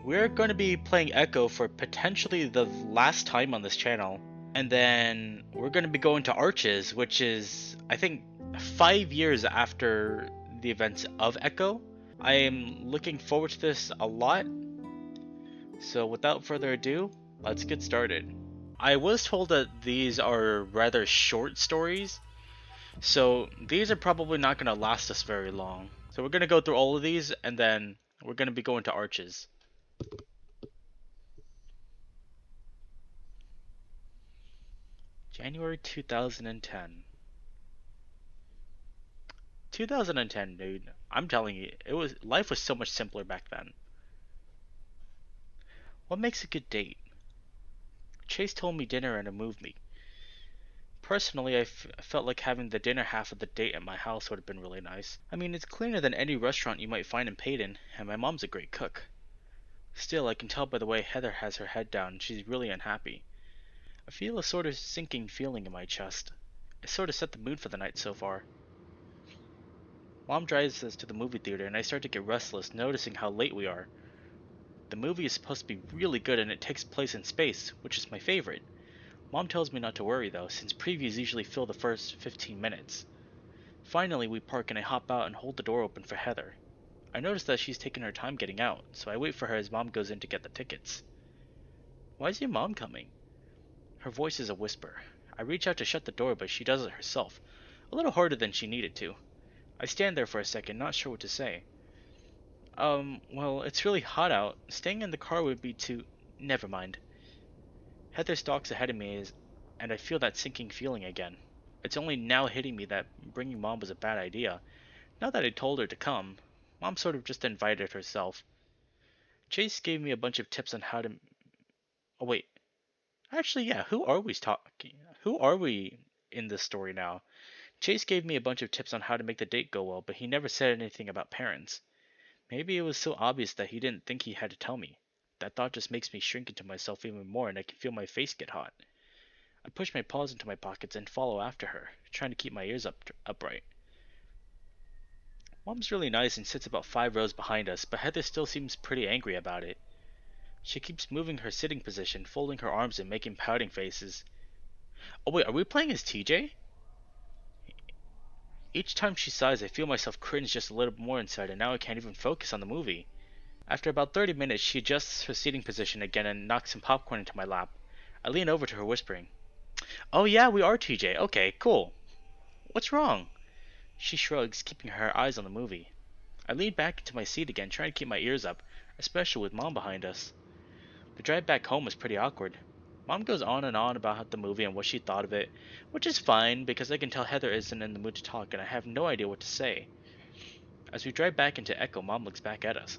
we're going to be playing Echo for potentially the last time on this channel. And then we're going to be going to Arches, which is, I think, 5 years after the events of Echo. I am looking forward to this a lot. So without further ado, let's get started. I was told that these are rather short stories, so these are probably not going to last us very long. So we're going to go through all of these, and then we're going to be going to Arches. January 2010. 2010, dude. I'm telling you, life was so much simpler back then. What makes a good date? Chase told me dinner and a movie. Personally, I felt like having the dinner half of the date at my house would have been really nice. I mean, it's cleaner than any restaurant you might find in Payton, and my mom's a great cook. Still, I can tell by the way Heather has her head down, she's really unhappy. I feel a sort of sinking feeling in my chest. It sort of set the mood for the night so far. Mom drives us to the movie theater, and I start to get restless, noticing how late we are. The movie is supposed to be really good, and it takes place in space, which is my favorite. Mom tells me not to worry though, since previews usually fill the first 15 minutes. Finally, we park and I hop out and hold the door open for Heather. I notice that she's taking her time getting out, so I wait for her as Mom goes in to get the tickets. Why is your mom coming? Her voice is a whisper. I reach out to shut the door, but she does it herself, a little harder than she needed to. I stand there for a second, not sure what to say. Well, it's really hot out. Staying in the car would be too... Never mind. Heather stalks ahead of me, and I feel that sinking feeling again. It's only now hitting me that bringing Mom was a bad idea. Now that I told her to come, Mom sort of just invited herself. Chase gave me a bunch of tips on how to... Oh, wait. Actually, yeah, who are we talking? Who are we in this story now? Chase gave me a bunch of tips on how to make the date go well, but he never said anything about parents. Maybe it was so obvious that he didn't think he had to tell me. That thought just makes me shrink into myself even more, and I can feel my face get hot. I push my paws into my pockets and follow after her, trying to keep my ears upright. Mom's really nice and sits about 5 rows behind us, but Heather still seems pretty angry about it. She keeps moving her sitting position, folding her arms and making pouting faces. Oh wait, are we playing as TJ? Each time she sighs, I feel myself cringe just a little more inside, and now I can't even focus on the movie. After about 30 minutes, she adjusts her seating position again and knocks some popcorn into my lap. I lean over to her, whispering, "Oh yeah, we are TJ. Okay, cool. What's wrong?" She shrugs, keeping her eyes on the movie. I lean back into my seat again, trying to keep my ears up, especially with Mom behind us. The drive back home was pretty awkward. Mom goes on and on about the movie and what she thought of it, which is fine because I can tell Heather isn't in the mood to talk and I have no idea what to say. As we drive back into Echo, Mom looks back at us.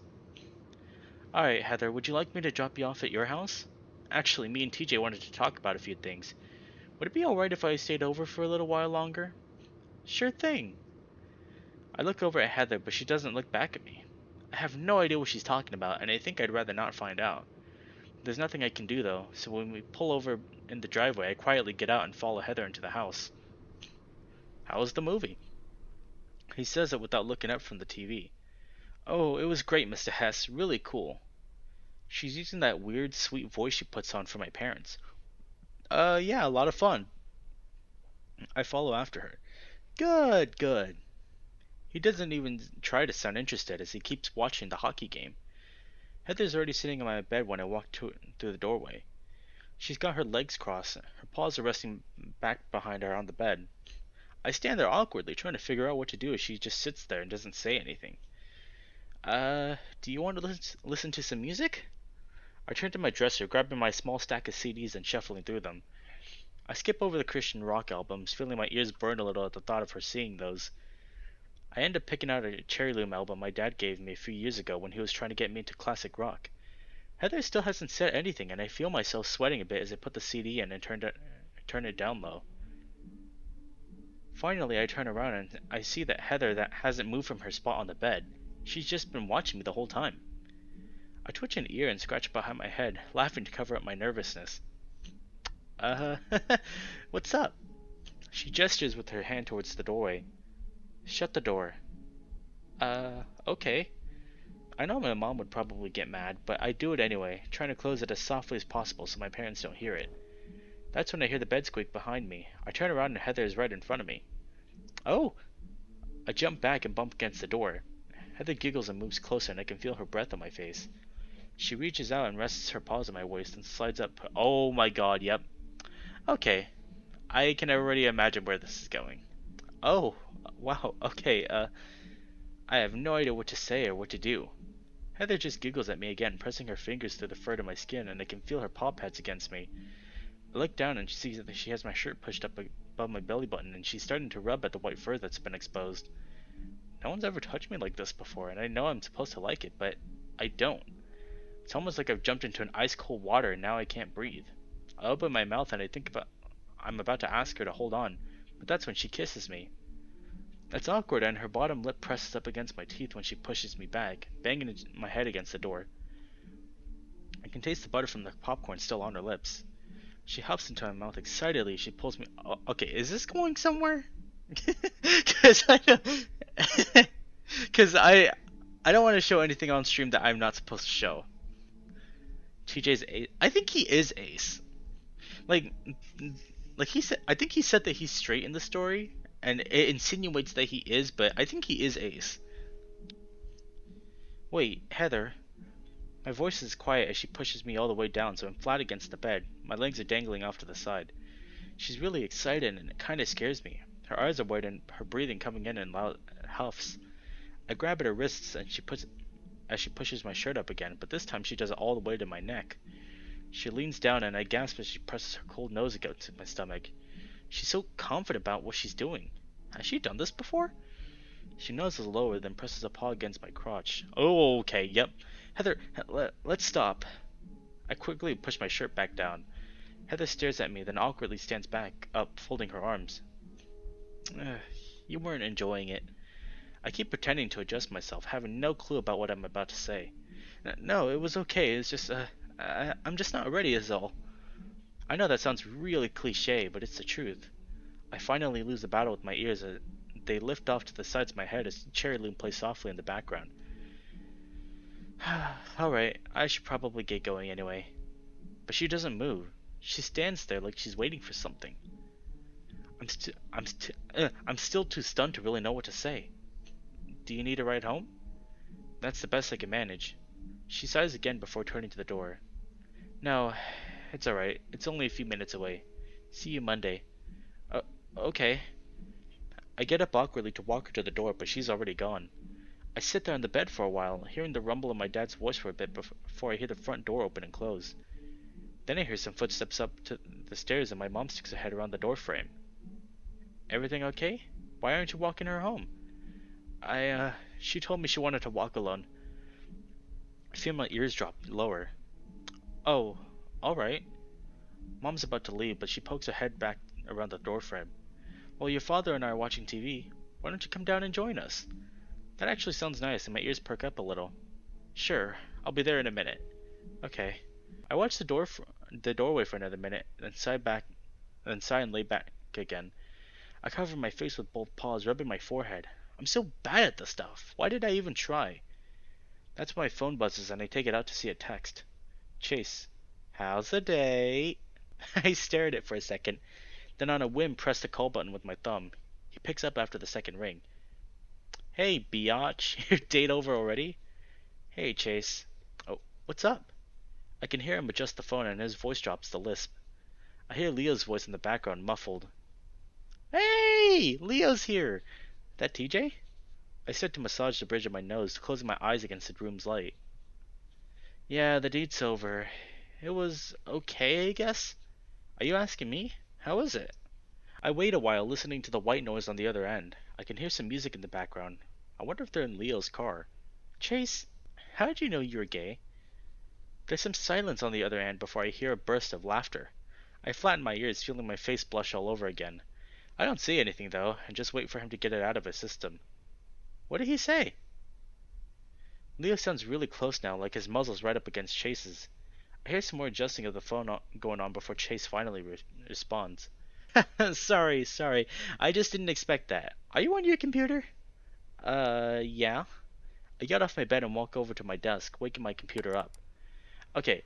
"Alright, Heather, would you like me to drop you off at your house? Actually, me and TJ wanted to talk about a few things. Would it be alright if I stayed over for a little while longer?" "Sure thing." I look over at Heather, but she doesn't look back at me. I have no idea what she's talking about, and I think I'd rather not find out. There's nothing I can do though, so when we pull over in the driveway, I quietly get out and follow Heather into the house. "How was the movie?" He says it without looking up from the TV. "Oh, it was great, Mr. Hess. Really cool." She's using that weird, sweet voice she puts on for my parents. Yeah, a lot of fun." I follow after her. "Good, good." He doesn't even try to sound interested as he keeps watching the hockey game. Heather's already sitting in my bed when I walk through the doorway. She's got her legs crossed, her paws are resting back behind her on the bed. I stand there awkwardly, trying to figure out what to do as she just sits there and doesn't say anything. Do you want to listen to some music?" I turn to my dresser, grabbing my small stack of CDs and shuffling through them. I skip over the Christian rock albums, feeling my ears burn a little at the thought of her seeing those. I end up picking out a Cherry Loom album my dad gave me a few years ago when he was trying to get me into classic rock. Heather still hasn't said anything, and I feel myself sweating a bit as I put the CD in and turn it down low. Finally, I turn around and I see that Heather that hasn't moved from her spot on the bed. She's just been watching me the whole time. I twitch an ear and scratch behind my head, laughing to cover up my nervousness. Uh, what's up?" She gestures with her hand towards the doorway. "Shut the door." Okay." I know my mom would probably get mad, but I do it anyway, trying to close it as softly as possible so my parents don't hear it. That's when I hear the bed squeak behind me. I turn around and Heather is right in front of me. Oh! I jump back and bump against the door. Heather giggles and moves closer, and I can feel her breath on my face. She reaches out and rests her paws on my waist and slides up. Oh my god, yep. Okay. I can already imagine where this is going. Oh, wow, okay, I have no idea what to say or what to do. Heather just giggles at me again, pressing her fingers through the fur to my skin, and I can feel her paw pads against me. I look down and see that she has my shirt pushed up above my belly button, and she's starting to rub at the white fur that's been exposed. No one's ever touched me like this before, and I know I'm supposed to like it, but I don't. It's almost like I've jumped into an ice cold water and now I can't breathe. I open my mouth and I'm about to ask her to hold on, but that's when she kisses me. That's awkward, and her bottom lip presses up against my teeth when she pushes me back, banging my head against the door. I can taste the butter from the popcorn still on her lips. She hops into my mouth excitedly. She pulls me. Oh, okay, is this going somewhere? Because I don't. Because I don't want to show anything on stream that I'm not supposed to show. TJ's ace. I think he is ace. Like, like he said. I think he said that he's straight in the story, and it insinuates that he is. But I think he is ace. Wait, Heather. My voice is quiet as she pushes me all the way down, so I'm flat against the bed. My legs are dangling off to the side. She's really excited, and it kind of scares me. Her eyes are wide, and her breathing coming in loud huffs. I grab at her wrists, and she pushes my shirt up again, but this time she does it all the way to my neck. She leans down, and I gasp as she presses her cold nose against my stomach. She's so confident about what she's doing. Has she done this before? She noses lower, then presses a paw against my crotch. Oh, okay, yep. Heather, let's stop. I quickly push my shirt back down. Heather stares at me, then awkwardly stands back up, folding her arms. You weren't enjoying it. I keep pretending to adjust myself, having no clue about what I'm about to say. No, it was okay. It's just, I'm just not ready is all. I know that sounds really cliche, but it's the truth. I finally lose the battle with my ears as they lift off to the sides of my head as Cherry Loom plays softly in the background. Alright, I should probably get going anyway. But she doesn't move. She stands there like she's waiting for something. I'm still too stunned to really know what to say. Do you need a ride home? That's the best I can manage. She sighs again before turning to the door. No, it's alright. It's only a few minutes away. See you Monday. Okay. I get up awkwardly to walk her to the door, but she's already gone. I sit there on the bed for a while, hearing the rumble of my dad's voice for a bit before I hear the front door open and close. Then I hear some footsteps up to the stairs and my mom sticks her head around the door frame. Everything okay? Why aren't you walking her home? She told me she wanted to walk alone. I feel my ears drop lower. Oh, alright. Mom's about to leave, but she pokes her head back around the door frame. Well, your father and I are watching TV. Why don't you come down and join us? That actually sounds nice, and my ears perk up a little. Sure, I'll be there in a minute. Okay. I watch the doorway for another minute, then sigh and lay back again. I cover my face with both paws, rubbing my forehead. I'm so bad at this stuff. Why did I even try? That's when my phone buzzes, and I take it out to see a text. Chase, how's the day? I stare at it for a second, then on a whim press the call button with my thumb. He picks up after the second ring. Hey, biatch, your date over already? Hey, Chase. Oh, what's up? I can hear him adjust the phone and his voice drops to lisp. I hear Leo's voice in the background, muffled. Hey, Leo's here. That TJ? I start to massage the bridge of my nose, closing my eyes against the room's light. Yeah, the date's over. It was okay, I guess? Are you asking me? How was it? I wait a while, listening to the white noise on the other end. I can hear some music in the background. I wonder if they're in Leo's car. Chase, how did you know you were gay? There's some silence on the other end before I hear a burst of laughter. I flatten my ears, feeling my face blush all over again. I don't say anything, though, and just wait for him to get it out of his system. What did he say? Leo sounds really close now, like his muzzle's right up against Chase's. I hear some more adjusting of the phone going on before Chase finally responds. Sorry. I just didn't expect that. Are you on your computer? Yeah. I get off my bed and walk over to my desk, waking my computer up. Okay,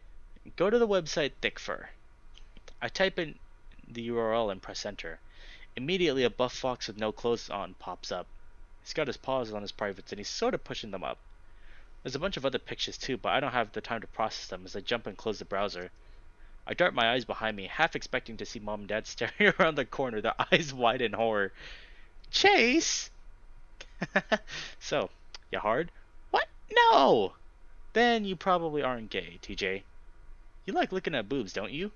go to the website Thickfur. I type in the URL and press enter. Immediately, a buff fox with no clothes on pops up. He's got his paws on his privates and he's sort of pushing them up. There's a bunch of other pictures too, but I don't have the time to process them as I jump and close the browser. I dart my eyes behind me, half expecting to see mom and dad staring around the corner, their eyes wide in horror. Chase! So, you hard? What? No! Then you probably aren't gay, TJ. You like looking at boobs, don't you?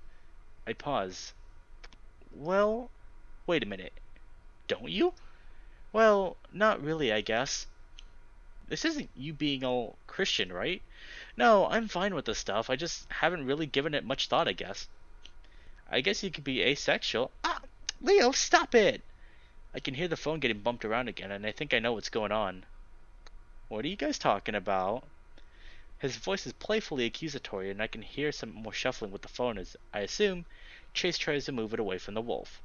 I pause. Well, wait a minute. Don't you? Well, not really, I guess. This isn't you being all Christian, right? No, I'm fine with this stuff. I just haven't really given it much thought, I guess. I guess you could be asexual. Ah, Leo, stop it! I can hear the phone getting bumped around again, and I think I know what's going on. What are you guys talking about? His voice is playfully accusatory, and I can hear some more shuffling with the phone as, I assume, Chase tries to move it away from the wolf.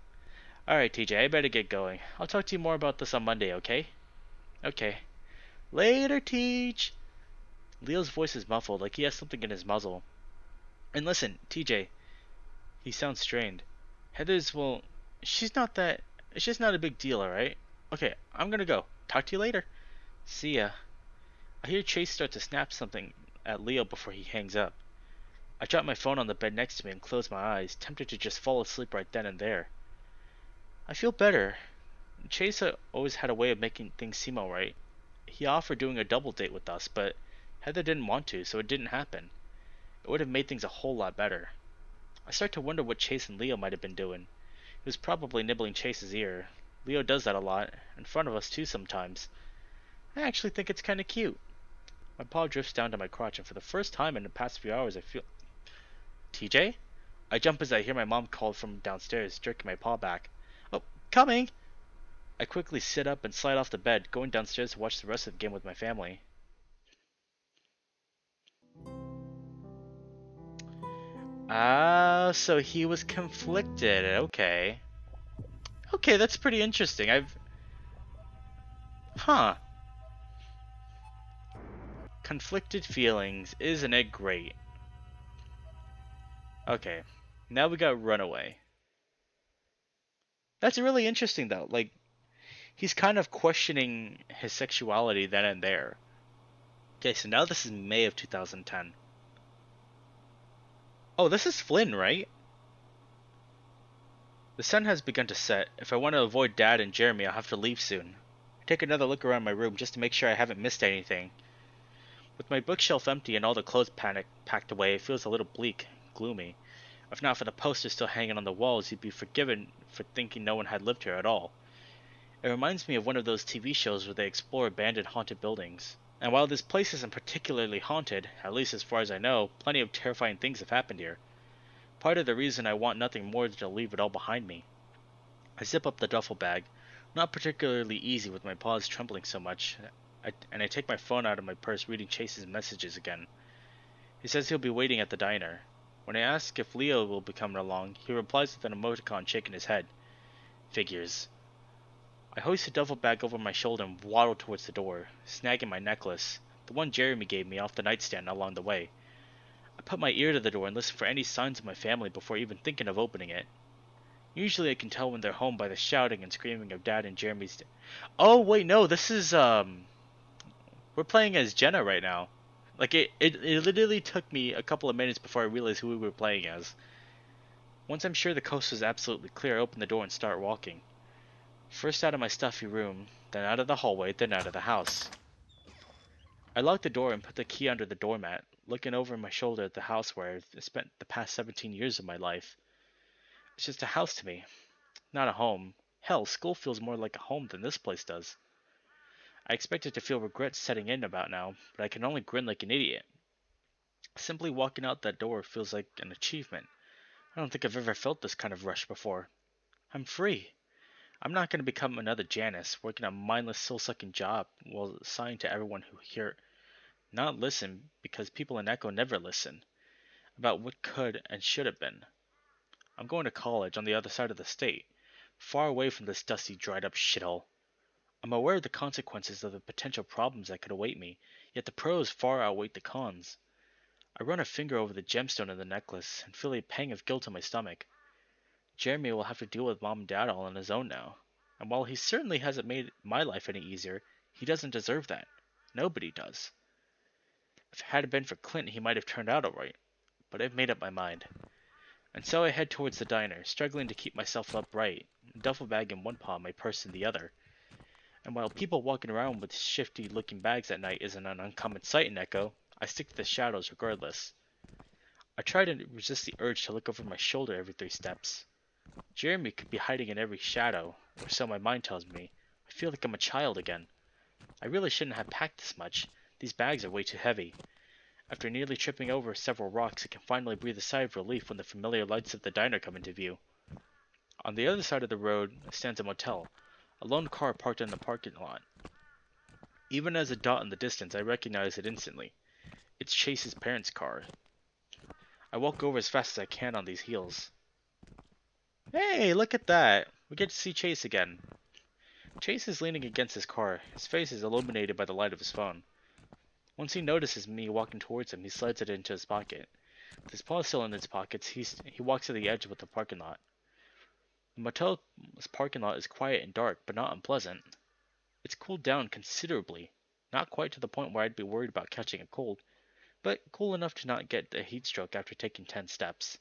Alright, TJ, I better get going. I'll talk to you more about this on Monday, okay? Okay. Later, Teach! Leo's voice is muffled, like he has something in his muzzle. And listen, TJ. He sounds strained. Heather's, well, she's not that. It's just not a big deal, alright? Okay, I'm gonna go. Talk to you later. See ya. I hear Chase start to snap something at Leo before he hangs up. I drop my phone on the bed next to me and close my eyes, tempted to just fall asleep right then and there. I feel better. Chase always had a way of making things seem alright. He offered doing a double date with us, but Heather didn't want to, so it didn't happen. It would have made things a whole lot better. I start to wonder what Chase and Leo might have been doing. He was probably nibbling Chase's ear. Leo does that a lot, in front of us too sometimes. I actually think it's kinda cute. My paw drifts down to my crotch, and for the first time in the past few hours I feel... TJ? I jump as I hear my mom call from downstairs, jerking my paw back. Oh, coming! I quickly sit up and slide off the bed, going downstairs to watch the rest of the game with my family. Ah, so he was conflicted. Okay. Okay, that's pretty interesting. Huh. Conflicted feelings. Isn't it great? Okay. Now we got Runaway. That's really interesting, though. Like, he's kind of questioning his sexuality then and there. Okay, so now this is May of 2010. Oh, this is Flynn, right? The sun has begun to set. If I want to avoid Dad and Jeremy, I'll have to leave soon. I take another look around my room just to make sure I haven't missed anything. With my bookshelf empty and all the clothes packed away, it feels a little bleak, gloomy. If not for the posters still hanging on the walls, you'd be forgiven for thinking no one had lived here at all. It reminds me of one of those TV shows where they explore abandoned haunted buildings. And while this place isn't particularly haunted, at least as far as I know, plenty of terrifying things have happened here. Part of the reason I want nothing more than to leave it all behind me. I zip up the duffel bag, not particularly easy with my paws trembling so much, and I take my phone out of my purse, reading Chase's messages again. He says he'll be waiting at the diner. When I ask if Leo will be coming along, he replies with an emoticon shaking his head. Figures. I hoist the duffel bag over my shoulder and waddle towards the door, snagging my necklace, the one Jeremy gave me off the nightstand along the way. I put my ear to the door and listen for any signs of my family before even thinking of opening it. Usually I can tell when they're home by the shouting and screaming of Dad and Jeremy's... Oh, wait, no, this is, we're playing as Jenna right now. Like, it literally took me a couple of minutes before I realized who we were playing as. Once I'm sure the coast was absolutely clear, I open the door and start walking. First out of my stuffy room, then out of the hallway, then out of the house. I lock the door and put the key under the doormat, looking over my shoulder at the house where I've spent the past 17 years of my life. It's just a house to me, not a home. Hell, school feels more like a home than this place does. I expected to feel regret setting in about now, but I can only grin like an idiot. Simply walking out that door feels like an achievement. I don't think I've ever felt this kind of rush before. I'm free. I'm not going to become another Janice, working a mindless soul-sucking job while assigned to everyone who hear not listen because people in Echo never listen about what could and should have been. I'm going to college on the other side of the state, far away from this dusty, dried-up shithole. I'm aware of the consequences of the potential problems that could await me, yet the pros far outweigh the cons. I run a finger over the gemstone in the necklace and feel a pang of guilt in my stomach. Jeremy will have to deal with mom and dad all on his own now. And while he certainly hasn't made my life any easier, he doesn't deserve that. Nobody does. If it had been for Clint, he might have turned out alright, but I've made up my mind. And so I head towards the diner, struggling to keep myself upright, a duffel bag in one paw, my purse in the other. And while people walking around with shifty looking bags at night isn't an uncommon sight in Echo, I stick to the shadows regardless. I try to resist the urge to look over my shoulder every 3 steps. Jeremy could be hiding in every shadow, or so my mind tells me. I feel like I'm a child again. I really shouldn't have packed this much. These bags are way too heavy. After nearly tripping over several rocks, I can finally breathe a sigh of relief when the familiar lights of the diner come into view. On the other side of the road stands a motel, a lone car parked in the parking lot. Even as a dot in the distance, I recognize it instantly. It's Chase's parents' car. I walk over as fast as I can on these heels. Hey, look at that! We get to see Chase again. Chase is leaning against his car. His face is illuminated by the light of his phone. Once he notices me walking towards him, he slides it into his pocket. With his paws still in his pockets, he walks to the edge of the parking lot. The motel's parking lot is quiet and dark, but not unpleasant. It's cooled down considerably. Not quite to the point where I'd be worried about catching a cold, but cool enough to not get a heat stroke after taking 10 steps.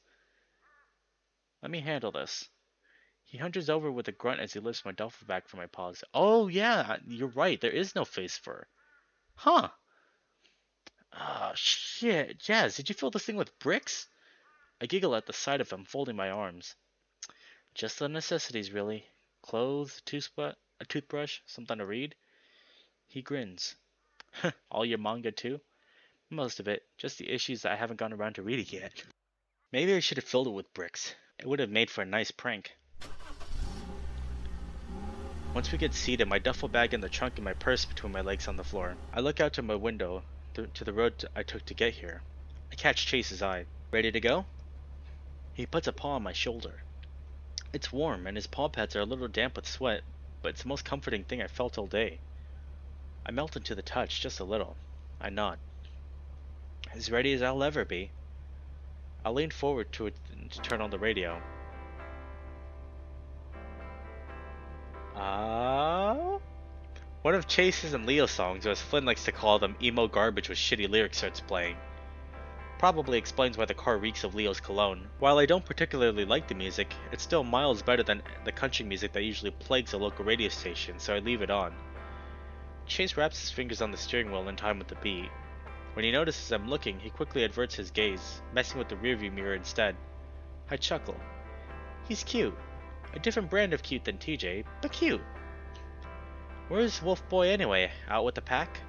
Let me handle this. He hunches over with a grunt as he lifts my duffel bag from my paws. Oh yeah, you're right, there is no face fur. Huh. Oh shit, Jazz, did you fill this thing with bricks? I giggle at the sight of him, folding my arms. Just the necessities, really. Clothes, a toothbrush, something to read. He grins. All your manga too? Most of it, just the issues that I haven't gotten around to reading yet. Maybe I should have filled it with bricks. It would have made for a nice prank. Once we get seated, my duffel bag in the trunk and my purse between my legs on the floor, I look out to my window, to the road I took to get here. I catch Chase's eye. Ready to go? He puts a paw on my shoulder. It's warm, and his paw pads are a little damp with sweat, but it's the most comforting thing I've felt all day. I melt into the touch, just a little. I nod. As ready as I'll ever be. I lean forward to turn on the radio. One of Chase's and Leo's songs, or as Flynn likes to call them, emo garbage with shitty lyrics, starts playing. Probably explains why the car reeks of Leo's cologne. While I don't particularly like the music, it's still miles better than the country music that usually plagues a local radio station, so I leave it on. Chase wraps his fingers on the steering wheel in time with the beat. When he notices I'm looking, he quickly averts his gaze, messing with the rearview mirror instead. I chuckle. He's cute. A different brand of cute than TJ, but cute. Where's Wolf Boy anyway? Out with the pack?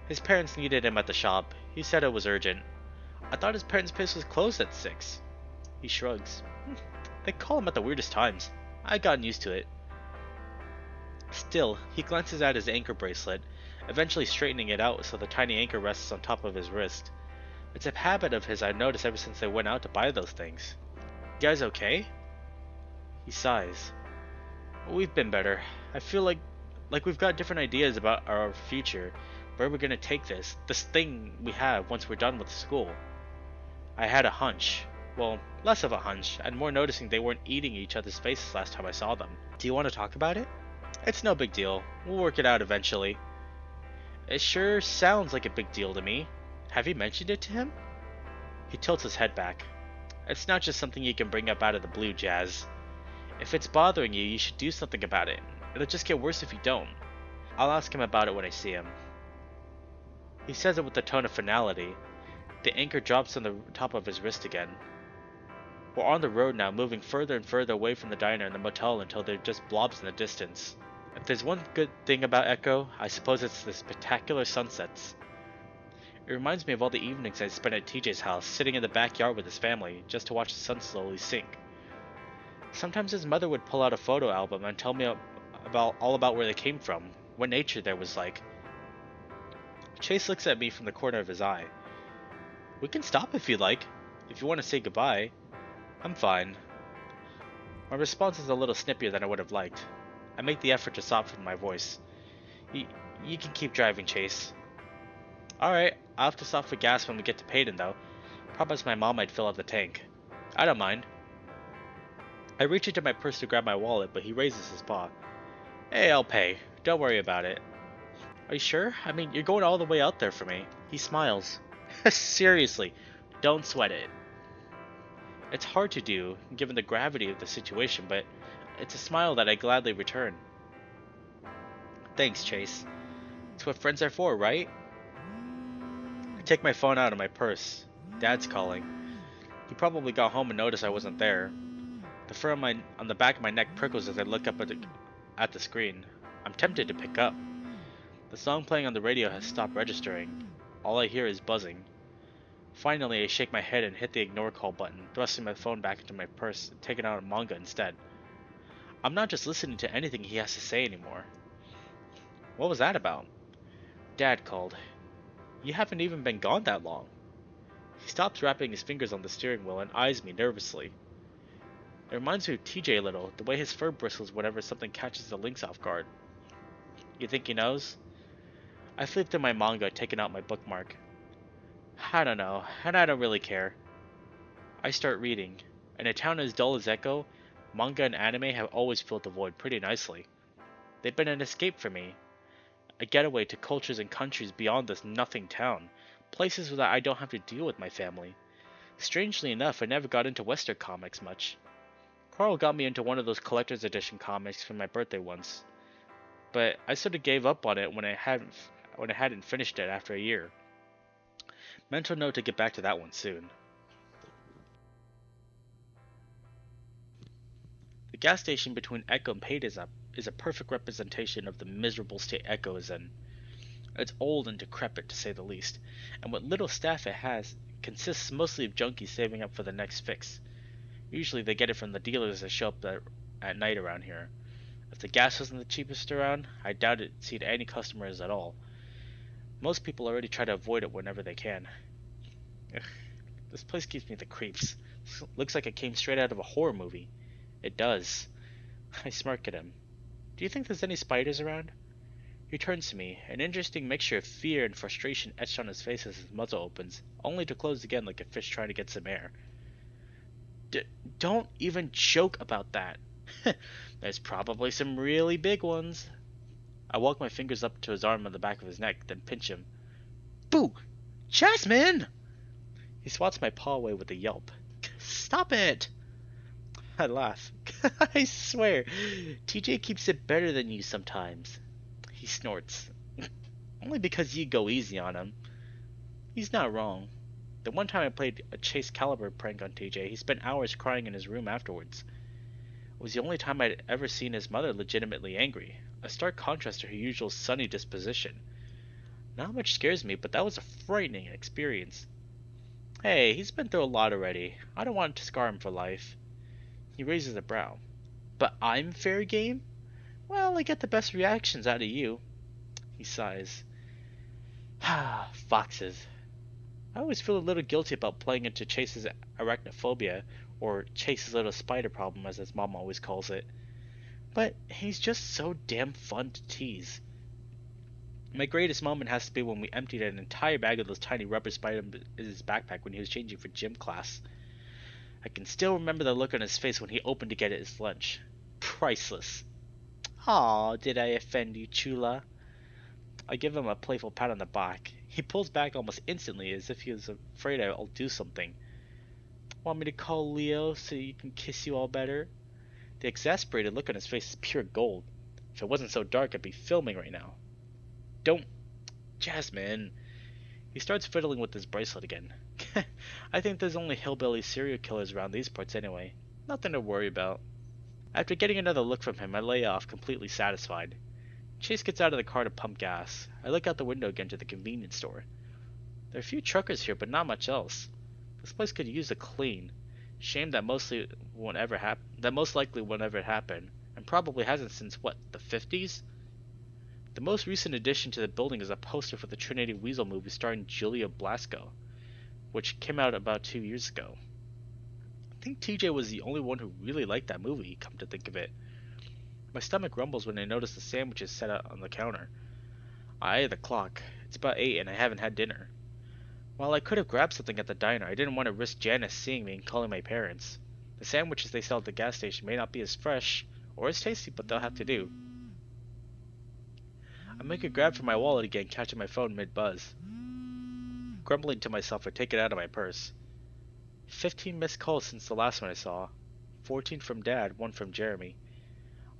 His parents needed him at the shop. He said it was urgent. I thought his parents' place was closed at 6. He shrugs. They call him at the weirdest times. I've gotten used to it. Still, he glances at his anchor bracelet, eventually straightening it out so the tiny anchor rests on top of his wrist. It's a habit of his I've noticed ever since they went out to buy those things. You guys okay? He sighs. We've been better. I feel like we've got different ideas about our future, where we're gonna take this thing we have once we're done with school. I had a hunch. Well, less of a hunch, and more noticing they weren't eating each other's faces last time I saw them. Do you want to talk about it? It's no big deal. We'll work it out eventually. It sure sounds like a big deal to me. Have you mentioned it to him? He tilts his head back. It's not just something you can bring up out of the blue, Jazz. If it's bothering you, you should do something about it. It'll just get worse if you don't. I'll ask him about it when I see him. He says it with a tone of finality. The anchor drops on the top of his wrist again. We're on the road now, moving further and further away from the diner and the motel until they're just blobs in the distance. If there's one good thing about Echo, I suppose it's the spectacular sunsets. It reminds me of all the evenings I spent at TJ's house, sitting in the backyard with his family, just to watch the sun slowly sink. Sometimes his mother would pull out a photo album and tell me all about where they came from, what nature there was like. Chase looks at me from the corner of his eye. We can stop if you like, if you want to say goodbye. I'm fine. My response is a little snippier than I would have liked. I make the effort to soften my voice. You, you can keep driving, Chase. Alright, I'll have to stop for gas when we get to Payton, though. Promise my mom might fill up the tank. I don't mind. I reach into my purse to grab my wallet, but he raises his paw. Hey, I'll pay. Don't worry about it. Are you sure? I mean, you're going all the way out there for me. He smiles. Seriously, don't sweat it. It's hard to do, given the gravity of the situation, but it's a smile that I gladly return. Thanks, Chase. It's what friends are for, right? I take my phone out of my purse. Dad's calling. He probably got home and noticed I wasn't there. The fur on the back of my neck prickles as I look up at the screen. I'm tempted to pick up. The song playing on the radio has stopped registering. All I hear is buzzing. Finally, I shake my head and hit the ignore call button, thrusting my phone back into my purse and taking out a manga instead. I'm not just listening to anything he has to say anymore. What was that about? Dad called. You haven't even been gone that long. He stops wrapping his fingers on the steering wheel and eyes me nervously. It reminds me of TJ a little, the way his fur bristles whenever something catches the lynx off guard. You think he knows? I flip through my manga, taking out my bookmark. I don't know, and I don't really care. I start reading. In a town as dull as Echo, manga and anime have always filled the void pretty nicely. They've been an escape for me. A getaway to cultures and countries beyond this nothing town. Places where I don't have to deal with my family. Strangely enough, I never got into Western comics much. Carl got me into one of those collector's edition comics for my birthday once, but I sort of gave up on it when I hadn't finished it after a year. Mental note to get back to that one soon. The gas station between Echo and Payton is a perfect representation of the miserable state Echo is in. It's old and decrepit, to say the least, and what little staff it has consists mostly of junkies saving up for the next fix. Usually they get it from the dealers that show up at night around here. If the gas wasn't the cheapest around, I doubt it'd see any customers at all. Most people already try to avoid it whenever they can. Ugh, this place gives me the creeps. Looks like it came straight out of a horror movie. It does. I smirk at him. Do you think there's any spiders around? He turns to me, an interesting mixture of fear and frustration etched on his face as his muzzle opens, only to close again like a fish trying to get some air. Don't even joke about that. There's probably some really big ones. I walk my fingers up to his arm on the back of his neck, then pinch him. Boo! Jasmine! He swats my paw away with a yelp. Stop it! I laugh. I swear, TJ keeps it better than you sometimes. He snorts. Only because you go easy on him. He's not wrong. The one time I played a Chase Caliber prank on TJ, he spent hours crying in his room afterwards. It was the only time I'd ever seen his mother legitimately angry, a stark contrast to her usual sunny disposition. Not much scares me, but that was a frightening experience. Hey, he's been through a lot already. I don't want to scar him for life. He raises a brow. But I'm fair game? Well, I get the best reactions out of you. He sighs. Ah, foxes. I always feel a little guilty about playing into Chase's arachnophobia, or Chase's little spider problem as his mom always calls it. But he's just so damn fun to tease. My greatest moment has to be when we emptied an entire bag of those tiny rubber spiders in his backpack when he was changing for gym class. I can still remember the look on his face when he opened to get his lunch. Priceless. Aw, did I offend you, Chula? I give him a playful pat on the back. He pulls back almost instantly as if he was afraid I'll do something. Want me to call Leo so he can kiss you all better? The exasperated look on his face is pure gold. If it wasn't so dark, I'd be filming right now. Don't... Jasmine... He starts fiddling with his bracelet again. I think there's only hillbilly serial killers around these parts anyway. Nothing to worry about. After getting another look from him, I lay off, completely satisfied. Chase gets out of the car to pump gas. I look out the window again to the convenience store. There are a few truckers here, but not much else. This place could use a clean. Shame that most likely won't ever happen, and probably hasn't since what, the 50s? The most recent addition to the building is a poster for the Trinity Weasel movie starring Julia Blasco, which came out about 2 years ago. I think TJ was the only one who really liked that movie, come to think of it. My stomach rumbles when I notice the sandwiches set out on the counter. I eye the clock. It's about 8 and I haven't had dinner. While I could have grabbed something at the diner, I didn't want to risk Janice seeing me and calling my parents. The sandwiches they sell at the gas station may not be as fresh or as tasty, but they'll have to do. I make a grab for my wallet again, catching my phone mid-buzz. Grumbling to myself, I take it out of my purse. 15 missed calls since the last one I saw. 14 from Dad, 1 from Jeremy.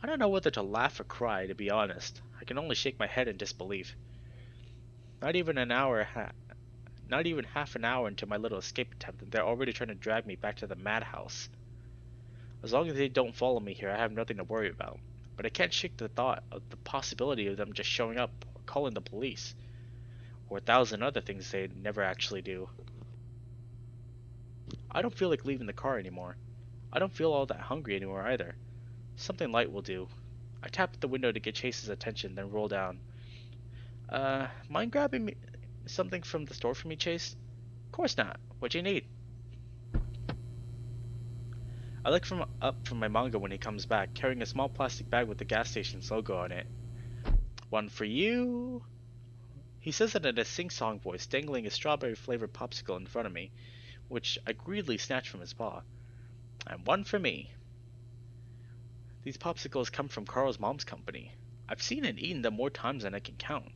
I don't know whether to laugh or cry, to be honest. I can only shake my head in disbelief. Not even an hour, not even half an hour into my little escape attempt, and they're already trying to drag me back to the madhouse. As long as they don't follow me here, I have nothing to worry about. But I can't shake the thought of the possibility of them just showing up or calling the police, or 1,000 other things they never actually do. I don't feel like leaving the car anymore. I don't feel all that hungry anymore either. Something light will do. I tap at the window to get Chase's attention, then roll down. Mind grabbing me something from the store for me, Chase? Of course not. What do you need? I look up from my manga when he comes back, carrying a small plastic bag with the gas station's logo on it. One for you. He says it in a sing-song voice, dangling a strawberry-flavored popsicle in front of me, which I greedily snatch from his paw. And one for me. These popsicles come from Carl's mom's company. I've seen and eaten them more times than I can count.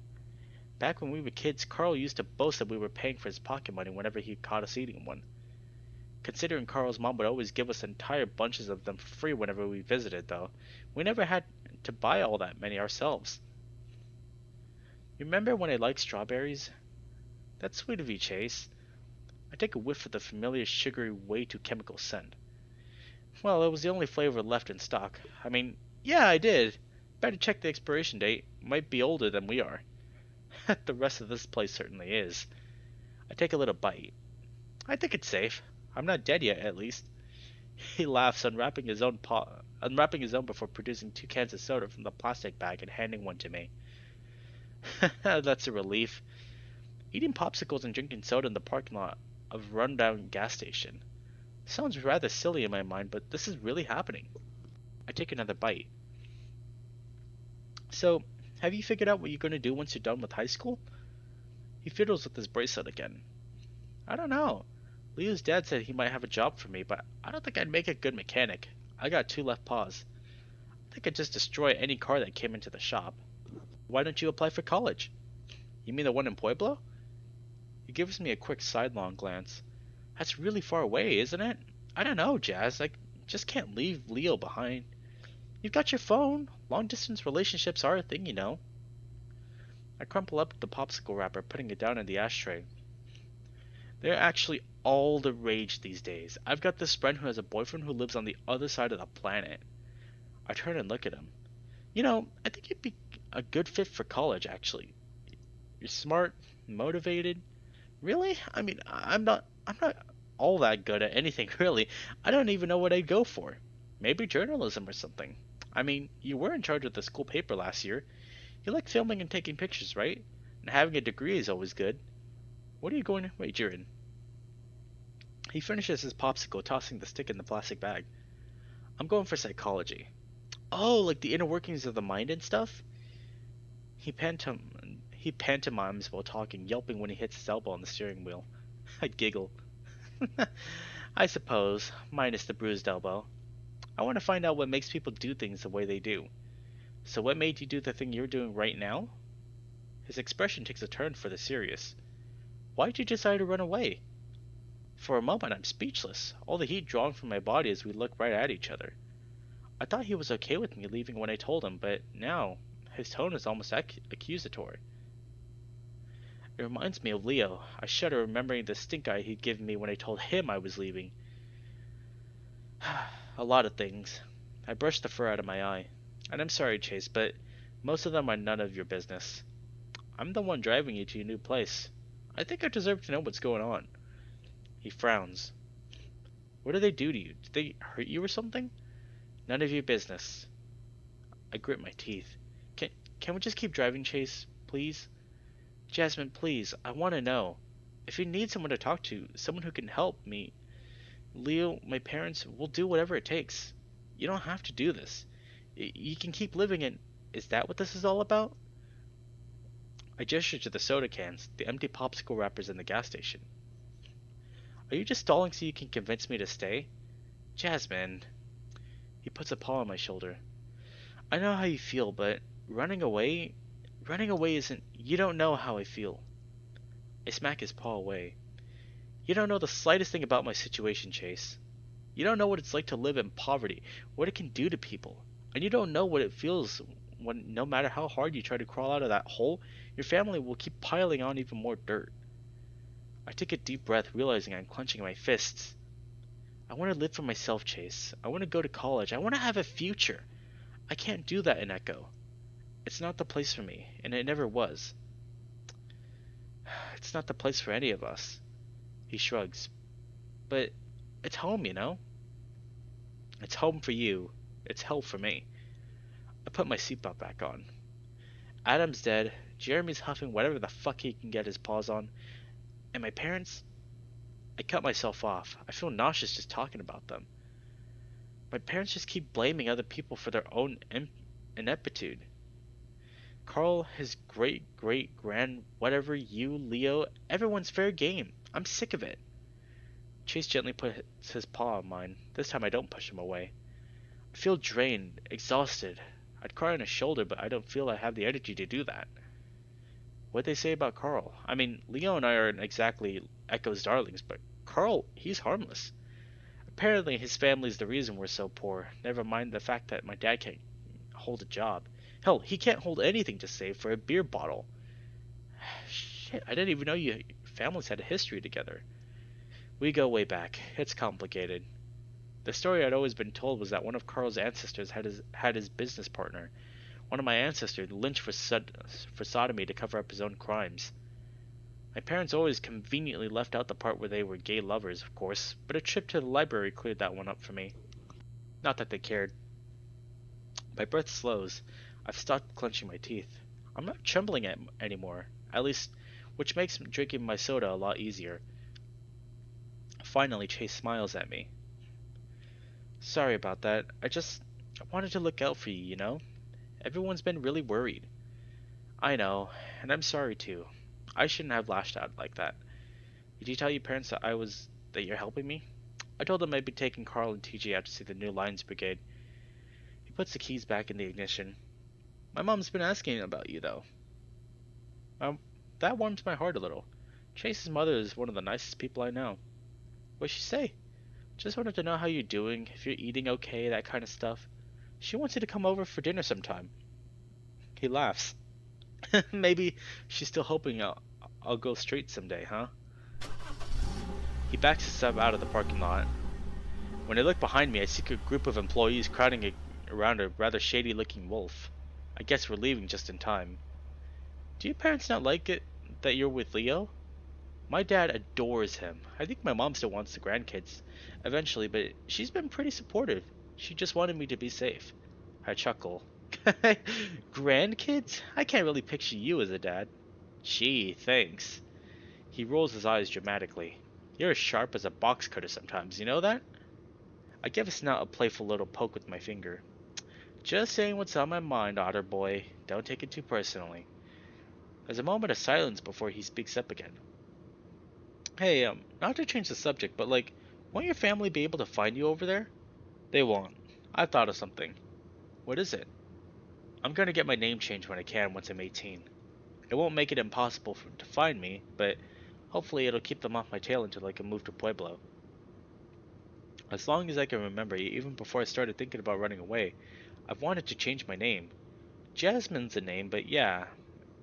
Back when we were kids, Carl used to boast that we were paying for his pocket money whenever he caught us eating one. Considering Carl's mom would always give us entire bunches of them for free whenever we visited, though, we never had to buy all that many ourselves. Remember when I liked strawberries? That's sweet of you, Chase. I take a whiff of the familiar sugary, way too chemical scent. Well, it was the only flavor left in stock. I mean, yeah, I did. Better check the expiration date. Might be older than we are. The rest of this place certainly is. I take a little bite. I think it's safe. I'm not dead yet, at least. He laughs, unwrapping his own before producing 2 cans of soda from the plastic bag and handing one to me. That's a relief. Eating popsicles and drinking soda in the parking lot of a rundown gas station. Sounds rather silly in my mind, but this is really happening. I take another bite. So, have you figured out what you're going to do once you're done with high school? He fiddles with his bracelet again. I don't know. Leo's dad said he might have a job for me, but I don't think I'd make a good mechanic. I got 2 left paws. I think I'd just destroy any car that came into the shop. Why don't you apply for college? You mean the one in Pueblo? He gives me a quick sidelong glance. That's really far away, isn't it? I don't know, Jazz. I just can't leave Leo behind. You've got your phone. Long-distance relationships are a thing, you know. I crumple up the popsicle wrapper, putting it down in the ashtray. They're actually all the rage these days. I've got this friend who has a boyfriend who lives on the other side of the planet. I turn and look at him. You know, I think you'd be a good fit for college, actually. You're smart, motivated. Really? I mean, I'm not all that good at anything, really. I don't even know what I'd go for. Maybe journalism or something. I mean, you were in charge of the school paper last year. You like filming and taking pictures, right? And having a degree is always good. What are you going to major in? He finishes his popsicle, tossing the stick in the plastic bag. I'm going for psychology. Oh, like the inner workings of the mind and stuff? He pantomimes while talking, yelping when he hits his elbow on the steering wheel. I giggle. I suppose, minus the bruised elbow. I want to find out what makes people do things the way they do. So what made you do the thing you're doing right now? His expression takes a turn for the serious. Why'd you decide to run away? For a moment I'm speechless, all the heat drawn from my body as we look right at each other. I thought he was okay with me leaving when I told him, but now, his tone is almost accusatory. It reminds me of Leo. I shudder remembering the stink eye he'd given me when I told him I was leaving. A lot of things. I brush the fur out of my eye. And I'm sorry, Chase, but most of them are none of your business. I'm the one driving you to your new place. I think I deserve to know what's going on. He frowns. What did they do to you? Did they hurt you or something? None of your business. I grit my teeth. Can we just keep driving, Chase, please? Jasmine, please, I want to know. If you need someone to talk to, someone who can help me, Leo, my parents, will do whatever it takes. You don't have to do this. You can keep living in... Is that what this is all about? I gestured to the soda cans, the empty popsicle wrappers in the gas station. Are you just stalling so you can convince me to stay? Jasmine. He puts a paw on my shoulder. I know how you feel, but running away? Running away isn't. You don't know how I feel. I smack his paw away. You don't know the slightest thing about my situation, Chase. You don't know what it's like to live in poverty, what it can do to people. And you don't know what it feels when, no matter how hard you try to crawl out of that hole, your family will keep piling on even more dirt. I take a deep breath, realizing I'm clenching my fists. I want to live for myself, Chase. I want to go to college. I want to have a future. I can't do that in Echo. It's not the place for me, and it never was. It's not the place for any of us. He shrugs. But it's home, you know? It's home for you. It's hell for me. I put my seatbelt back on. Adam's dead. Jeremy's huffing whatever the fuck he can get his paws on. And my parents? I cut myself off. I feel nauseous just talking about them. My parents just keep blaming other people for their own ineptitude. Carl, his great-great-grand, whatever, you, Leo, everyone's fair game. I'm sick of it. Chase gently puts his paw on mine. This time I don't push him away. I feel drained, exhausted. I'd cry on his shoulder, but I don't feel I have the energy to do that. What'd they say about Carl? I mean, Leo and I aren't exactly Echo's darlings, but Carl, he's harmless. Apparently his family's the reason we're so poor, never mind the fact that my dad can't hold a job. Hell, he can't hold anything to save for a beer bottle. Shit, I didn't even know you families had a history together. We go way back. It's complicated. The story I'd always been told was that one of Carl's ancestors had his business partner. One of my ancestors lynched for sodomy to cover up his own crimes. My parents always conveniently left out the part where they were gay lovers, of course, but a trip to the library cleared that one up for me. Not that they cared. My breath slows. I've stopped clenching my teeth. I'm not trembling anymore, at least, which makes drinking my soda a lot easier. Finally, Chase smiles at me. Sorry about that. I wanted to look out for you, you know? Everyone's been really worried. I know, and I'm sorry too. I shouldn't have lashed out like that. Did you tell your parents that you're helping me? I told them I'd be taking Carl and TJ out to see the new Lions Brigade. He puts the keys back in the ignition. My mom's been asking about you, though. Um, that warms my heart a little. Chase's mother is one of the nicest people I know. What'd she say? Just wanted to know how you're doing, if you're eating okay, that kind of stuff. She wants you to come over for dinner sometime. He laughs. Maybe she's still hoping I'll go straight someday, huh? He backs his sub out of the parking lot. When I look behind me, I see a group of employees crowding around a rather shady-looking wolf. I guess we're leaving just in time. Do your parents not like it that you're with Leo? My dad adores him. I think my mom still wants the grandkids eventually, but she's been pretty supportive. She just wanted me to be safe. I chuckle. Grandkids? I can't really picture you as a dad. Gee, thanks. He rolls his eyes dramatically. You're as sharp as a box cutter sometimes, you know that? I give Snout a playful little poke with my finger. Just saying what's on my mind, otter boy. Don't take it too personally. There's a moment of silence before he speaks up again. Hey, not to change the subject, but won't your family be able to find you over there? They won't. I've thought of something. What is it? I'm gonna get my name changed when I can once I'm 18. It won't make it impossible to find me, but hopefully it'll keep them off my tail until I can move to Pueblo. As long as I can remember, even before I started thinking about running away, I've wanted to change my name. Jasmine's a name, but yeah,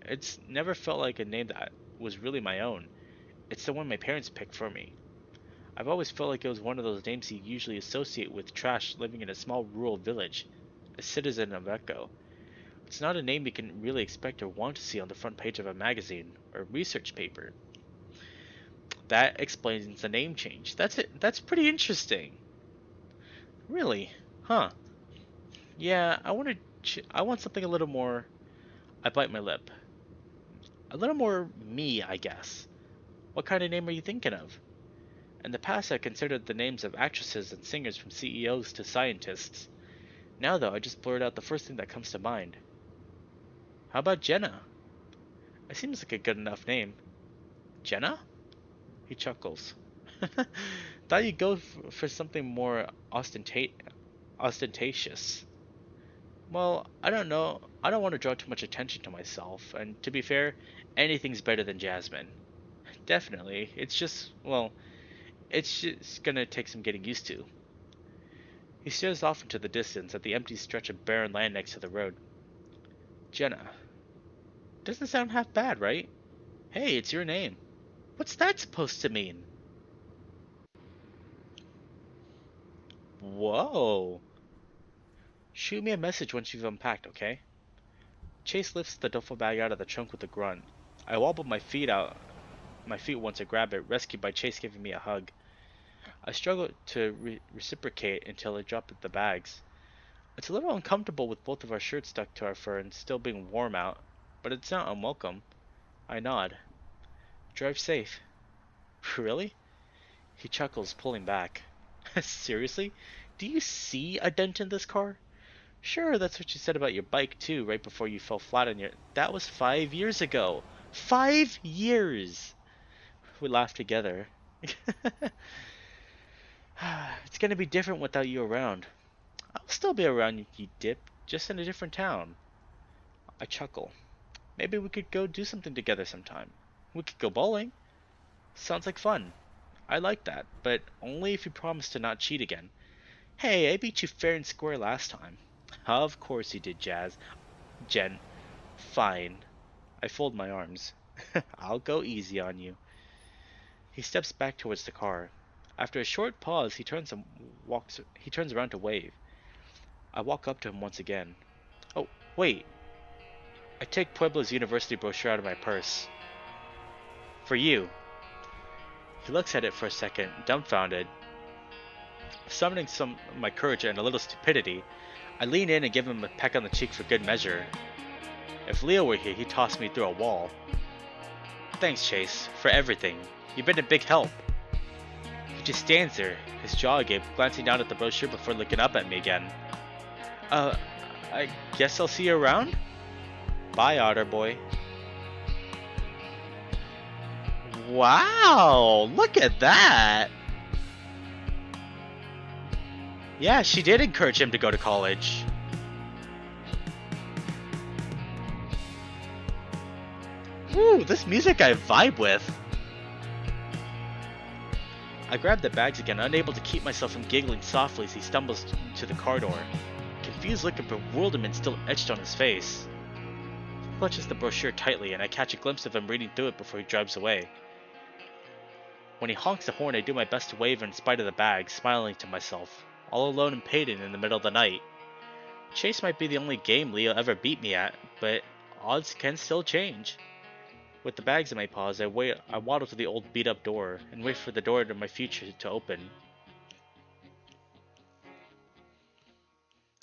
it's never felt like a name that was really my own. It's the one my parents picked for me. I've always felt like it was one of those names you usually associate with trash living in a small rural village, a citizen of Echo. It's not a name you can really expect or want to see on the front page of a magazine or research paper. That explains the name change. That's it. That's pretty interesting. Really? Huh. Yeah, I want something a little more. I bite my lip. A little more me, I guess. What kind of name are you thinking of? In the past, I considered the names of actresses and singers from CEOs to scientists. Now, though, I just blurt out the first thing that comes to mind. How about Jenna? It seems like a good enough name. Jenna? He chuckles. Thought you'd go for something more ostentatious. Well, I don't know. I don't want to draw too much attention to myself, and to be fair, anything's better than Jasmine. Definitely. It's just gonna take some getting used to. He stares off into the distance at the empty stretch of barren land next to the road. Jenna. Doesn't sound half bad, right? Hey, it's your name. What's that supposed to mean? Whoa. Shoot me a message once you've unpacked, okay? Chase lifts the duffel bag out of the trunk with a grunt. I wobble my feet once I grab it, rescued by Chase giving me a hug. I struggle to reciprocate until I drop the bags. It's a little uncomfortable with both of our shirts stuck to our fur and still being warm out, but it's not unwelcome. I nod. Drive safe. Really? He chuckles, pulling back. Seriously? Do you see a dent in this car? Sure, that's what you said about your bike too, right before you fell flat on your... That was 5 years ago. 5 years! We laughed together. It's gonna be different without you around. I'll still be around, you dip, just in a different town. I chuckle. Maybe we could go do something together sometime. We could go bowling. Sounds like fun. I like that, but only if you promise to not cheat again. Hey, I beat you fair and square last time. Of course you did, Jen. Fine. I fold my arms. I'll go easy on you. He steps back towards the car. After a short pause, he turns around to wave. I walk up to him once again. Oh, wait. I take Pueblo's university brochure out of my purse. For you. He looks at it for a second, dumbfounded. Summoning some of my courage and a little stupidity, I lean in and give him a peck on the cheek for good measure. If Leo were here, he'd toss me through a wall. Thanks, Chase, for everything. You've been a big help. He just stands there, his jaw agape, glancing down at the brochure before looking up at me again. I guess I'll see you around? Bye, Otter Boy. Wow, look at that! Yeah, she did encourage him to go to college. Woo, this music I vibe with. I grab the bags again, unable to keep myself from giggling softly as he stumbles to the car door. Confused look of bewilderment still etched on his face. He clutches the brochure tightly, and I catch a glimpse of him reading through it before he drives away. When he honks the horn, I do my best to wave in spite of the bag, smiling to myself, all alone in Payton in the middle of the night. Chase might be the only game Leo ever beat me at, but odds can still change. With the bags in my paws, I waddle to the old beat-up door and wait for the door to my future to open.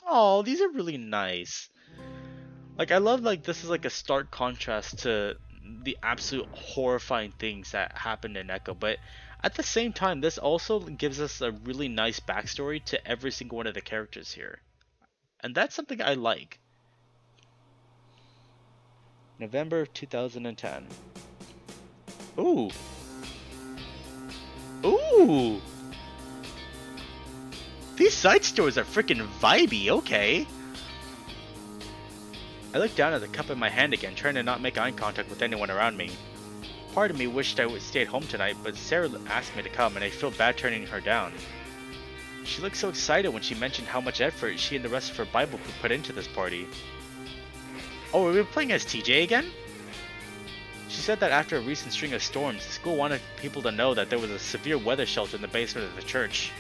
Oh, these are really nice. Like, I love, like, this is like a stark contrast to the absolute horrifying things that happened in Echo, but at the same time, this also gives us a really nice backstory to every single one of the characters here. And that's something I like. November of 2010. Ooh. Ooh. These side stories are freaking vibey, okay. I look down at the cup in my hand again, trying to not make eye contact with anyone around me. Part of me wished I would stay at home tonight, but Sarah asked me to come, and I feel bad turning her down. She looked so excited when she mentioned how much effort she and the rest of her Bible crew put into this party. Oh, are we playing as TJ again? She said that after a recent string of storms, the school wanted people to know that there was a severe weather shelter in the basement of the church.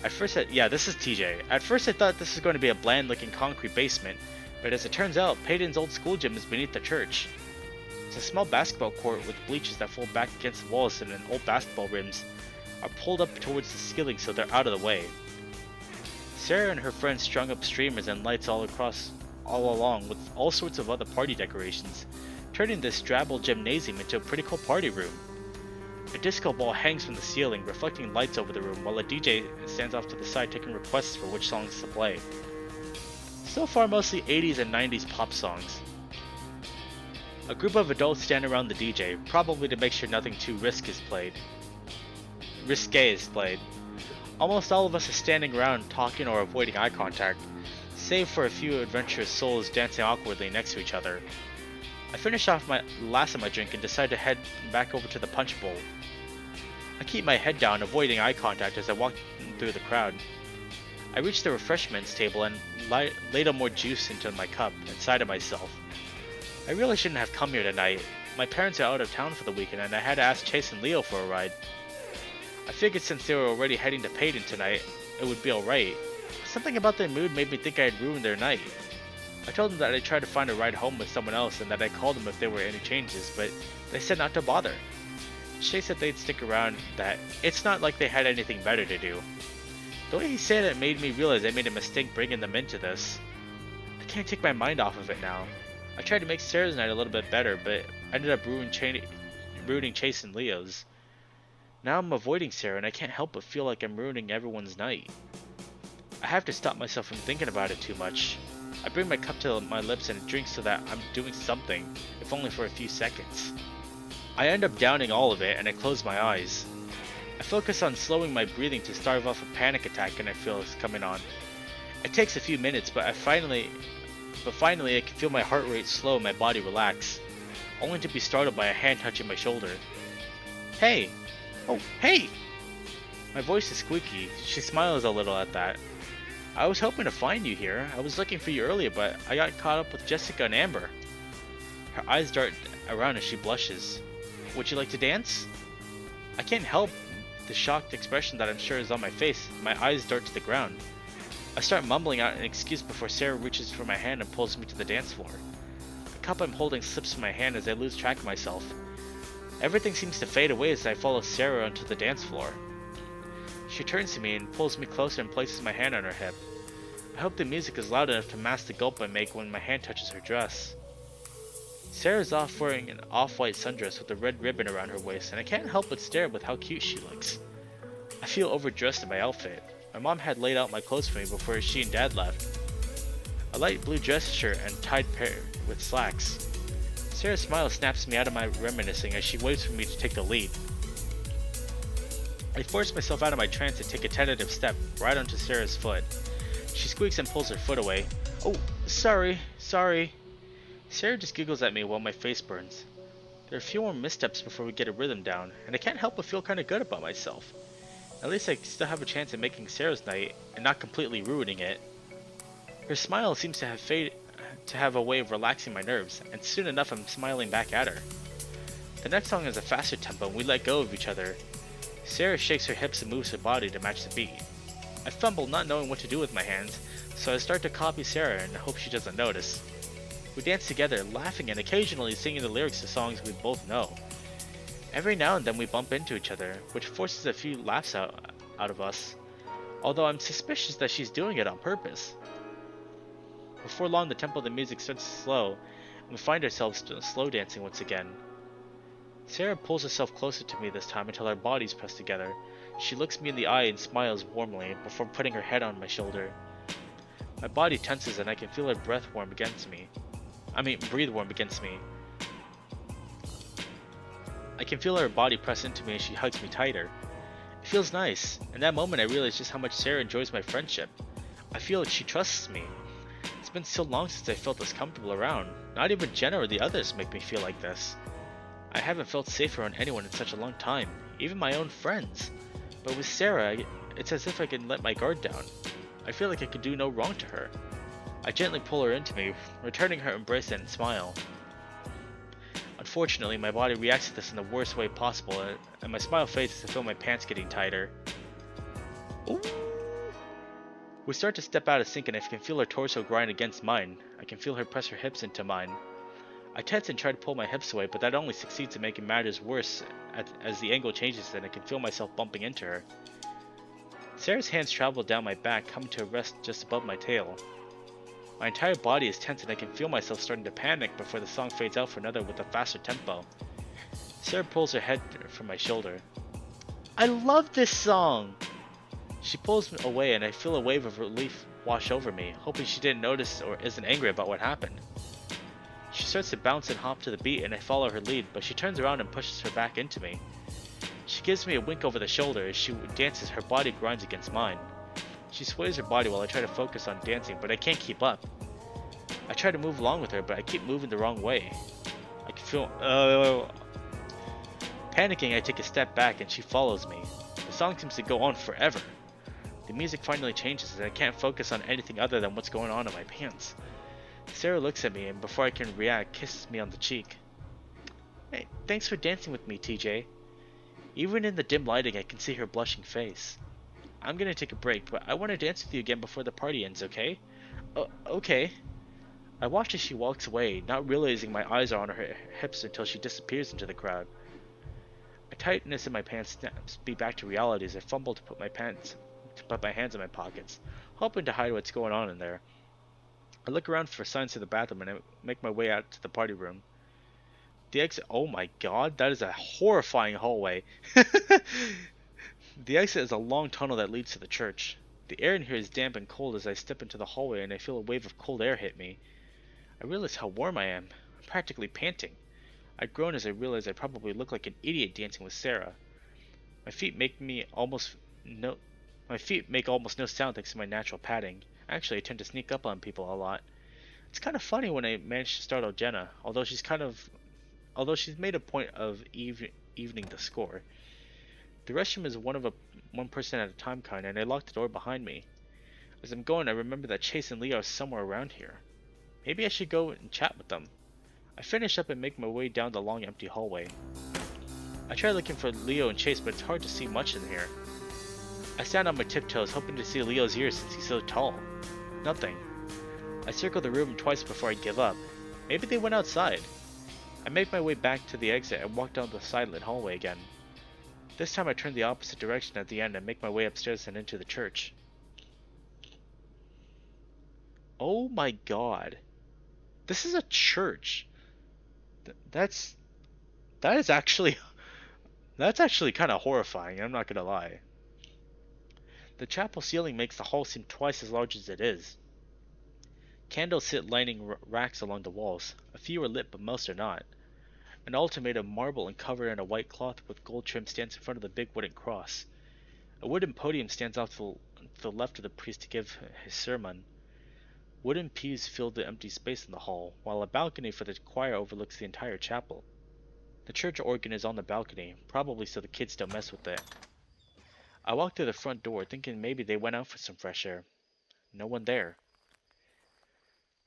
At first, yeah, this is TJ. At first I thought this was going to be a bland-looking concrete basement, but as it turns out, Payton's old school gym is beneath the church. It's a small basketball court with bleachers that fold back against the walls, and old basketball rims are pulled up towards the ceiling so they're out of the way. Sarah and her friends strung up streamers and lights all along with all sorts of other party decorations, turning this drabble gymnasium into a pretty cool party room. A disco ball hangs from the ceiling, reflecting lights over the room, while a DJ stands off to the side taking requests for which songs to play. So far, mostly 80s and 90s pop songs. A group of adults stand around the DJ, probably to make sure nothing too risque is played. Almost all of us are standing around talking or avoiding eye contact, save for a few adventurous souls dancing awkwardly next to each other. I finish off my last of my drink and decide to head back over to the punch bowl. I keep my head down, avoiding eye contact as I walk through the crowd. I reach the refreshments table and ladle more juice into my cup and sigh to myself. I really shouldn't have come here tonight. My parents are out of town for the weekend and I had to ask Chase and Leo for a ride. I figured since they were already heading to Payton tonight, it would be alright. Something about their mood made me think I had ruined their night. I told them that I'd try to find a ride home with someone else and that I'd call them if there were any changes, but they said not to bother. Chase said they'd stick around, that it's not like they had anything better to do. The way he said it made me realize I made a mistake bringing them into this. I can't take my mind off of it now. I tried to make Sarah's night a little bit better, but ended up ruining Chase and Leo's. Now I'm avoiding Sarah and I can't help but feel like I'm ruining everyone's night. I have to stop myself from thinking about it too much. I bring my cup to my lips and drink so that I'm doing something, if only for a few seconds. I end up downing all of it and I close my eyes. I focus on slowing my breathing to starve off a panic attack and I feel it's coming on. It takes a few minutes, but finally I can feel my heart rate slow and my body relax, only to be startled by a hand touching my shoulder. Hey! Oh, hey! My voice is squeaky. She smiles a little at that. I was hoping to find you here. I was looking for you earlier, but I got caught up with Jessica and Amber. Her eyes dart around as she blushes. Would you like to dance? I can't help the shocked expression that I'm sure is on my face. My eyes dart to the ground. I start mumbling out an excuse before Sarah reaches for my hand and pulls me to the dance floor. The cup I'm holding slips from my hand as I lose track of myself. Everything seems to fade away as I follow Sarah onto the dance floor. She turns to me and pulls me closer and places my hand on her hip. I hope the music is loud enough to mask the gulp I make when my hand touches her dress. Sarah's off wearing an off-white sundress with a red ribbon around her waist, and I can't help but stare with how cute she looks. I feel overdressed in my outfit. My mom had laid out my clothes for me before she and Dad left. A light blue dress shirt and tied pair with slacks. Sarah's smile snaps me out of my reminiscing as she waits for me to take the lead. I force myself out of my trance and take a tentative step right onto Sarah's foot. She squeaks and pulls her foot away. Oh, sorry. Sarah just giggles at me while my face burns. There are a few more missteps before we get a rhythm down, and I can't help but feel kinda good about myself. At least I still have a chance at making Sarah's night and not completely ruining it. Her smile seems to have a way of relaxing my nerves, and soon enough I'm smiling back at her. The next song is a faster tempo and we let go of each other. Sarah shakes her hips and moves her body to match the beat. I fumble, not knowing what to do with my hands, so I start to copy Sarah and hope she doesn't notice. We dance together, laughing and occasionally singing the lyrics to songs we both know. Every now and then we bump into each other, which forces a few laughs out of us, although I'm suspicious that she's doing it on purpose. Before long, the tempo of the music starts to slow, and we find ourselves slow dancing once again. Sarah pulls herself closer to me this time until our bodies press together. She looks me in the eye and smiles warmly before putting her head on my shoulder. My body tenses and I can feel her breathe warm against me. I can feel her body press into me as she hugs me tighter. It feels nice. In that moment I realize just how much Sarah enjoys my friendship. I feel that she trusts me. It's been so long since I felt this comfortable around. Not even Jenna or the others make me feel like this. I haven't felt safe around anyone in such a long time, even my own friends. But with Sarah, it's as if I can let my guard down. I feel like I could do no wrong to her. I gently pull her into me, returning her embrace and smile. Unfortunately, my body reacts to this in the worst way possible, and my smile fades as I feel my pants getting tighter. Ooh. We start to step out of sync and I can feel her torso grind against mine. I can feel her press her hips into mine. I tense and try to pull my hips away, but that only succeeds in making matters worse as the angle changes and I can feel myself bumping into her. Sarah's hands travel down my back, coming to a rest just above my tail. My entire body is tense and I can feel myself starting to panic before the song fades out for another with a faster tempo. Sarah pulls her head from my shoulder. I love this song! She pulls me away and I feel a wave of relief wash over me, hoping she didn't notice or isn't angry about what happened. She starts to bounce and hop to the beat, and I follow her lead, but she turns around and pushes her back into me. She gives me a wink over the shoulder as she dances. Her body grinds against mine. She sways her body while I try to focus on dancing, but I can't keep up. I try to move along with her, but I keep moving the wrong way. I can feel... Panicking, I take a step back and she follows me. The song seems to go on forever. The music finally changes and I can't focus on anything other than what's going on in my pants. Sarah looks at me and before I can react, kisses me on the cheek. Hey, thanks for dancing with me, TJ. Even in the dim lighting, I can see her blushing face. I'm gonna take a break, but I want to dance with you again before the party ends, okay? Okay. I watch as she walks away, not realizing my eyes are on her hips until she disappears into the crowd. A tightness in my pants snaps me back to reality as I fumble to put my hands in my pockets, hoping to hide what's going on in there. I look around for signs to the bathroom and I make my way out to the party room. The exit. Oh my god, that is a horrifying hallway. The exit is a long tunnel that leads to the church. The air in here is damp and cold as I step into the hallway and I feel a wave of cold air hit me. I realize how warm I am. I'm practically panting. I groan as I realize I probably look like an idiot dancing with Sarah. My feet make almost no sound thanks to my natural padding. Actually, I tend to sneak up on people a lot. It's kind of funny when I manage to startle Jenna, although she's made a point of evening the score. The restroom is one person at a time kind, and I lock the door behind me. As I'm going, I remember that Chase and Leo are somewhere around here. Maybe I should go and chat with them. I finish up and make my way down the long empty hallway. I try looking for Leo and Chase, but it's hard to see much in here. I stand on my tiptoes, hoping to see Leo's ears since he's so tall. Nothing. I circle the room twice before I give up. Maybe they went outside. I make my way back to the exit and walk down the side-lit hallway again. This time I turn the opposite direction at the end and make my way upstairs and into the church. Oh my god. This is a church. That is actually kind of horrifying, I'm not gonna lie. The chapel ceiling makes the hall seem twice as large as it is. Candles sit lining racks along the walls. A few are lit, but most are not. An altar made of marble and covered in a white cloth with gold trim stands in front of the big wooden cross. A wooden podium stands off to the left of the priest to give his sermon. Wooden pews fill the empty space in the hall, while a balcony for the choir overlooks the entire chapel. The church organ is on the balcony, probably so the kids don't mess with it. I walk through the front door, thinking maybe they went out for some fresh air. No one there.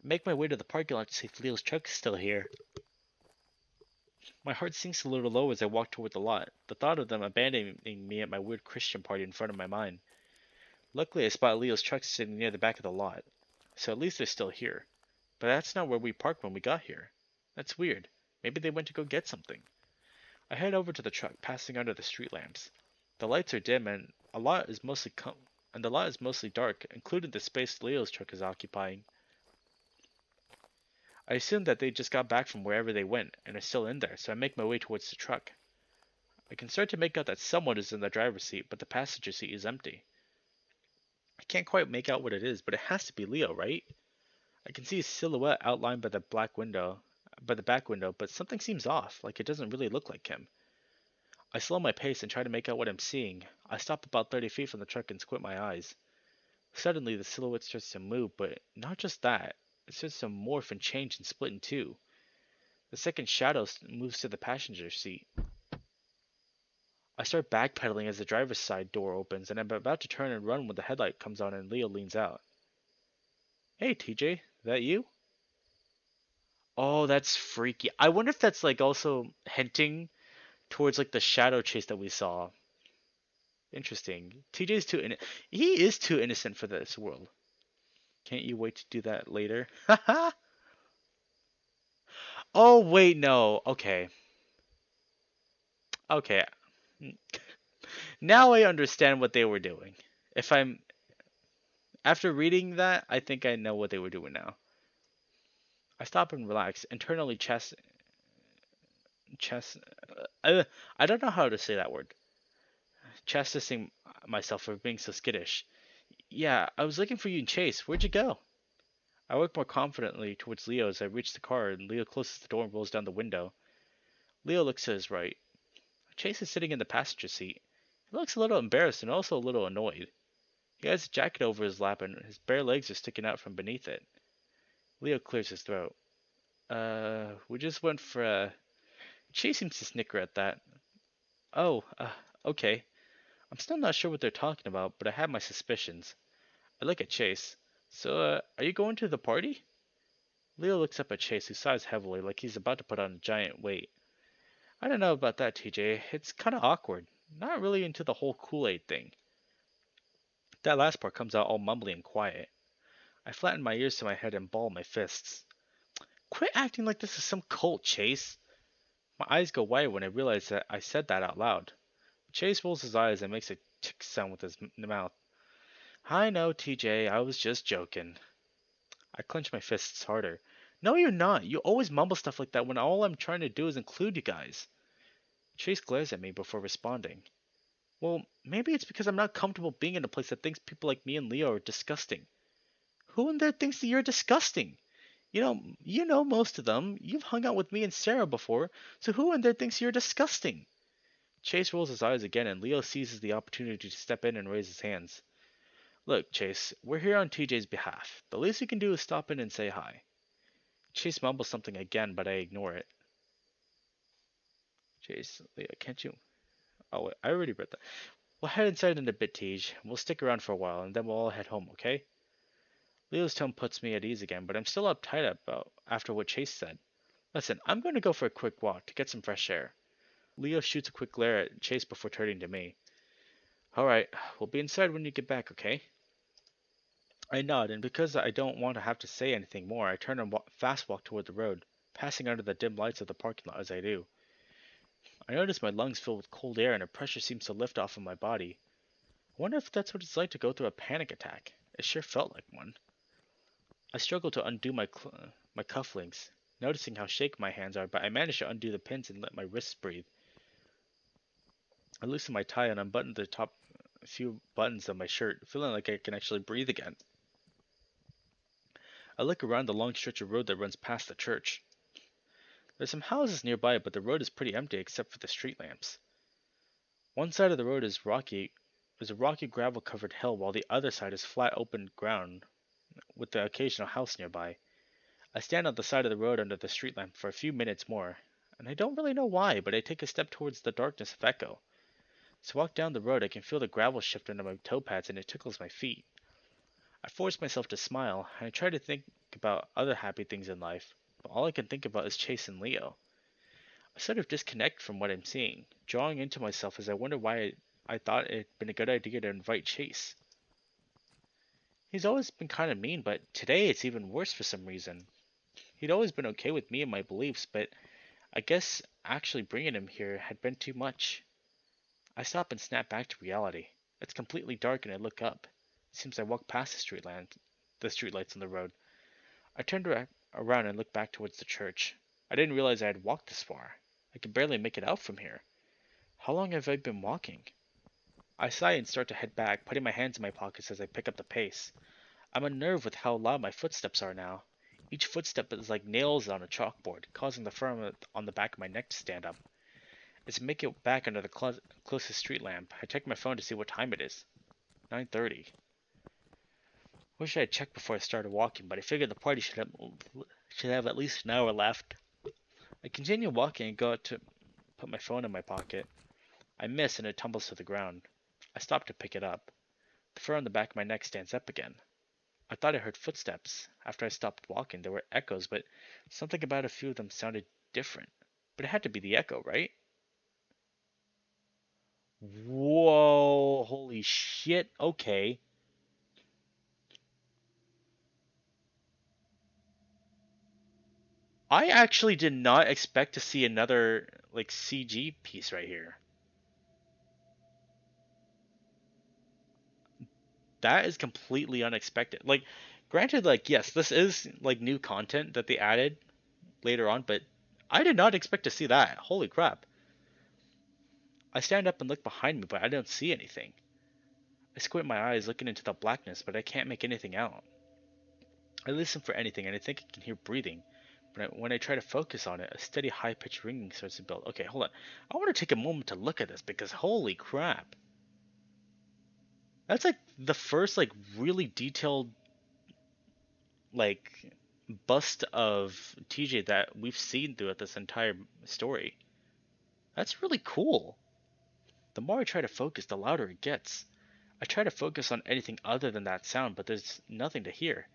I make my way to the parking lot to see if Leo's truck is still here. My heart sinks a little low as I walk toward the lot, the thought of them abandoning me at my weird Christian party in front of my mind. Luckily, I spot Leo's truck sitting near the back of the lot, so at least they're still here. But that's not where we parked when we got here. That's weird. Maybe they went to go get something. I head over to the truck, passing under the street lamps. The lights are dim and the lot is mostly dark, including the space Leo's truck is occupying. I assume that they just got back from wherever they went and are still in there, so I make my way towards the truck. I can start to make out that someone is in the driver's seat, but the passenger seat is empty. I can't quite make out what it is, but it has to be Leo, right? I can see his silhouette outlined by the back window, but something seems off, like it doesn't really look like him. I slow my pace and try to make out what I'm seeing. I stop about 30 feet from the truck and squint my eyes. Suddenly, the silhouette starts to move, but not just that. It starts to morph and change and split in two. The second shadow moves to the passenger seat. I start backpedaling as the driver's side door opens, and I'm about to turn and run when the headlight comes on and Leo leans out. Hey, TJ, that you? Oh, that's freaky. I wonder if that's like also hinting towards like the shadow chase that we saw. Interesting. He is too innocent for this world. Can't you wait to do that later? Haha. Oh wait, no. Okay. Okay. Now I understand what they were doing. If I'm After reading that, I think I know what they were doing now. I stop and relax, internally chest I don't know how to say that word. Chastising myself for being so skittish. Yeah, I was looking for you in Chase. Where'd you go? I walk more confidently towards Leo as I reach the car, and Leo closes the door and rolls down the window. Leo looks to his right. Chase is sitting in the passenger seat. He looks a little embarrassed and also a little annoyed. He has a jacket over his lap and his bare legs are sticking out from beneath it. Leo clears his throat. We just went for a. Chase seems to snicker at that. Oh, okay. I'm still not sure what they're talking about, but I have my suspicions. I look at Chase. So, are you going to the party? Leo looks up at Chase, who sighs heavily, like he's about to put on a giant weight. I don't know about that, TJ. It's kinda awkward. Not really into the whole Kool-Aid thing. That last part comes out all mumbly and quiet. I flatten my ears to my head and ball my fists. Quit acting like this is some cult, Chase. My eyes go wide when I realize that I said that out loud. Chase rolls his eyes and makes a tick sound with his mouth. I know, TJ, I was just joking. I clench my fists harder. No, you're not. You always mumble stuff like that when all I'm trying to do is include you guys. Chase glares at me before responding. Well, maybe it's because I'm not comfortable being in a place that thinks people like me and Leo are disgusting. Who in there thinks that you're disgusting? You know most of them. You've hung out with me and Sarah before, so who in there thinks you're disgusting? Chase rolls his eyes again, and Leo seizes the opportunity to step in and raise his hands. Look, Chase, we're here on TJ's behalf. The least we can do is stop in and say hi. Chase mumbles something again, but I ignore it. Chase, Leo, can't you? Oh, wait, I already read that. We'll head inside in a bit, Tej. We'll stick around for a while, and then we'll all head home, okay? Leo's tone puts me at ease again, but I'm still uptight about after what Chase said. Listen, I'm going to go for a quick walk to get some fresh air. Leo shoots a quick glare at Chase before turning to me. Alright, we'll be inside when you get back, okay? I nod, and because I don't want to have to say anything more, I turn and fast walk toward the road, passing under the dim lights of the parking lot as I do. I notice my lungs fill with cold air and a pressure seems to lift off of my body. I wonder if that's what it's like to go through a panic attack. It sure felt like one. I struggle to undo my cufflinks, noticing how shaky my hands are, but I manage to undo the pins and let my wrists breathe. I loosen my tie and unbutton the top few buttons of my shirt, feeling like I can actually breathe again. I look around the long stretch of road that runs past the church. There's some houses nearby, but the road is pretty empty except for the street lamps. One side of the road is a rocky gravel-covered hill, while the other side is flat open ground with the occasional house nearby. I stand on the side of the road under the street lamp for a few minutes more, and I don't really know why, but I take a step towards the darkness of Echo. As I walk down the road, I can feel the gravel shift under my toe pads and it tickles my feet. I force myself to smile, and I try to think about other happy things in life, but all I can think about is Chase and Leo. I sort of disconnect from what I'm seeing, drawing into myself as I wonder why I thought it had been a good idea to invite Chase. He's always been kind of mean, but today it's even worse for some reason. He'd always been okay with me and my beliefs, but I guess actually bringing him here had been too much. I stop and snap back to reality. It's completely dark and I look up. It seems I walk past the streetlights on the road. I turned around and looked back towards the church. I didn't realize I had walked this far. I could barely make it out from here. How long have I been walking? I sigh and start to head back, putting my hands in my pockets as I pick up the pace. I'm unnerved with how loud my footsteps are now. Each footstep is like nails on a chalkboard, causing the fur on the back of my neck to stand up. As I make it back under the closest street lamp, I check my phone to see what time it is. 9:30. Wish I had checked before I started walking, but I figured the party should have at least an hour left. I continue walking and go out to put my phone in my pocket. I miss and it tumbles to the ground. I stop to pick it up. The fur on the back of my neck stands up again. I thought I heard footsteps. After I stopped walking, there were echoes, but something about a few of them sounded different. But it had to be the echo, right? Whoa, holy shit. Okay. I actually did not expect to see another like CG piece right here. That is completely unexpected. Like, granted, like, yes, this is like new content that they added later on, but I did not expect to see that. Holy crap. I stand up and look behind me, but I don't see anything. I squint my eyes looking into the blackness, but I can't make anything out. I listen for anything and I think I can hear breathing. But when I try to focus on it, a steady high pitched ringing starts to build. Okay, hold on. I want to take a moment to look at this because holy crap. That's like the first like really detailed like bust of TJ that we've seen throughout this entire story. That's really cool. The more I try to focus, the louder it gets. I try to focus on anything other than that sound, but there's nothing to hear.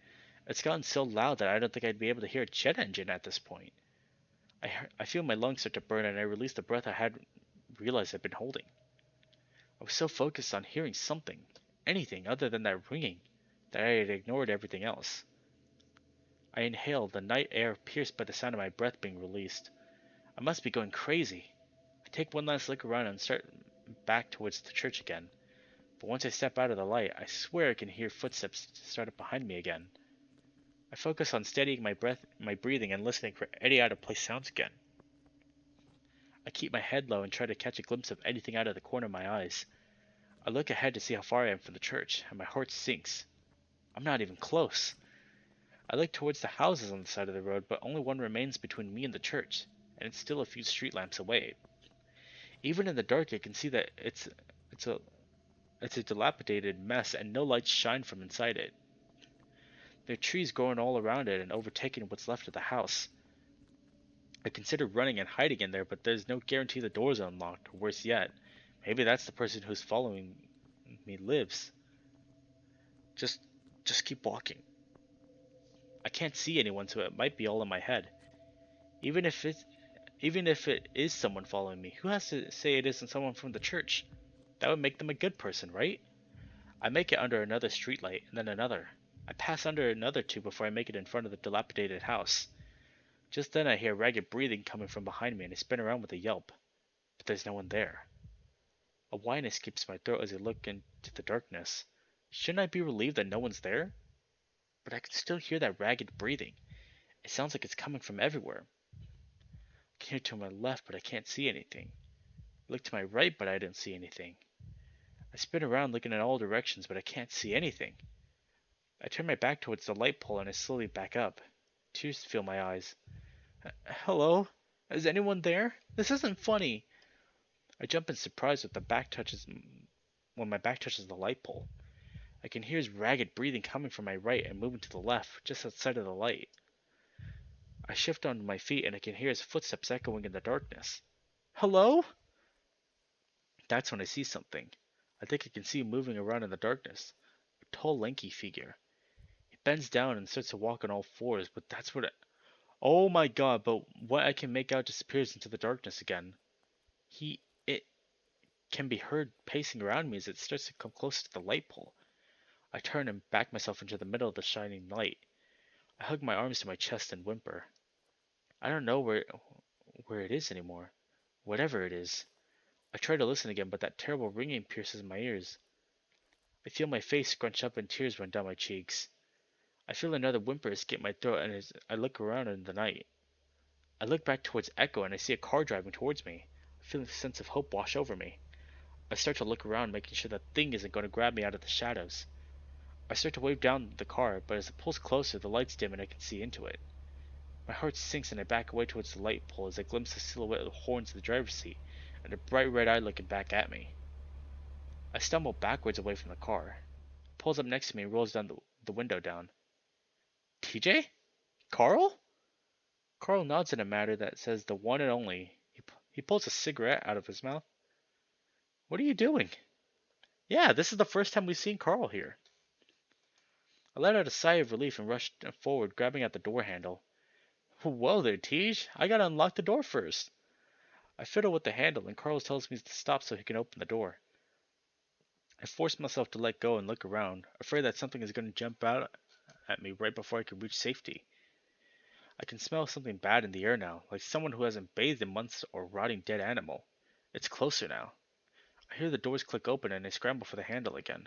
It's gotten so loud that I don't think I'd be able to hear a jet engine at this point. I feel my lungs start to burn and I release the breath I had realized I'd been holding. I was so focused on hearing something, anything other than that ringing, that I had ignored everything else. I inhaled the night air pierced by the sound of my breath being released. I must be going crazy. I take one last look around and start back towards the church again. But once I step out of the light, I swear I can hear footsteps start up behind me again. I focus on steadying my breathing, and listening for any out of place sounds again. I keep my head low and try to catch a glimpse of anything out of the corner of my eyes. I look ahead to see how far I am from the church, and my heart sinks. I'm not even close. I look towards the houses on the side of the road, but only one remains between me and the church, and it's still a few street lamps away. Even in the dark, I can see that it's a it's a dilapidated mess, and no lights shine from inside it. There are trees growing all around it and overtaking what's left of the house. I considered running and hiding in there, but there's no guarantee the door's unlocked, or worse yet, maybe that's the person who's following me lives. Just just keep walking. I can't see anyone, so it might be all in my head. Even if it even if it is someone following me, who has to say it isn't someone from the church? That would make them a good person, right? I make it under another streetlight, and then another. I pass under another two before I make it in front of the dilapidated house. Just then I hear ragged breathing coming from behind me and I spin around with a yelp. But there's no one there. A whine escapes my throat as I look into the darkness. Shouldn't I be relieved that no one's there? But I can still hear that ragged breathing. It sounds like it's coming from everywhere. I can hear to my left, but I can't see anything. I look to my right, but I don't see anything. I spin around looking in all directions, but I can't see anything. I turn my back towards the light pole and I slowly back up. Tears fill my eyes. Hello? Is anyone there? This isn't funny. I jump in surprise when my back touches the light pole. I can hear his ragged breathing coming from my right and moving to the left, just outside of the light. I shift onto my feet and I can hear his footsteps echoing in the darkness. Hello? That's when I see something. I think I can see him moving around in the darkness. A tall, lanky figure. He bends down and starts to walk on all fours, but that's what oh my god, but what I can make out disappears into the darkness again. It can be heard pacing around me as it starts to come closer to the light pole. I turn and back myself into the middle of the shining light. I hug my arms to my chest and whimper. I don't know where it is anymore. Whatever it is. I try to listen again, but that terrible ringing pierces my ears. I feel my face scrunch up and tears run down my cheeks. I feel another whimper escape my throat and as I look around in the night. I look back towards Echo and I see a car driving towards me. I feel a sense of hope wash over me. I start to look around, making sure that thing isn't going to grab me out of the shadows. I start to wave down the car, but as it pulls closer, the lights dim and I can see into it. My heart sinks and I back away towards the light pole as I glimpse the silhouette of the horns in the driver's seat and a bright red eye looking back at me. I stumble backwards away from the car. It pulls up next to me and rolls down the window down. TJ? Carl? Carl nods in a manner that says the one and only. He pulls a cigarette out of his mouth. What are you doing? Yeah, this is the first time we've seen Carl here. I let out a sigh of relief and rushed forward, grabbing at the door handle. Whoa there, Tej. I gotta unlock the door first. I fiddle with the handle, and Carl tells me to stop so he can open the door. I force myself to let go and look around, afraid that something is going to jump out at me right before I can reach safety. I can smell something bad in the air now, like someone who hasn't bathed in months or a rotting dead animal. It's closer now. I hear the doors click open and I scramble for the handle again.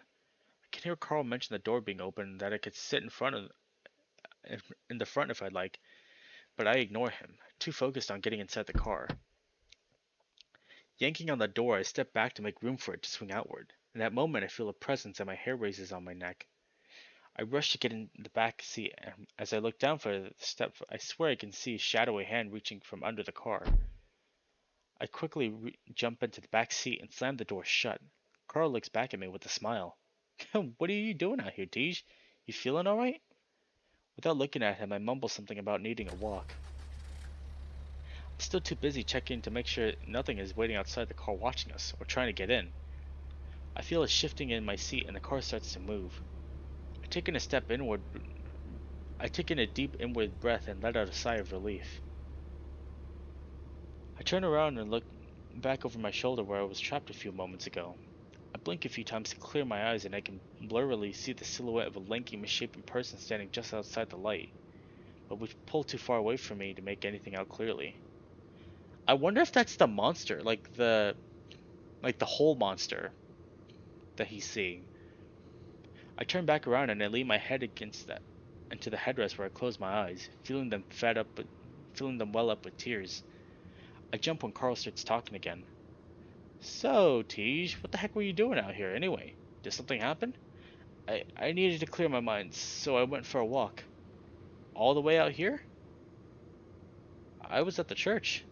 I can hear Carl mention the door being open and that I could sit in the front if I'd like, but I ignore him, too focused on getting inside the car. Yanking on the door, I step back to make room for it to swing outward. In that moment, I feel a presence and my hair raises on my neck. I rush to get in the back seat, and as I look down for the step, I swear I can see a shadowy hand reaching from under the car. I quickly jump into the back seat and slam the door shut. Carl looks back at me with a smile. What are you doing out here, Tej? You feeling alright? Without looking at him, I mumble something about needing a walk. I'm still too busy checking to make sure nothing is waiting outside the car watching us, or trying to get in. I feel it shifting in my seat and the car starts to move. I take in a step inward. I take in a deep inward breath and let out a sigh of relief. I turn around and look back over my shoulder where I was trapped a few moments ago. I blink a few times to clear my eyes and I can blurrily see the silhouette of a lanky, misshapen person standing just outside the light, but we've pulled too far away from me to make anything out clearly. I wonder if that's the monster, like the whole monster that he's seeing. I turn back around and I lean my head against that into the headrest where I close my eyes, feeling them well up with tears. I jump when Carl starts talking again. So, Tej, what the heck were you doing out here anyway? Did something happen? I needed to clear my mind, so I went for a walk. All the way out here? I was at the church.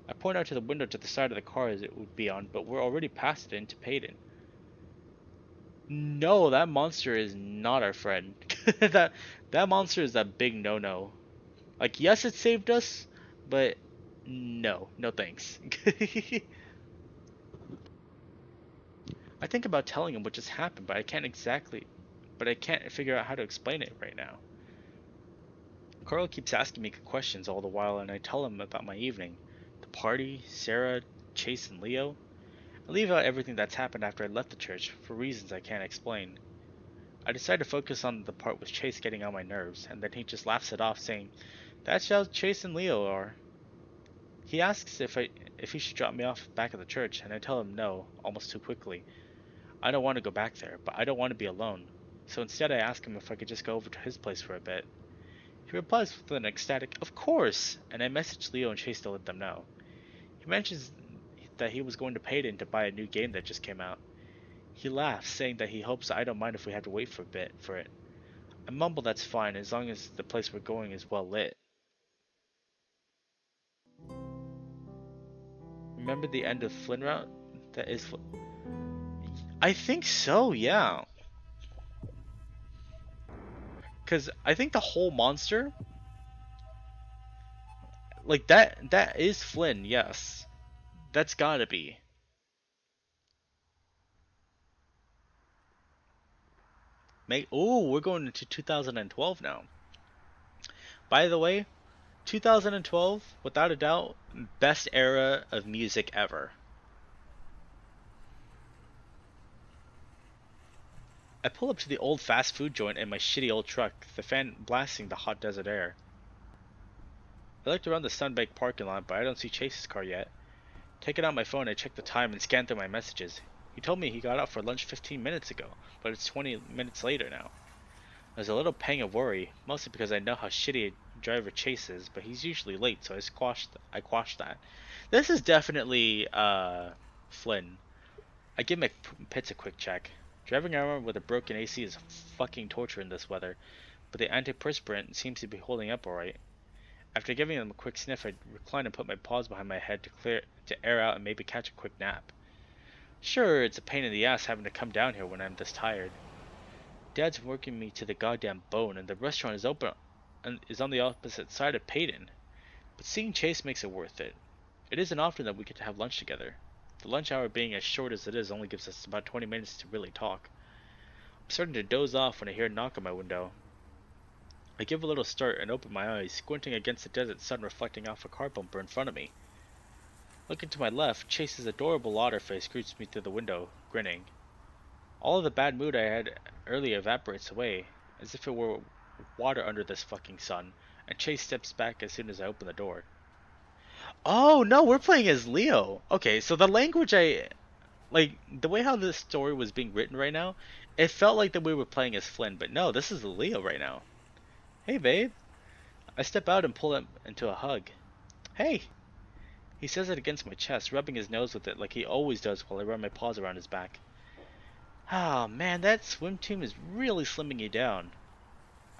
I point out to the window to the side of the car as it would be on, but we're already past it into Payton. No, that monster is not our friend. that monster is a big no-no. Like, yes, it saved us, but no thanks. I think about telling him what just happened, but I can't figure out how to explain it right now. Carl keeps asking me questions all the while, and I tell him about my evening. The party, Sarah, Chase, and Leo. I leave out everything that's happened after I left the church, for reasons I can't explain. I decide to focus on the part with Chase getting on my nerves, and then he just laughs it off, saying, "That's how Chase and Leo are." He asks if he should drop me off back at the church, and I tell him no, almost too quickly. I don't want to go back there, but I don't want to be alone. So instead I ask him if I could just go over to his place for a bit. He replies with an ecstatic, "Of course!" and I message Leo and Chase to let them know. He mentions that he was going to Payton to buy a new game that just came out. He laughs, saying that he hopes I don't mind if we have to wait for a bit for it. I mumble that's fine as long as the place we're going is well lit. Remember the end of Flynn Route? That is I think so, yeah. Because I think the whole monster, like that is Flynn, yes. That's gotta be. Oh, we're going into 2012 now. By the way, 2012, without a doubt, best era of music ever. I pull up to the old fast food joint in my shitty old truck, the fan blasting the hot desert air. I looked around the Sunbank parking lot, but I don't see Chase's car yet. Taking out my phone, I check the time and scan through my messages. He told me he got out for lunch 15 minutes ago, but it's 20 minutes later now. There's a little pang of worry, mostly because I know how shitty a driver Chase is, but he's usually late, so I quashed that. This is definitely, Flynn. I give McPitts a quick check. Driving around with a broken AC is fucking torture in this weather, but the antiperspirant seems to be holding up alright. After giving them a quick sniff, I recline and put my paws behind my head to air out and maybe catch a quick nap. Sure, it's a pain in the ass having to come down here when I'm this tired. Dad's working me to the goddamn bone, and the restaurant is open and is on the opposite side of Payton. But seeing Chase makes it worth it. It isn't often that we get to have lunch together. The lunch hour being as short as it is only gives us about 20 minutes to really talk. I'm starting to doze off when I hear a knock on my window. I give a little start and open my eyes, squinting against the desert sun reflecting off a car bumper in front of me. Looking to my left, Chase's adorable otter face greets me through the window, grinning. All of the bad mood I had earlier evaporates away, as if it were water under this fucking sun, and Chase steps back as soon as I open the door. Oh no, we're playing as Leo! Okay, so the language like, the way how this story was being written right now, it felt like that we were playing as Flynn, but no, this is Leo right now. Hey babe. I step out and pull him into a hug. Hey! He says it against my chest, rubbing his nose with it like he always does while I run my paws around his back. Ah, man, that swim team is really slimming you down.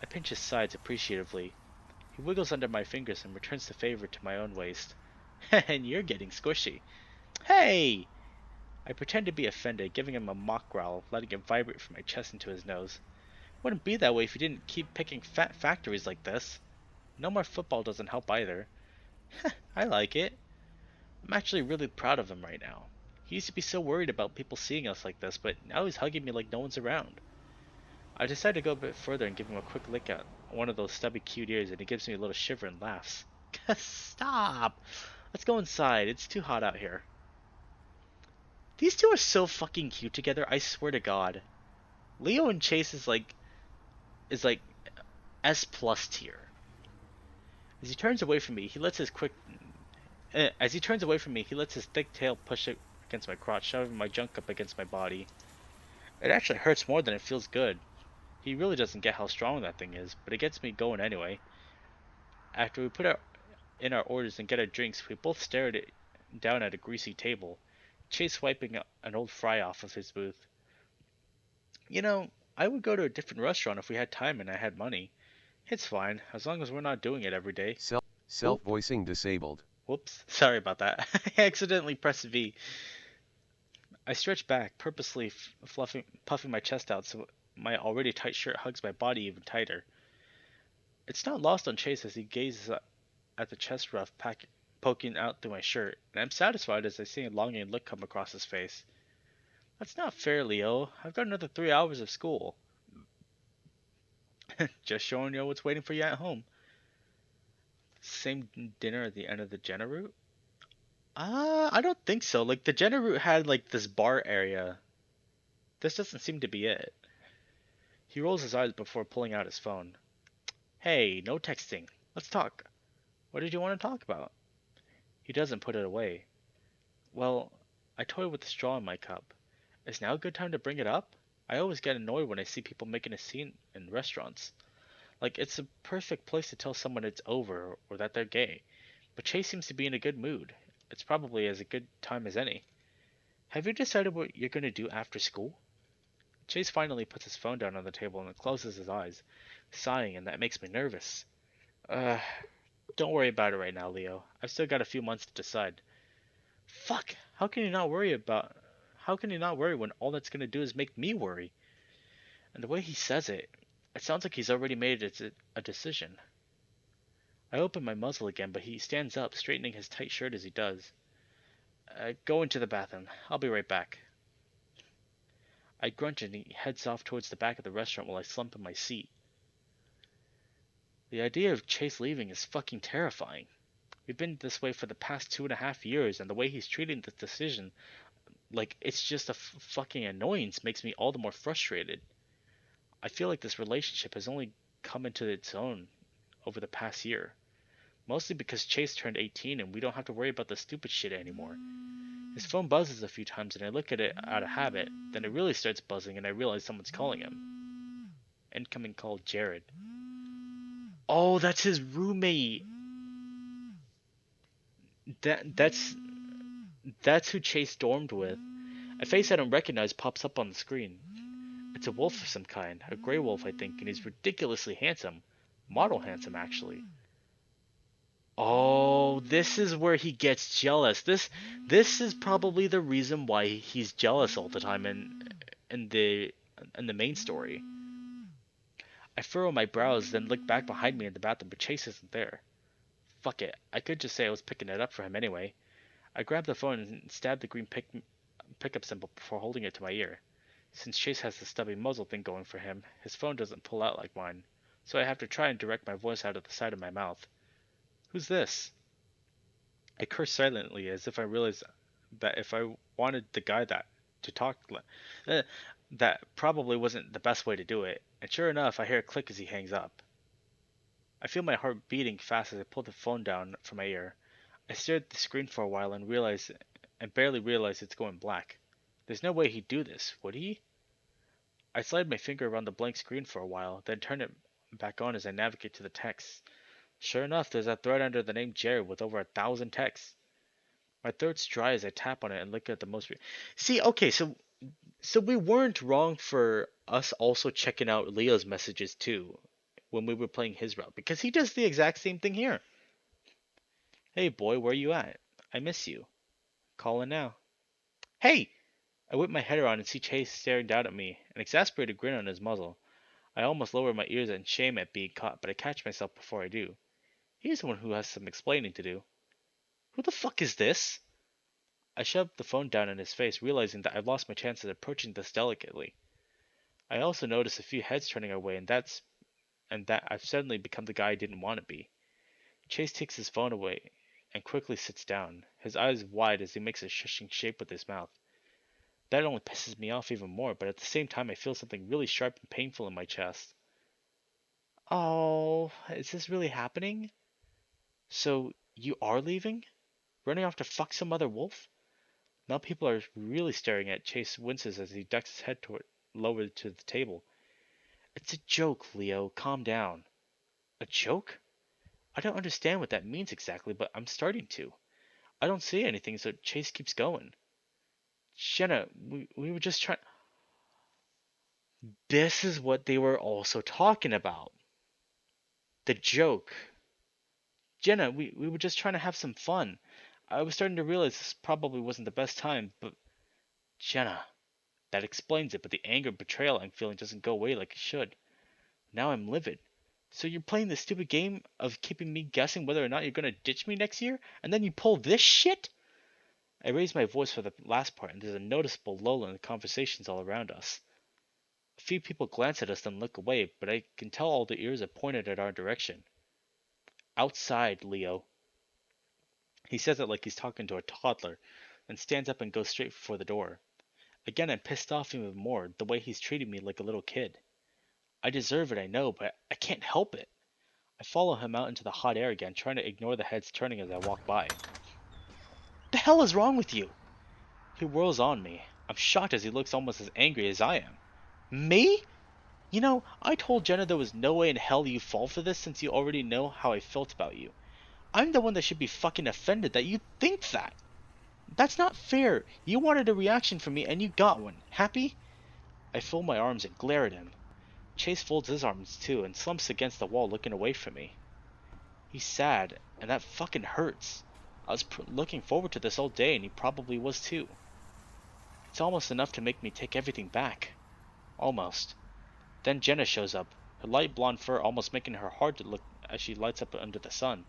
I pinch his sides appreciatively. He wiggles under my fingers and returns the favor to my own waist. And you're getting squishy. Hey! I pretend to be offended, giving him a mock growl, letting it vibrate from my chest into his nose. Wouldn't be that way if you didn't keep picking fat factories like this. No more football doesn't help either. I like it. I'm actually really proud of him right now. He used to be so worried about people seeing us like this, but now he's hugging me like no one's around. I decide to go a bit further and give him a quick lick at one of those stubby cute ears, and he gives me a little shiver and laughs. Stop! Let's go inside. It's too hot out here. These two are so fucking cute together, I swear to God. Leo and Chase is like S plus tier. As he turns away from me, he lets his thick tail push it against my crotch, shoving my junk up against my body. It actually hurts more than it feels good. He really doesn't get how strong that thing is, but it gets me going anyway. After we in our orders and get our drinks, we both stare down at a greasy table, Chase wiping an old fry off of his booth. You know, I would go to a different restaurant if we had time and I had money. It's fine, as long as we're not doing it every day. Self voicing disabled. Whoops, sorry about that. I accidentally pressed V. I stretch back, purposely puffing my chest out so my already tight shirt hugs my body even tighter. It's not lost on Chase as he gazes at the chest ruff poking out through my shirt, and I'm satisfied as I see a longing look come across his face. That's not fair, Leo. I've got another 3 hours of school. Just showing you what's waiting for you at home. Same dinner at the end of the Jenna route? I don't think so. Like, the Jenna route had, like, this bar area. This doesn't seem to be it. He rolls his eyes before pulling out his phone. Hey, no texting. Let's talk. What did you want to talk about? He doesn't put it away. Well, I toy with the straw in my cup. Is now a good time to bring it up? I always get annoyed when I see people making a scene in restaurants. Like, it's a perfect place to tell someone it's over or that they're gay. But Chase seems to be in a good mood. It's probably as a good time as any. Have you decided what you're going to do after school? Chase finally puts his phone down on the table and closes his eyes, sighing, and that makes me nervous. Uh, don't worry about it right now, Leo. I've still got a few months to decide. Fuck! How can you not worry when all that's gonna do is make me worry? And the way he says it, it sounds like he's already made a decision. I open my muzzle again, but he stands up, straightening his tight shirt as he does. Go into the bathroom. I'll be right back. I grunt and he heads off towards the back of the restaurant while I slump in my seat. The idea of Chase leaving is fucking terrifying. We've been this way for the past 2.5 years, and the way he's treating this decision, like it's just a fucking annoyance, makes me all the more frustrated. I feel like this relationship has only come into its own over the past year. Mostly because Chase turned 18 and we don't have to worry about the stupid shit anymore. His phone buzzes a few times and I look at it out of habit. Then it really starts buzzing and I realize someone's calling him. Incoming call, Jared. Oh, that's his roommate. That's who Chase dormed with. A face I don't recognize pops up on the screen. It's a wolf of some kind, a gray wolf, I think, and he's ridiculously handsome. Model handsome, actually. Oh, this is where he gets jealous. This is probably the reason why he's jealous all the time in the main story. I furrow my brows, then look back behind me in the bathroom, but Chase isn't there. Fuck it. I could just say I was picking it up for him anyway. I grab the phone and stab the green pickup symbol before holding it to my ear. Since Chase has the stubby muzzle thing going for him, his phone doesn't pull out like mine, so I have to try and direct my voice out of the side of my mouth. Who's this? I curse silently as if I realized that if I wanted the guy to talk, uh, that probably wasn't the best way to do it, and sure enough, I hear a click as he hangs up. I feel my heart beating fast as I pull the phone down from my ear. I stare at the screen for a while and barely realize it's going black. There's no way he'd do this, would he? I slide my finger around the blank screen for a while, then turn it back on as I navigate to the text. Sure enough, there's a thread under the name Jared with over 1,000 texts. My throat's dry as I tap on it and look at the most. See, okay, so we weren't wrong for us also checking out Leo's messages too. when we were playing his route, because he does the exact same thing here. Hey boy, where you at? I miss you. Calling now. Hey! I whip my head around and see Chase staring down at me, an exasperated grin on his muzzle. I almost lower my ears in shame at being caught, but I catch myself before I do. He's the one who has some explaining to do. Who the fuck is this? I shoved the phone down in his face, realizing that I've lost my chance at approaching this delicately. I also notice a few heads turning our way, and that I've suddenly become the guy I didn't want to be. Chase takes his phone away and quickly sits down, his eyes wide as he makes a shushing shape with his mouth. That only pisses me off even more, but at the same time I feel something really sharp and painful in my chest. Oh, is this really happening? So, you are leaving? Running off to fuck some other wolf? Now people are really staring at Chase winces as he ducks his head lower to the table. It's a joke, Leo. Calm down. A joke? I don't understand what that means exactly, but I'm starting to. I don't see anything, so Chase keeps going. Jenna, we were just trying. This is what they were also talking about. The joke. Jenna, we were just trying to have some fun. I was starting to realize this probably wasn't the best time, but Jenna, that explains it, but the anger and betrayal I'm feeling doesn't go away like it should. Now I'm livid. So you're playing this stupid game of keeping me guessing whether or not you're gonna ditch me next year, and then you pull this shit? I raise my voice for the last part, and there's a noticeable lull in the conversations all around us. A few people glance at us then look away, but I can tell all the ears are pointed at our direction. Outside, Leo. He says it like he's talking to a toddler, and stands up and goes straight for the door. Again, I'm pissed off even more, the way he's treating me like a little kid. I deserve it, I know, but I can't help it. I follow him out into the hot air again, trying to ignore the heads turning as I walk by. The hell is wrong with you? He whirls on me. I'm shocked as he looks almost as angry as I am. Me? You know, I told Jenna there was no way in hell you'd fall for this since you already know how I felt about you. I'm the one that should be fucking offended that you think that. That's not fair. You wanted a reaction from me and you got one. Happy? I fold my arms and glare at him. Chase folds his arms too and slumps against the wall looking away from me. He's sad, and that fucking hurts. I was looking forward to this all day and he probably was too. It's almost enough to make me take everything back. Almost. Then Jenna shows up, her light blonde fur almost making her hard to look as she lights up under the sun.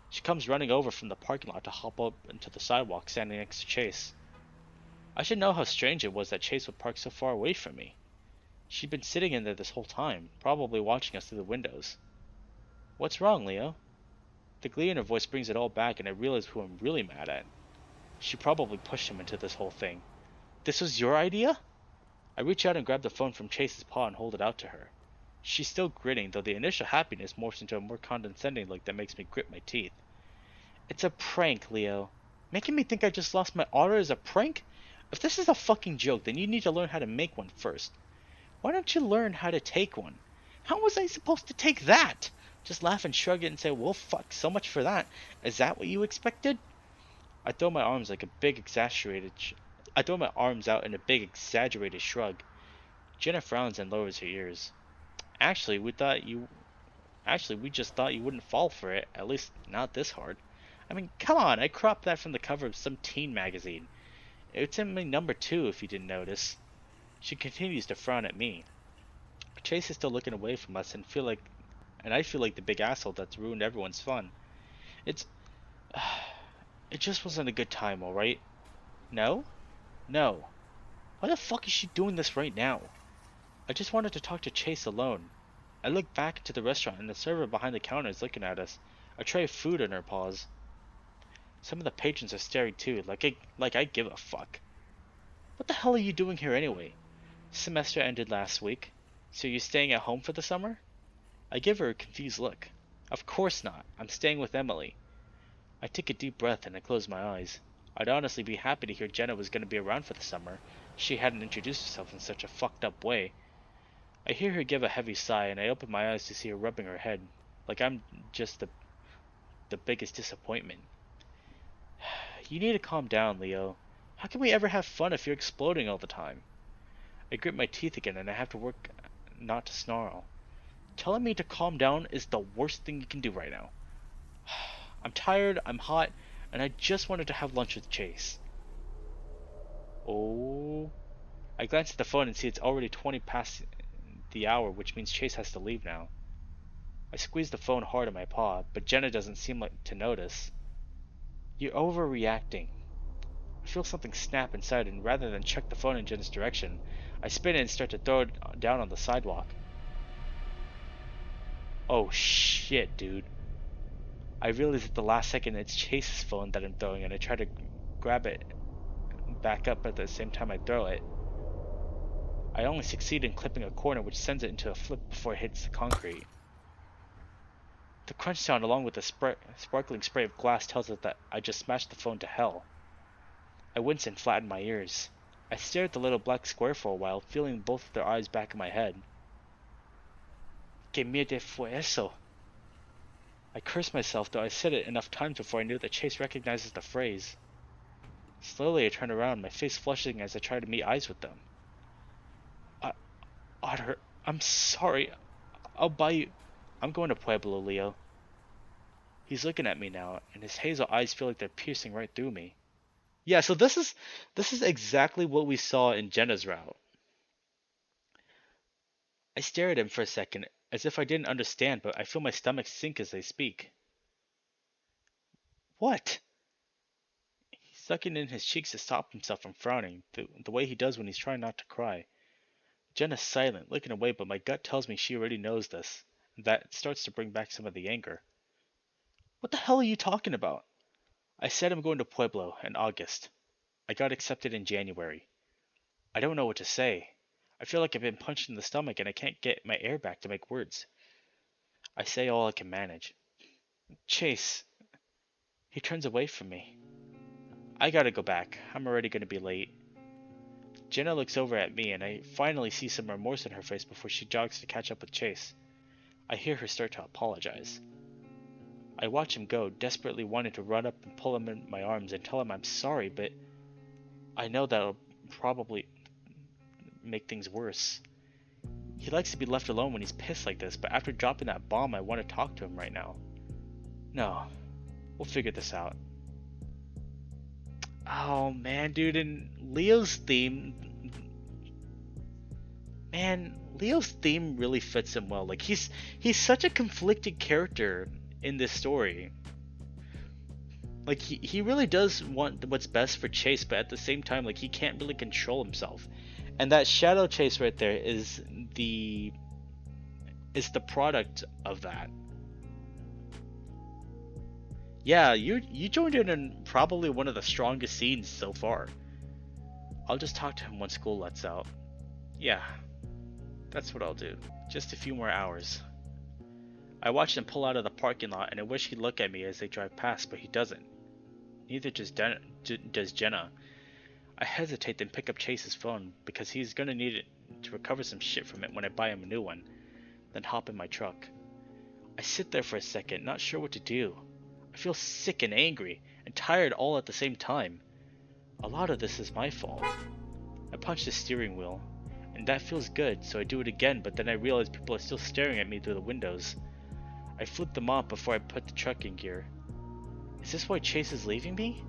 She comes running over from the parking lot to hop up into the sidewalk standing next to Chase. I should know how strange it was that Chase would park so far away from me. She'd been sitting in there this whole time, probably watching us through the windows. What's wrong, Leo? The glee in her voice brings it all back and I realize who I'm really mad at. She probably pushed him into this whole thing. This was your idea? I reach out and grab the phone from Chase's paw and hold it out to her. She's still grinning, though the initial happiness morphs into a more condescending look that makes me grit my teeth. It's a prank, Leo. Making me think I just lost my order is a prank? If this is a fucking joke, then you need to learn how to make one first. Why don't you learn how to take one? How was I supposed to take that? Just laugh and shrug it and say, well, fuck, so much for that. Is that what you expected? I throw my arms like a big exaggerated. I throw my arms out in a big exaggerated shrug. Jenna frowns and lowers her ears. Actually, we just thought you wouldn't fall for it. At least not this hard. I mean, come on! I cropped that from the cover of some teen magazine. It's in my number 2, if you didn't notice. She continues to frown at me. Chase is still looking away from us, and I feel like the big asshole that's ruined everyone's fun. It's, it just wasn't a good time, all right? No? No. Why the fuck is she doing this right now? I just wanted to talk to Chase alone. I look back into the restaurant and the server behind the counter is looking at us, a tray of food in her paws. Some of the patrons are staring too, like I give a fuck. What the hell are you doing here anyway? Semester ended last week, so you're staying at home for the summer? I give her a confused look. Of course not. I'm staying with Emily. I take a deep breath and I close my eyes. I'd honestly be happy to hear Jenna was going to be around for the summer. She hadn't introduced herself in such a fucked up way. I hear her give a heavy sigh and I open my eyes to see her rubbing her head, like I'm just the biggest disappointment. You need to calm down, Leo. How can we ever have fun if you're exploding all the time? I grit my teeth again and I have to work not to snarl. Telling me to calm down is the worst thing you can do right now. I'm tired, I'm hot, and I just wanted to have lunch with Chase. Oh. I glance at the phone and see it's already 20 past the hour, which means Chase has to leave now. I squeeze the phone hard in my paw, but Jenna doesn't seem like to notice. You're overreacting. I feel something snap inside, and rather than check the phone in Jenna's direction, I spin it and start to throw it down on the sidewalk. Oh shit, dude. I realize at the last second it's Chase's phone that I'm throwing, and I try to grab it back up at the same time I throw it. I only succeed in clipping a corner, which sends it into a flip before it hits the concrete. The crunch sound, along with the sparkling spray of glass, tells us that I just smashed the phone to hell. I wince and flatten my ears. I stare at the little black square for a while, feeling both of their eyes back in my head. Que mierda fue eso? I curse myself, though I said it enough times before I knew that Chase recognizes the phrase. Slowly I turn around, my face flushing as I try to meet eyes with them. Otter, I'm sorry. I'll buy you. I'm going to Pueblo, Leo. He's looking at me now, and his hazel eyes feel like they're piercing right through me. Yeah, so this is exactly what we saw in Jenna's route. I stare at him for a second, as if I didn't understand, but I feel my stomach sink as they speak. What? He's sucking in his cheeks to stop himself from frowning, the way he does when he's trying not to cry. Jenna's silent, looking away, but my gut tells me she already knows this, and that starts to bring back some of the anger. What the hell are you talking about? I said I'm going to Pueblo in August. I got accepted in January. I don't know what to say. I feel like I've been punched in the stomach and I can't get my air back to make words. I say all I can manage. Chase. He turns away from me. I gotta go back. I'm already gonna be late. Jenna looks over at me and I finally see some remorse in her face before she jogs to catch up with Chase. I hear her start to apologize. I watch him go, desperately wanting to run up and pull him in my arms and tell him I'm sorry, but I know that'll probably make things worse. He likes to be left alone when he's pissed like this, but after dropping that bomb, I want to talk to him right now. No, we'll figure this out. Oh man, dude, and Leo's theme really fits him well. Like he's such a conflicted character in this story. Like he really does want what's best for Chase, but at the same time, like he can't really control himself. And that shadow Chase right there is the product of that. Yeah, you joined in probably one of the strongest scenes so far. I'll just talk to him when school lets out. Yeah, that's what I'll do. Just a few more hours. I watch him pull out of the parking lot and I wish he'd look at me as they drive past, but he doesn't. Neither does Jenna. I hesitate then pick up Chase's phone because he's gonna need it to recover some shit from it when I buy him a new one, then hop in my truck. I sit there for a second, not sure what to do. I feel sick and angry, and tired all at the same time. A lot of this is my fault. I punch the steering wheel, and that feels good, so I do it again, but then I realize people are still staring at me through the windows. I flip them off before I put the truck in gear. Is this why Chase is leaving me?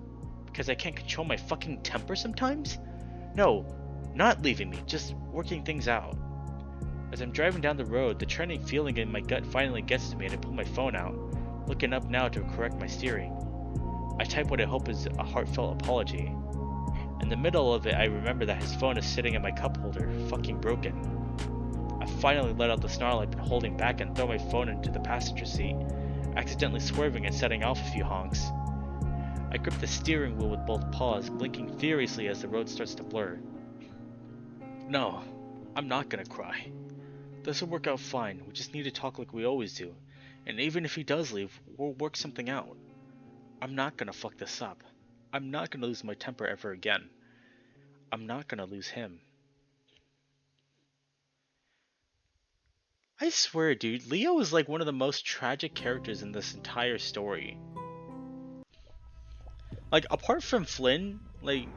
Because I can't control my fucking temper sometimes? No, not leaving me, just working things out. As I'm driving down the road, the churning feeling in my gut finally gets to me and I pull my phone out, looking up now to correct my steering. I type what I hope is a heartfelt apology. In the middle of it, I remember that his phone is sitting in my cup holder, fucking broken. I finally let out the snarl I've been holding back and throw my phone into the passenger seat, accidentally swerving and setting off a few honks. I grip the steering wheel with both paws, blinking furiously as the road starts to blur. No, I'm not gonna cry. This will work out fine, we just need to talk like we always do. And even if he does leave, we'll work something out. I'm not gonna fuck this up. I'm not gonna lose my temper ever again. I'm not gonna lose him. I swear, dude, Leo is like one of the most tragic characters in this entire story. Like, apart from Flynn, like,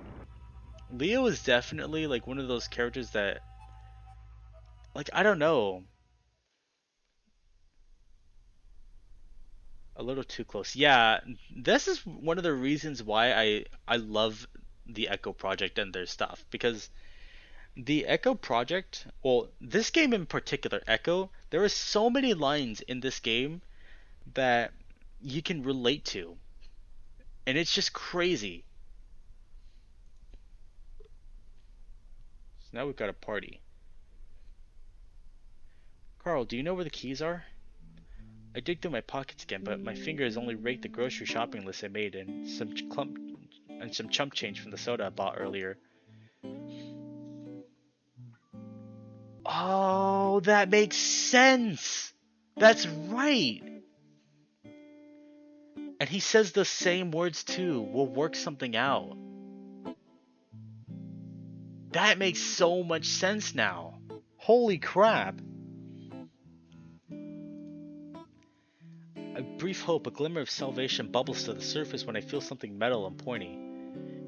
Leo is definitely like one of those characters that, like, I don't know. A little too close. Yeah, this is one of the reasons why I love the Echo Project and their stuff, because the Echo Project, well, this game in particular, Echo, there are so many lines in this game that you can relate to, and it's just crazy. So now we've got a party. Carl, do you know where the keys are? I dig through my pockets again, but my fingers only raked the grocery shopping list I made and some chump change from the soda I bought earlier. Oh, that makes sense. That's right. And he says the same words too. We'll work something out. That makes so much sense now. Holy crap. A brief hope, a glimmer of salvation bubbles to the surface when I feel something metal and pointy.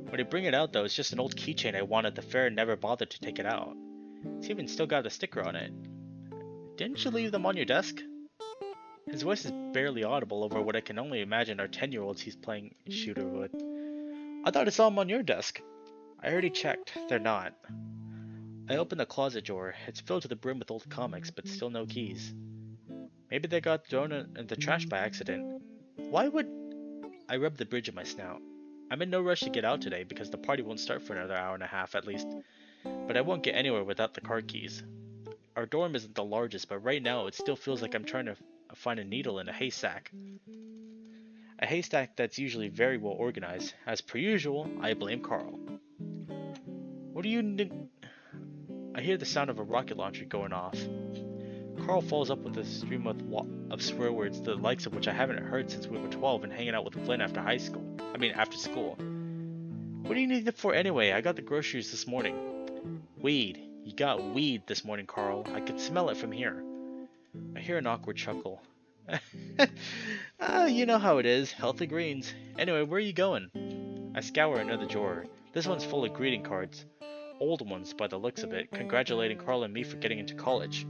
When I bring it out though, it's just an old keychain I won at the fair and never bothered to take it out. It's even still got a sticker on it. Didn't you leave them on your desk? His voice is barely audible over what I can only imagine are 10-year-olds he's playing shooter with. I thought I saw them on your desk. I already checked. They're not. I open the closet drawer. It's filled to the brim with old comics, but still no keys. Maybe they got thrown in the trash by accident. Why would... I rub the bridge of my snout. I'm in no rush to get out today because the party won't start for another hour and a half at least. But I won't get anywhere without the car keys. Our dorm isn't the largest, but right now it still feels like I'm trying to find a needle in a haystack. A haystack that's usually very well organized. As per usual, I blame Carl. What do you... I hear the sound of a rocket launcher going off. Carl follows up with a stream of swear words, the likes of which I haven't heard since we were 12 and hanging out with Flynn after after school. What do you need it for anyway? I got the groceries this morning. Weed. You got weed this morning, Carl. I could smell it from here. I hear an awkward chuckle. You know how it is. Healthy greens. Anyway, where are you going? I scour another drawer. This one's full of greeting cards. Old ones, by the looks of it, congratulating Carl and me for getting into college.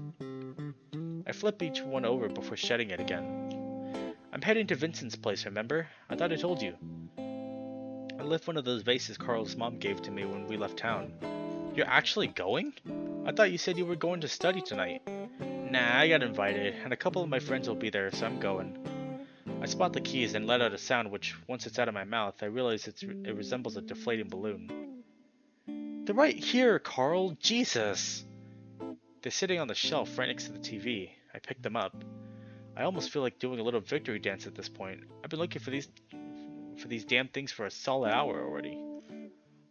I flip each one over before shutting it again. I'm heading to Vincent's place, remember? I thought I told you. I lift one of those vases Carl's mom gave to me when we left town. You're actually going? I thought you said you were going to study tonight. Nah, I got invited, and a couple of my friends will be there, so I'm going. I spot the keys and let out a sound which, once it's out of my mouth, I realize it resembles a deflating balloon. They're right here, Carl! Jesus! They're sitting on the shelf right next to the TV. I pick them up. I almost feel like doing a little victory dance at this point. I've been looking for these damn things for a solid hour already.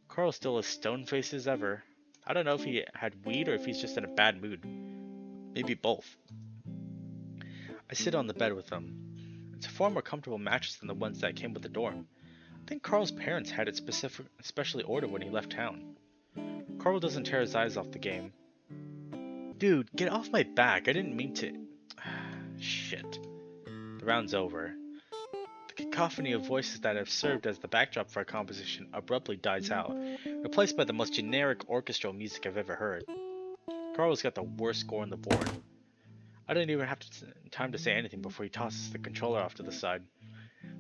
Carl's still as stone-faced as ever. I don't know if he had weed or if he's just in a bad mood. Maybe both. I sit on the bed with him. It's a far more comfortable mattress than the ones that came with the dorm. I think Carl's parents had it specially ordered when he left town. Carl doesn't tear his eyes off the game. Dude, get off my back. I didn't mean to... Shit. The round's over. The cacophony of voices that have served as the backdrop for our composition abruptly dies out, replaced by the most generic orchestral music I've ever heard. Carl's got the worst score on the board. I don't even have time to say anything before he tosses the controller off to the side.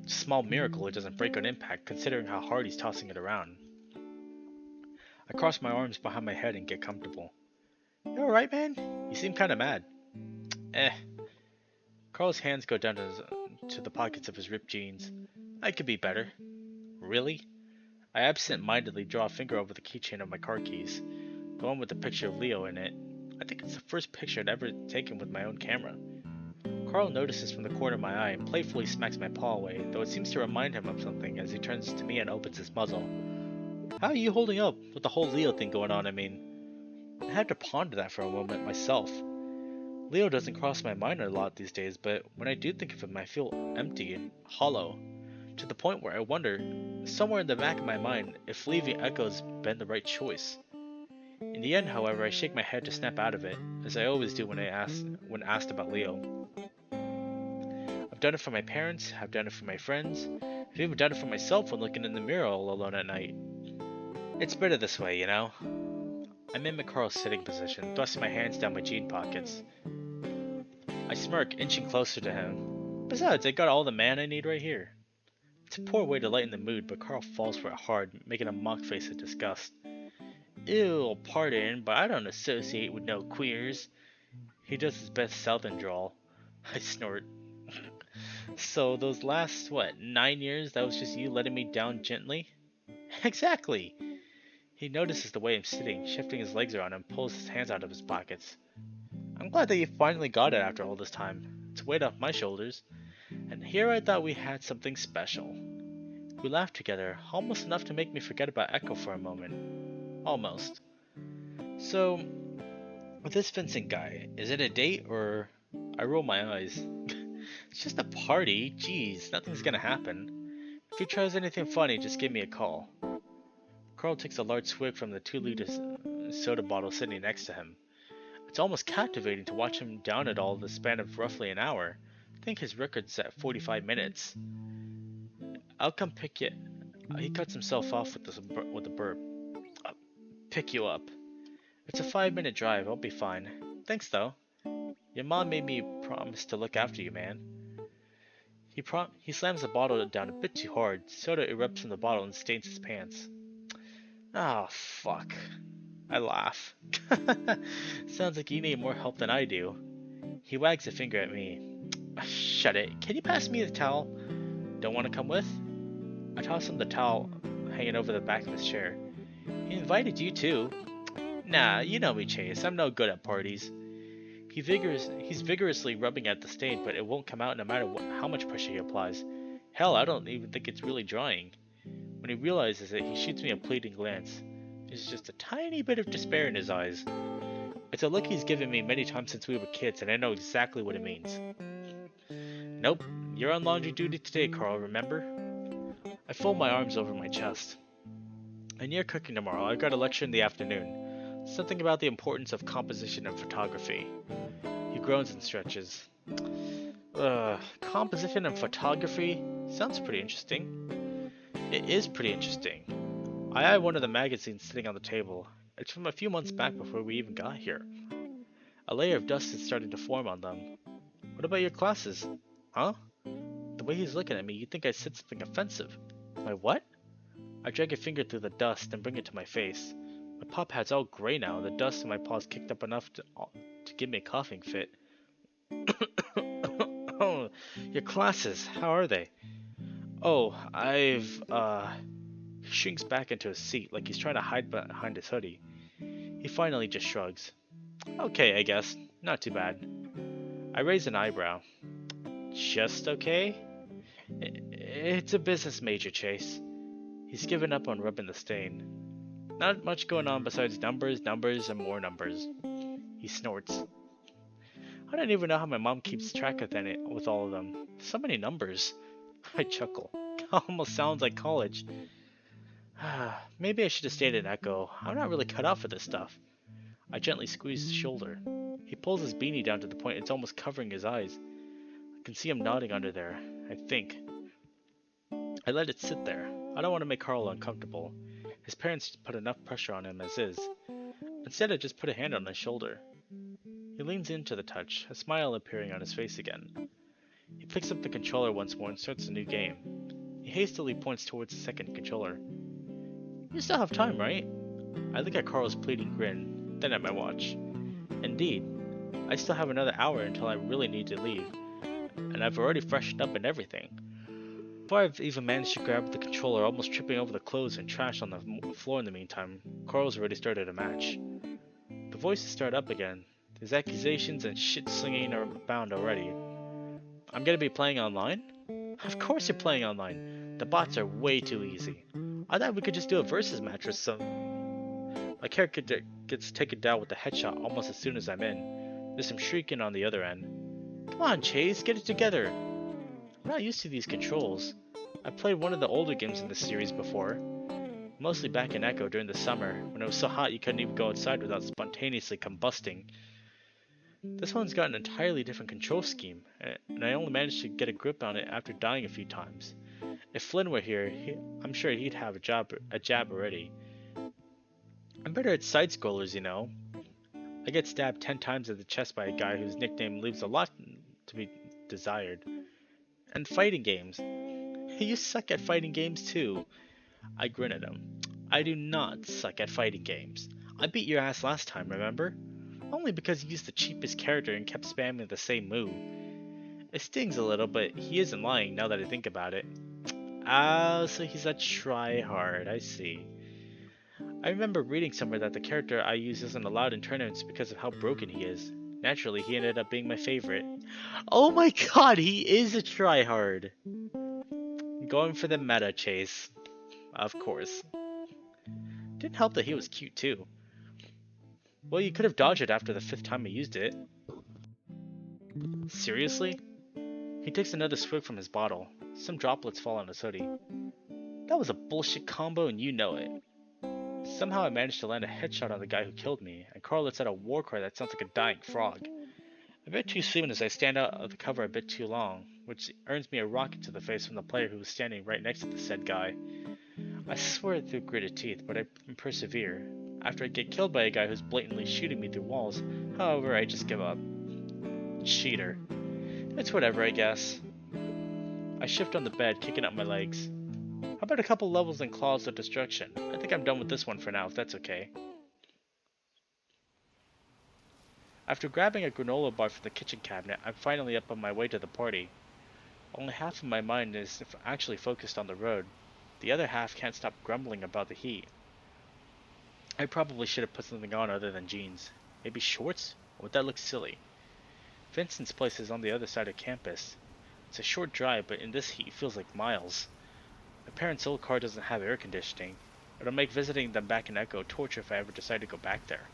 It's a small miracle it doesn't break on impact, considering how hard he's tossing it around. I cross my arms behind my head and get comfortable. You alright, man? You seem kinda mad. Carl's hands go down to the pockets of his ripped jeans. I could be better. Really? I absent-mindedly draw a finger over the keychain of my car keys, the one with the picture of Leo in it. I think it's the first picture I'd ever taken with my own camera. Carl notices from the corner of my eye and playfully smacks my paw away, though it seems to remind him of something as he turns to me and opens his muzzle. How are you holding up with the whole Leo thing going on, I mean? I had to ponder that for a moment myself. Leo doesn't cross my mind a lot these days, but when I do think of him I feel empty and hollow, to the point where I wonder, somewhere in the back of my mind, if leaving Echo's been the right choice. In the end, however, I shake my head to snap out of it, as I always do when asked about Leo. I've done it for my parents, I've done it for my friends, I've even done it for myself when looking in the mirror all alone at night. It's better this way, you know? I mimic Carl's sitting position, thrusting my hands down my jean pockets. I smirk, inching closer to him. Besides, I got all the man I need right here. It's a poor way to lighten the mood, but Carl falls for it hard, making a mock face of disgust. Ew, pardon, but I don't associate with no queers. He does his best southern drawl. I snort. So those last, what, 9 years, that was just you letting me down gently? Exactly! He notices the way I'm sitting, shifting his legs around and pulls his hands out of his pockets. I'm glad that you finally got it after all this time. It's a weight off my shoulders. And here I thought we had something special. We laughed together, almost enough to make me forget about Echo for a moment. Almost. So, with this Vincent guy, is it a date or... I roll my eyes. It's just a party. Jeez, nothing's gonna happen. If he tries anything funny, just give me a call. Carl takes a large swig from the 2-liter soda bottle sitting next to him. It's almost captivating to watch him down it all in the span of roughly an hour. I think his record's at 45 minutes. I'll come pick you. He cuts himself off with a burp. I'll pick you up. It's a 5-minute drive. I'll be fine. Thanks though. Your mom made me promise to look after you, man. He slams the bottle down a bit too hard. Soda erupts from the bottle and stains his pants. Ah, fuck. I laugh. Sounds like you need more help than I do. He wags a finger at me. Shut it. Can you pass me the towel? Don't want to come with? I toss him the towel hanging over the back of his chair. He invited you too. Nah, you know me, Chase. I'm no good at parties. He's vigorously rubbing at the stain, but it won't come out no matter how much pressure he applies. Hell, I don't even think it's really drying. When he realizes it, he shoots me a pleading glance. There's just a tiny bit of despair in his eyes. It's a look he's given me many times since we were kids, and I know exactly what it means. Nope, you're on laundry duty today, Carl, remember? I fold my arms over my chest. And you're cooking tomorrow. I've got a lecture in the afternoon. Something about the importance of composition and photography. He groans and stretches. Composition and photography? Sounds pretty interesting. It is pretty interesting. I have one of the magazines sitting on the table. It's from a few months back before we even got here. A layer of dust is starting to form on them. What about your classes? Huh? The way he's looking at me, you'd think I said something offensive. My what? I drag a finger through the dust and bring it to my face. My paw pad's all gray now, and the dust in my paw's kicked up enough to give me a coughing fit. Oh, your classes, how are they? Oh, He shrinks back into his seat like he's trying to hide behind his hoodie. He finally just shrugs. Okay, I guess. Not too bad. I raise an eyebrow. Just okay? It's a business major, Chase. He's given up on rubbing the stain. Not much going on besides numbers, numbers, and more numbers. He snorts. I don't even know how my mom keeps track of it with all of them. So many numbers. I chuckle. Almost sounds like college. Maybe I should have stayed at Echo. I'm not really cut out for this stuff. I gently squeeze his shoulder. He pulls his beanie down to the point it's almost covering his eyes. I can see him nodding under there, I think. I let it sit there. I don't want to make Carl uncomfortable. His parents put enough pressure on him as is. Instead, I just put a hand on his shoulder. He leans into the touch, a smile appearing on his face again. He picks up the controller once more and starts a new game. He hastily points towards the second controller. You still have time, right? I look at Carl's pleading grin, then at my watch. Indeed, I still have another hour until I really need to leave, and I've already freshened up and everything. Before I've even managed to grab the controller, almost tripping over the clothes and trash on the floor in the meantime, Carl's already started a match. The voices start up again. His accusations and shit slinging are abound already. I'm gonna be playing online? Of course you're playing online. The bots are way too easy. I thought we could just do a versus match or some. My character gets taken down with a headshot almost as soon as I'm in. There's some shrieking on the other end. Come on, Chase, get it together. I'm not used to these controls. I played one of the older games in this series before. Mostly back in Echo during the summer, when it was so hot you couldn't even go outside without spontaneously combusting. This one's got an entirely different control scheme, and I only managed to get a grip on it after dying a few times. If Flynn were here, I'm sure he'd have a jab already. I'm better at side-scrollers, you know. I get stabbed 10 times in the chest by a guy whose nickname leaves a lot to be desired. And fighting games. You suck at fighting games too. I grin at him. I do not suck at fighting games. I beat your ass last time, remember? Only because you used the cheapest character and kept spamming the same move. It stings a little, but he isn't lying now that I think about it. Ah, so he's a tryhard, I see. I remember reading somewhere that the character I use isn't allowed in tournaments because of how broken he is. Naturally, he ended up being my favorite. Oh my god, he is a tryhard! Going for the meta chase. Of course. Didn't help that he was cute too. Well, you could have dodged it after the 5th time I used it. Seriously? He takes another swig from his bottle. Some droplets fall on his hoodie. That was a bullshit combo and you know it. Somehow I managed to land a headshot on the guy who killed me, and Carl lets out a war cry that sounds like a dying frog. A bit too soon as I stand out of the cover a bit too long, which earns me a rocket to the face from the player who was standing right next to the said guy. I swear through gritted teeth, but I persevere. After I get killed by a guy who's blatantly shooting me through walls, however, I just give up. Cheater. It's whatever, I guess. I shift on the bed, kicking up my legs. How about a couple levels in Claws of Destruction? I think I'm done with this one for now, if that's okay. After grabbing a granola bar from the kitchen cabinet, I'm finally up on my way to the party. Only half of my mind is actually focused on the road. The other half can't stop grumbling about the heat. I probably should have put something on other than jeans. Maybe shorts? Or would that look silly? Vincent's place is on the other side of campus. It's a short drive, but in this heat it feels like miles. My parents' old car doesn't have air conditioning. It'll make visiting them back in Echo torture if I ever decide to go back there.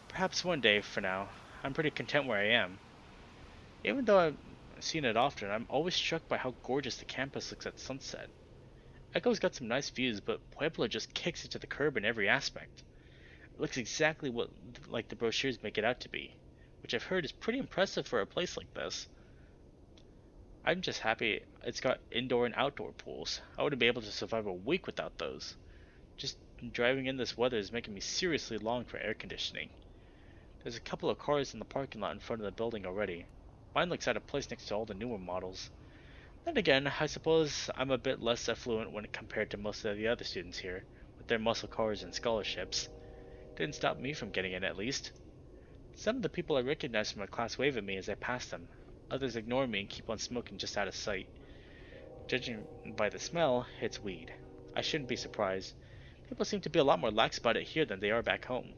Perhaps one day, for now. I'm pretty content where I am. Even though I've seen it often, I'm always struck by how gorgeous the campus looks at sunset. Echo's got some nice views, but Pueblo just kicks it to the curb in every aspect. It looks exactly like the brochures make it out to be, which I've heard is pretty impressive for a place like this. I'm just happy it's got indoor and outdoor pools. I wouldn't be able to survive a week without those. Just driving in this weather is making me seriously long for air conditioning. There's a couple of cars in the parking lot in front of the building already. Mine looks out of place next to all the newer models. Then again, I suppose I'm a bit less affluent when compared to most of the other students here, with their muscle cars and scholarships. Didn't stop me from getting in, at least. Some of the people I recognize from my class wave at me as I pass them. Others ignore me and keep on smoking just out of sight. Judging by the smell, it's weed. I shouldn't be surprised. People seem to be a lot more lax about it here than they are back home.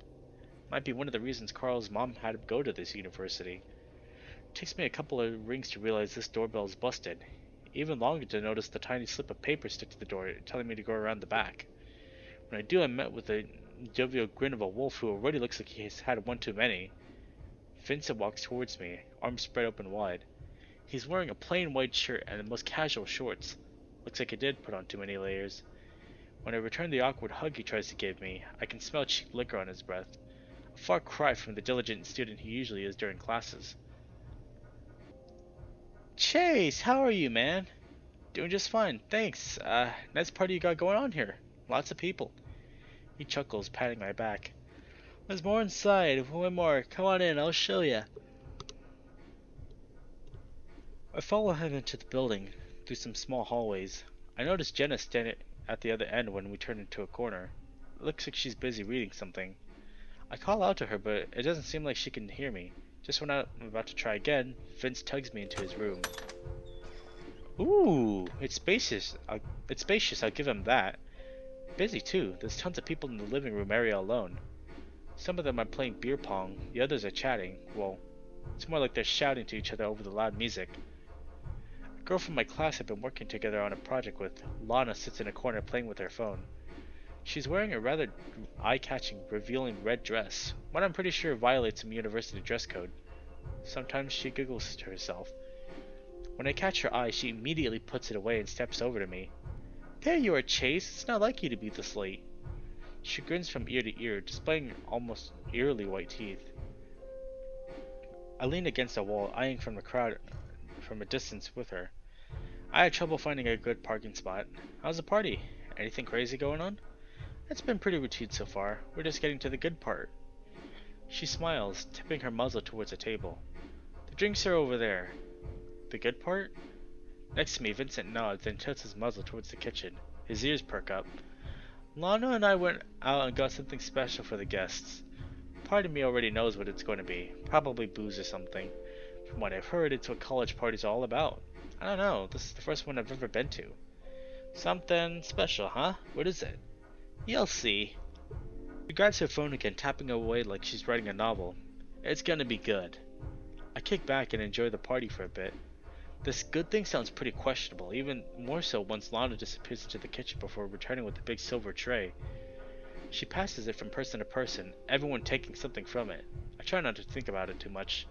Might be one of the reasons Carl's mom had to go to this university. It takes me a couple of rings to realize this doorbell is busted. Even longer to notice the tiny slip of paper stuck to the door, telling me to go around the back. When I do, I'm met with the jovial grin of a wolf who already looks like he's had one too many. Vincent walks towards me, arms spread open wide. He's wearing a plain white shirt and the most casual shorts. Looks like he did put on too many layers. When I return the awkward hug he tries to give me, I can smell cheap liquor on his breath. A far cry from the diligent student he usually is during classes. Chase, how are you, man? Doing just fine, thanks. Nice party you got going on here. Lots of people. He chuckles, patting my back. There's more inside. One more. Come on in, I'll show ya. I follow him into the building, through some small hallways. I notice Jenna standing at the other end when we turn into a corner. It looks like she's busy reading something. I call out to her, but it doesn't seem like she can hear me. Just when I'm about to try again, Vince tugs me into his room. Ooh, it's spacious. I'll give him that. Busy too. There's tons of people in the living room area alone. Some of them are playing beer pong, the others are chatting. Well, it's more like they're shouting to each other over the loud music. A girl from my class I've been working together on a project with, Lana, sits in a corner playing with her phone. She's wearing a rather eye-catching, revealing red dress, one I'm pretty sure violates some university dress code. Sometimes she giggles to herself. When I catch her eye, she immediately puts it away and steps over to me. There you are, Chase. It's not like you to be this late. She grins from ear to ear, displaying almost eerily white teeth. I lean against a wall, eyeing from the crowd from a distance with her. I had trouble finding a good parking spot. How's the party? Anything crazy going on? It's been pretty routine so far. We're just getting to the good part. She smiles, tipping her muzzle towards a table. The drinks are over there. The good part? Next to me, Vincent nods, then tilts his muzzle towards the kitchen. His ears perk up. Lana and I went out and got something special for the guests. Part of me already knows what it's going to be. Probably booze or something. From what I've heard, it's what college parties are all about. I don't know, this is the first one I've ever been to. Something special, huh? What is it? You'll see. She grabs her phone again, tapping away like she's writing a novel. It's gonna be good. I kick back and enjoy the party for a bit. This good thing sounds pretty questionable, even more so once Lana disappears into the kitchen before returning with a big silver tray. She passes it from person to person, everyone taking something from it. I try not to think about it too much.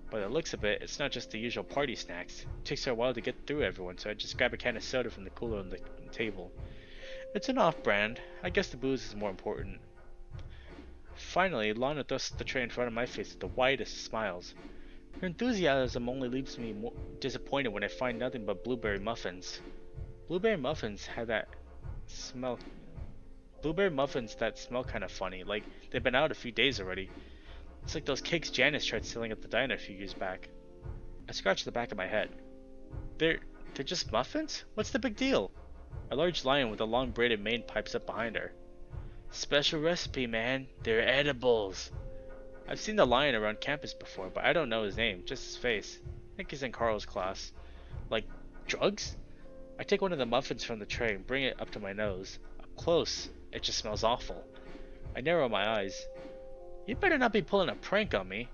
By the looks of it, it's not just the usual party snacks. It takes her a while to get through everyone, so I just grab a can of soda from the cooler on the table. It's an off-brand. I guess the booze is more important. Finally, Lana thrusts the tray in front of my face with the widest smiles. Her enthusiasm only leaves me more disappointed when I find nothing but blueberry muffins. Blueberry muffins have that smell. Blueberry muffins that smell kind of funny, like they've been out a few days already. It's like those cakes Janice tried selling at the diner a few years back. I scratch the back of my head. They're just muffins? What's the big deal? A large lion with a long braided mane pipes up behind her. Special recipe, man. They're edibles. I've seen the lion around campus before, but I don't know his name, just his face. I think he's in Carl's class. Like, drugs? I take one of the muffins from the tray and bring it up to my nose. Up close, it just smells awful. I narrow my eyes. You better not be pulling a prank on me.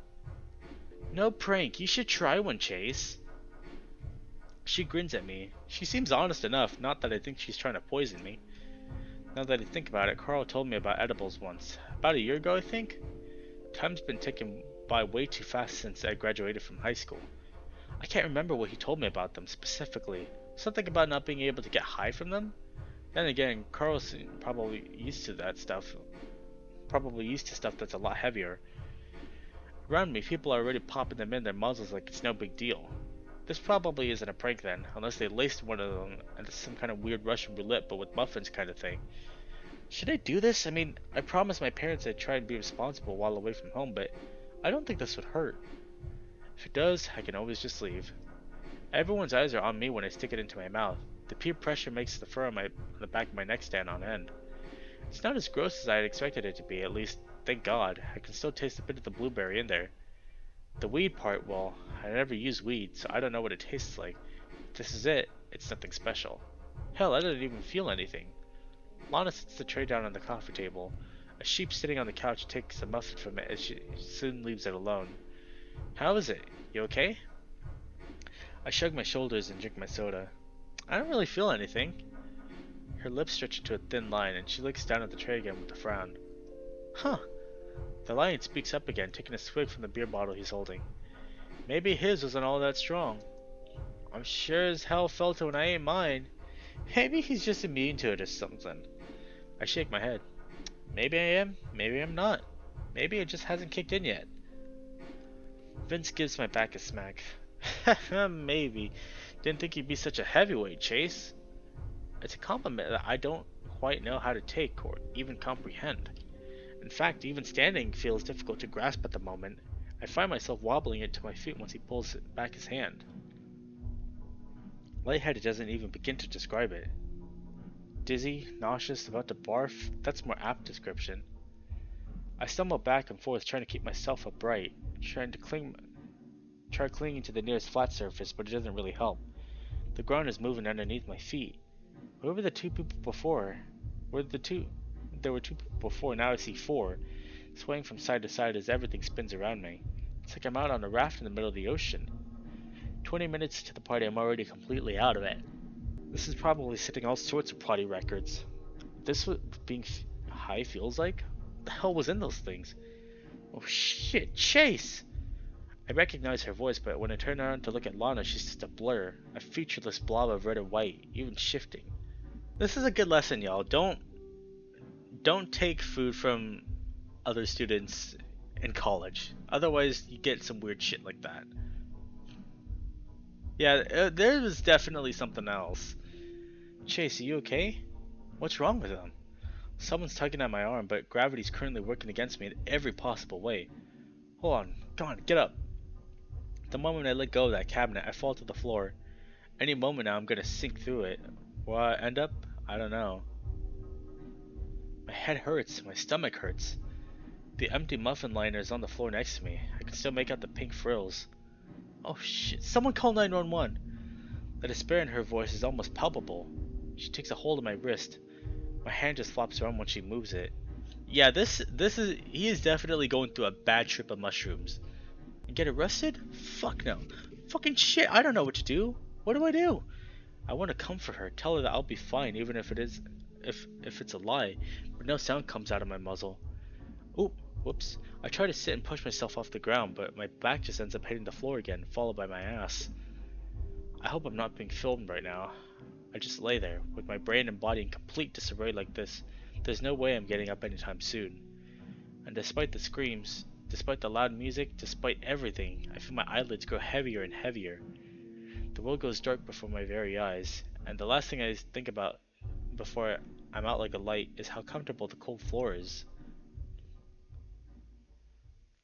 No prank, you should try one, Chase. She grins at me. She seems honest enough, not that I think she's trying to poison me. Now that I think about it, Carl told me about edibles once. About a year ago, I think? Time's been ticking by way too fast since I graduated from high school. I can't remember what he told me about them specifically. Something about not being able to get high from them? Then again, Carl's probably used to that stuff. Probably used to stuff that's a lot heavier. Around me, people are already popping them in their muzzles like it's no big deal. This probably isn't a prank then, unless they laced one of them and it's some kind of weird Russian roulette but with muffins kind of thing. Should I do this? I mean, I promised my parents I'd try and be responsible while away from home, but I don't think this would hurt. If it does, I can always just leave. Everyone's eyes are on me when I stick it into my mouth. The peer pressure makes the fur on the back of my neck stand on end. It's not as gross as I had expected it to be, at least, thank God. I can still taste a bit of the blueberry in there. The weed part, well, I never use weed, so I don't know what it tastes like. If this is it, it's nothing special. Hell, I didn't even feel anything. Lana sets the tray down on the coffee table. A sheep sitting on the couch takes a muffin from it as she soon leaves it alone. How is it? You okay? I shrug my shoulders and drink my soda. I don't really feel anything. Her lips stretch into a thin line and she looks down at the tray again with a frown. Huh. The lion speaks up again, taking a swig from the beer bottle he's holding. Maybe his wasn't all that strong. I'm sure as hell felt it when I ate mine. Maybe he's just immune to it or something. I shake my head. Maybe I am, maybe I'm not. Maybe it just hasn't kicked in yet. Vince gives my back a smack. Maybe. Didn't think you'd be such a heavyweight, Chase. It's a compliment that I don't quite know how to take or even comprehend. In fact, even standing feels difficult to grasp at the moment. I find myself wobbling it to my feet once he pulls back his hand. Lightheaded doesn't even begin to describe it. Dizzy, nauseous, about to barf, that's more apt description. I stumble back and forth trying to keep myself upright, try clinging to the nearest flat surface, but it doesn't really help. The ground is moving underneath my feet. Where were the two people before? There were two people before, now I see four, swaying from side to side as everything spins around me. It's like I'm out on a raft in the middle of the ocean. 20 minutes to the party, I'm already completely out of it. This is probably setting all sorts of party records. This what being high feels like? What the hell was in those things? Oh shit, Chase! I recognize her voice, but when I turn around to look at Lana, she's just a blur, a featureless blob of red and white, even shifting. This is a good lesson, y'all. Don't take food from other students in college. Otherwise, you get some weird shit like that. Yeah, there was definitely something else. Chase, are you okay? What's wrong with him? Someone's tugging at my arm, but gravity's currently working against me in every possible way. Hold on, come on, get up. The moment I let go of that cabinet, I fall to the floor. Any moment now, I'm gonna sink through it. Where I end up, I don't know. My head hurts, my stomach hurts. The empty muffin liner is on the floor next to me. I can still make out the pink frills. Oh shit, someone call 911. The despair in her voice is almost palpable. She takes a hold of my wrist. My hand just flops around when she moves it. Yeah, he is definitely going through a bad trip of mushrooms. And get arrested? Fuck no. Fucking shit, I don't know what to do. What do I do? I want to comfort her, tell her that I'll be fine even if it's a lie, but no sound comes out of my muzzle. Oop, whoops. I try to sit and push myself off the ground, but my back just ends up hitting the floor again, followed by my ass. I hope I'm not being filmed right now. I just lay there, with my brain and body in complete disarray like this. There's no way I'm getting up anytime soon. And despite the screams, despite the loud music, despite everything, I feel my eyelids grow heavier and heavier. The world goes dark before my very eyes, and the last thing I think about before I'm out like a light is how comfortable the cold floor is.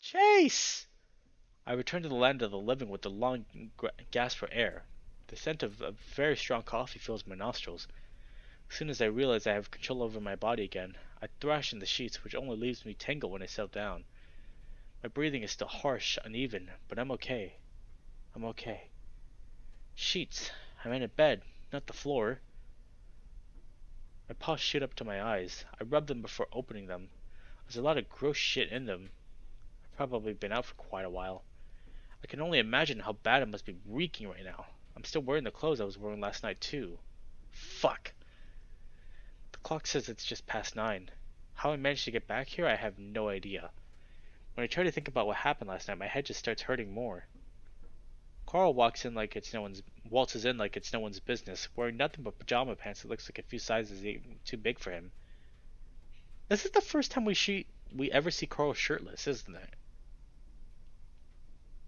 Chase! I return to the land of the living with a long gasp for air. The scent of a very strong coffee fills my nostrils. As soon as I realize I have control over my body again, I thrash in the sheets, which only leaves me tangled when I settle down. My breathing is still harsh, uneven, but I'm okay. I'm okay. Sheets. I'm in a bed, not the floor. My paws shoot up to my eyes. I rub them before opening them. There's a lot of gross shit in them. I've probably been out for quite a while. I can only imagine how bad it must be reeking right now. I'm still wearing the clothes I was wearing last night too. Fuck. The clock says it's just past 9. How I managed to get back here, I have no idea. When I try to think about what happened last night, my head just starts hurting more. Carl waltzes in like it's no one's business, wearing nothing but pajama pants that looks like a few sizes too big for him. This is the first time we ever see Carl shirtless, isn't it?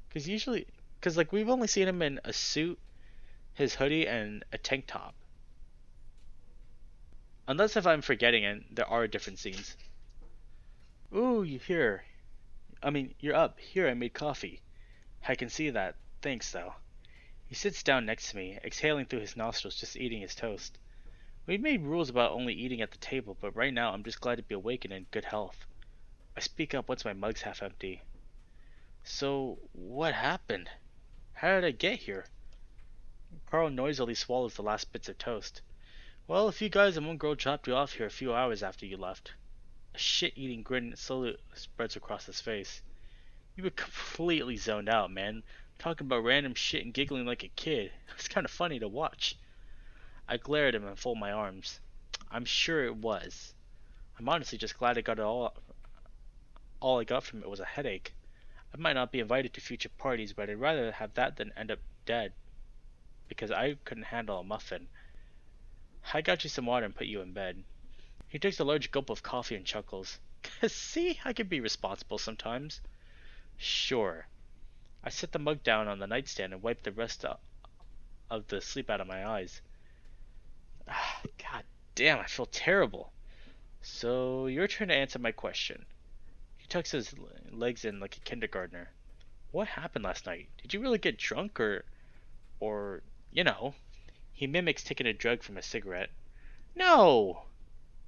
Because like we've only seen him in a suit, his hoodie, and a tank top. Unless if I'm forgetting and there are different scenes. Ooh, you're up. Here, I made coffee. I can see that. Thanks, though. He sits down next to me, exhaling through his nostrils, just eating his toast. We've made rules about only eating at the table, but right now I'm just glad to be awake and in good health. I speak up once my mug's half empty. So, what happened? How did I get here? Carl noisily swallows the last bits of toast. Well, if you guys and one girl dropped you off here a few hours after you left. A shit-eating grin slowly spreads across his face. You were completely zoned out, man. Talking about random shit and giggling like a kid. It's kind of funny to watch. I glare at him and fold my arms. I'm sure it was. I'm honestly just glad I got it all I got from it was a headache. I might not be invited to future parties, but I'd rather have that than end up dead. Because I couldn't handle a muffin. I got you some water and put you in bed. He takes a large gulp of coffee and chuckles. See, I can be responsible sometimes. Sure. I set the mug down on the nightstand and wipe the rest of the sleep out of my eyes. God damn, I feel terrible. So, your turn to answer my question. He tucks his legs in like a kindergartner. What happened last night? Did you really get drunk or, you know? He mimics taking a drug from a cigarette. No!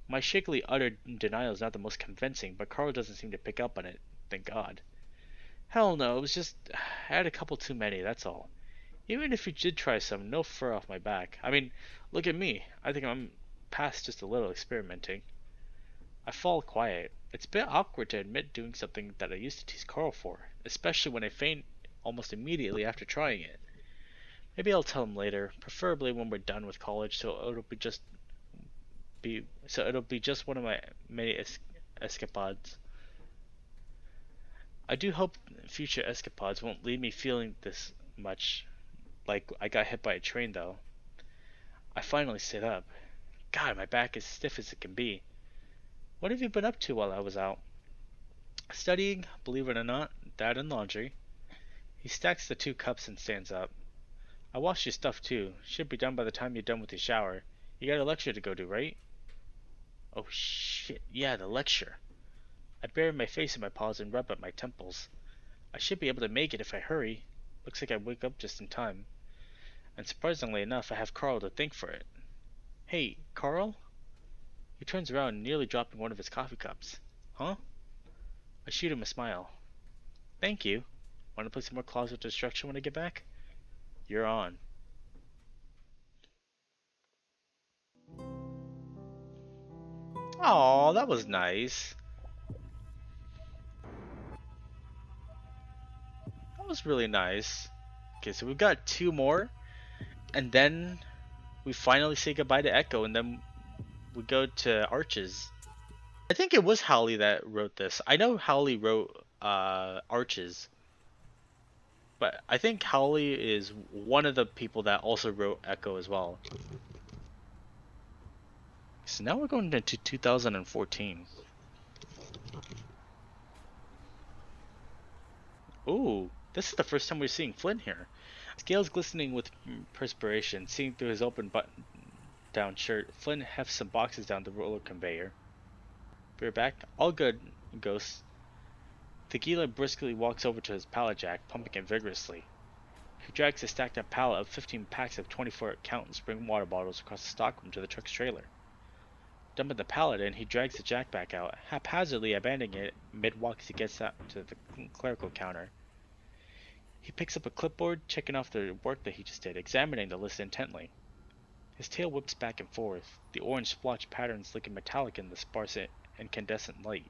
My shakily uttered denial is not the most convincing, but Carl doesn't seem to pick up on it. Thank God. Hell no, it was just, I had a couple too many, that's all. Even if you did try some, no fur off my back. I mean, look at me. I think I'm past just a little experimenting. I fall quiet. It's a bit awkward to admit doing something that I used to tease Carl for, especially when I faint almost immediately after trying it. Maybe I'll tell him later, preferably when we're done with college, so it'll be just one of my many escapades. I do hope future escapades won't leave me feeling this much like I got hit by a train, though. I finally sit up. God, my back is stiff as it can be. What have you been up to while I was out? Studying, believe it or not, that and laundry. He stacks the 2 cups and stands up. I washed your stuff too. Should be done by the time you're done with your shower. You got a lecture to go to, right? Oh shit, yeah, the lecture. I bury my face in my paws and rub at my temples. I should be able to make it if I hurry. Looks like I wake up just in time. And surprisingly enough, I have Carl to thank for it. Hey, Carl? He turns around, nearly dropping one of his coffee cups. Huh? I shoot him a smile. Thank you. Want to play some more Closet Destruction when I get back? You're on. Aw, that was nice. That was really nice. Okay, so we've got two more, and then we finally say goodbye to Echo, and then we go to Arches. I think it was Howley that wrote this. I know Howley wrote Arches, but I think Howley is one of the people that also wrote Echo as well. So now we're going into 2014. Ooh, this is the first time we're seeing Flynn here. Scales glistening with perspiration, seeing through his open button-down shirt. Flynn hefts some boxes down the roller conveyor. We're back. All good, Ghost. Tequila briskly walks over to his pallet jack, pumping it vigorously. He drags a stacked up pallet of 15 packs of 24-count spring water bottles across the stockroom to the truck's trailer. Dumping the pallet in, he drags the jack back out, haphazardly abandoning it mid-walk as he gets out to the clerical counter. He picks up a clipboard, checking off the work that he just did, examining the list intently. His tail whips back and forth, the orange splotch patterns looking metallic in the sparse incandescent light.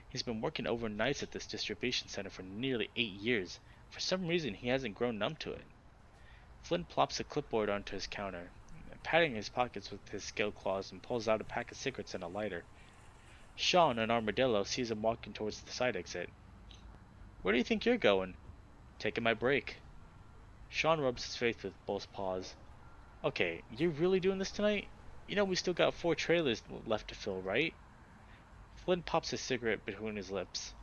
He's been working overnights at this distribution center for nearly 8 years. For some reason, he hasn't grown numb to it. Flynn plops the clipboard onto his counter, patting his pockets with his skill claws, and pulls out a pack of cigarettes and a lighter. Sean, an armadillo, sees him walking towards the side exit. Where do you think you're going? Taking my break. Sean rubs his face with both paws. Okay, you're really doing this tonight? You know we still got 4 trailers left to fill, right? Flynn pops his cigarette between his lips.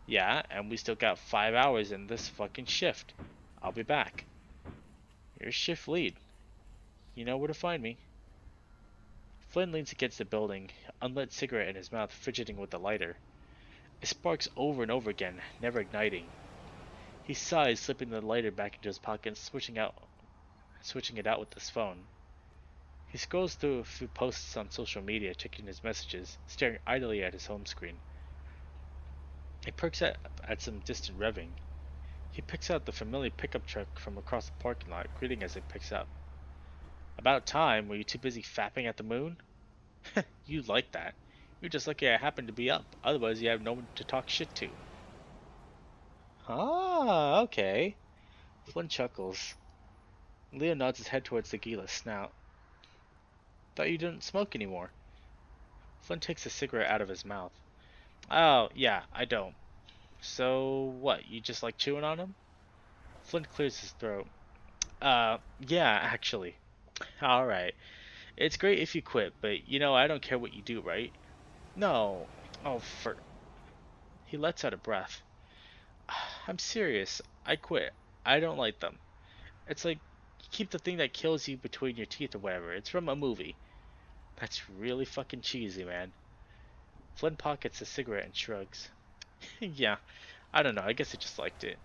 Yeah, and we still got 5 hours in this fucking shift. I'll be back. You're shift lead. You know where to find me. Flynn leans against the building, unlit cigarette in his mouth, fidgeting with the lighter. It sparks over and over again, never igniting. He sighs, slipping the lighter back into his pocket and switching it out with his phone. He scrolls through a few posts on social media, checking his messages, staring idly at his home screen. He perks at some distant revving. He picks out the familiar pickup truck from across the parking lot, greeting as it picks up. About time, were you too busy fapping at the moon? You like that. You're just lucky I happened to be up, otherwise you have no one to talk shit to. Ah, okay. Flynn chuckles. Leo nods his head towards the Gila's snout. Thought you didn't smoke anymore. Flynn takes a cigarette out of his mouth. Oh, yeah, I don't. So, what, you just like chewing on them? Flynn clears his throat. Yeah, actually. Alright. It's great if you quit, but you know I don't care what you do, right? No. Oh, for... He lets out a breath. I'm serious. I quit. I don't like them. It's like you keep the thing that kills you between your teeth or whatever. It's from a movie. That's really fucking cheesy, man. Flynn pockets a cigarette and shrugs. Yeah, I don't know. I guess I just liked it.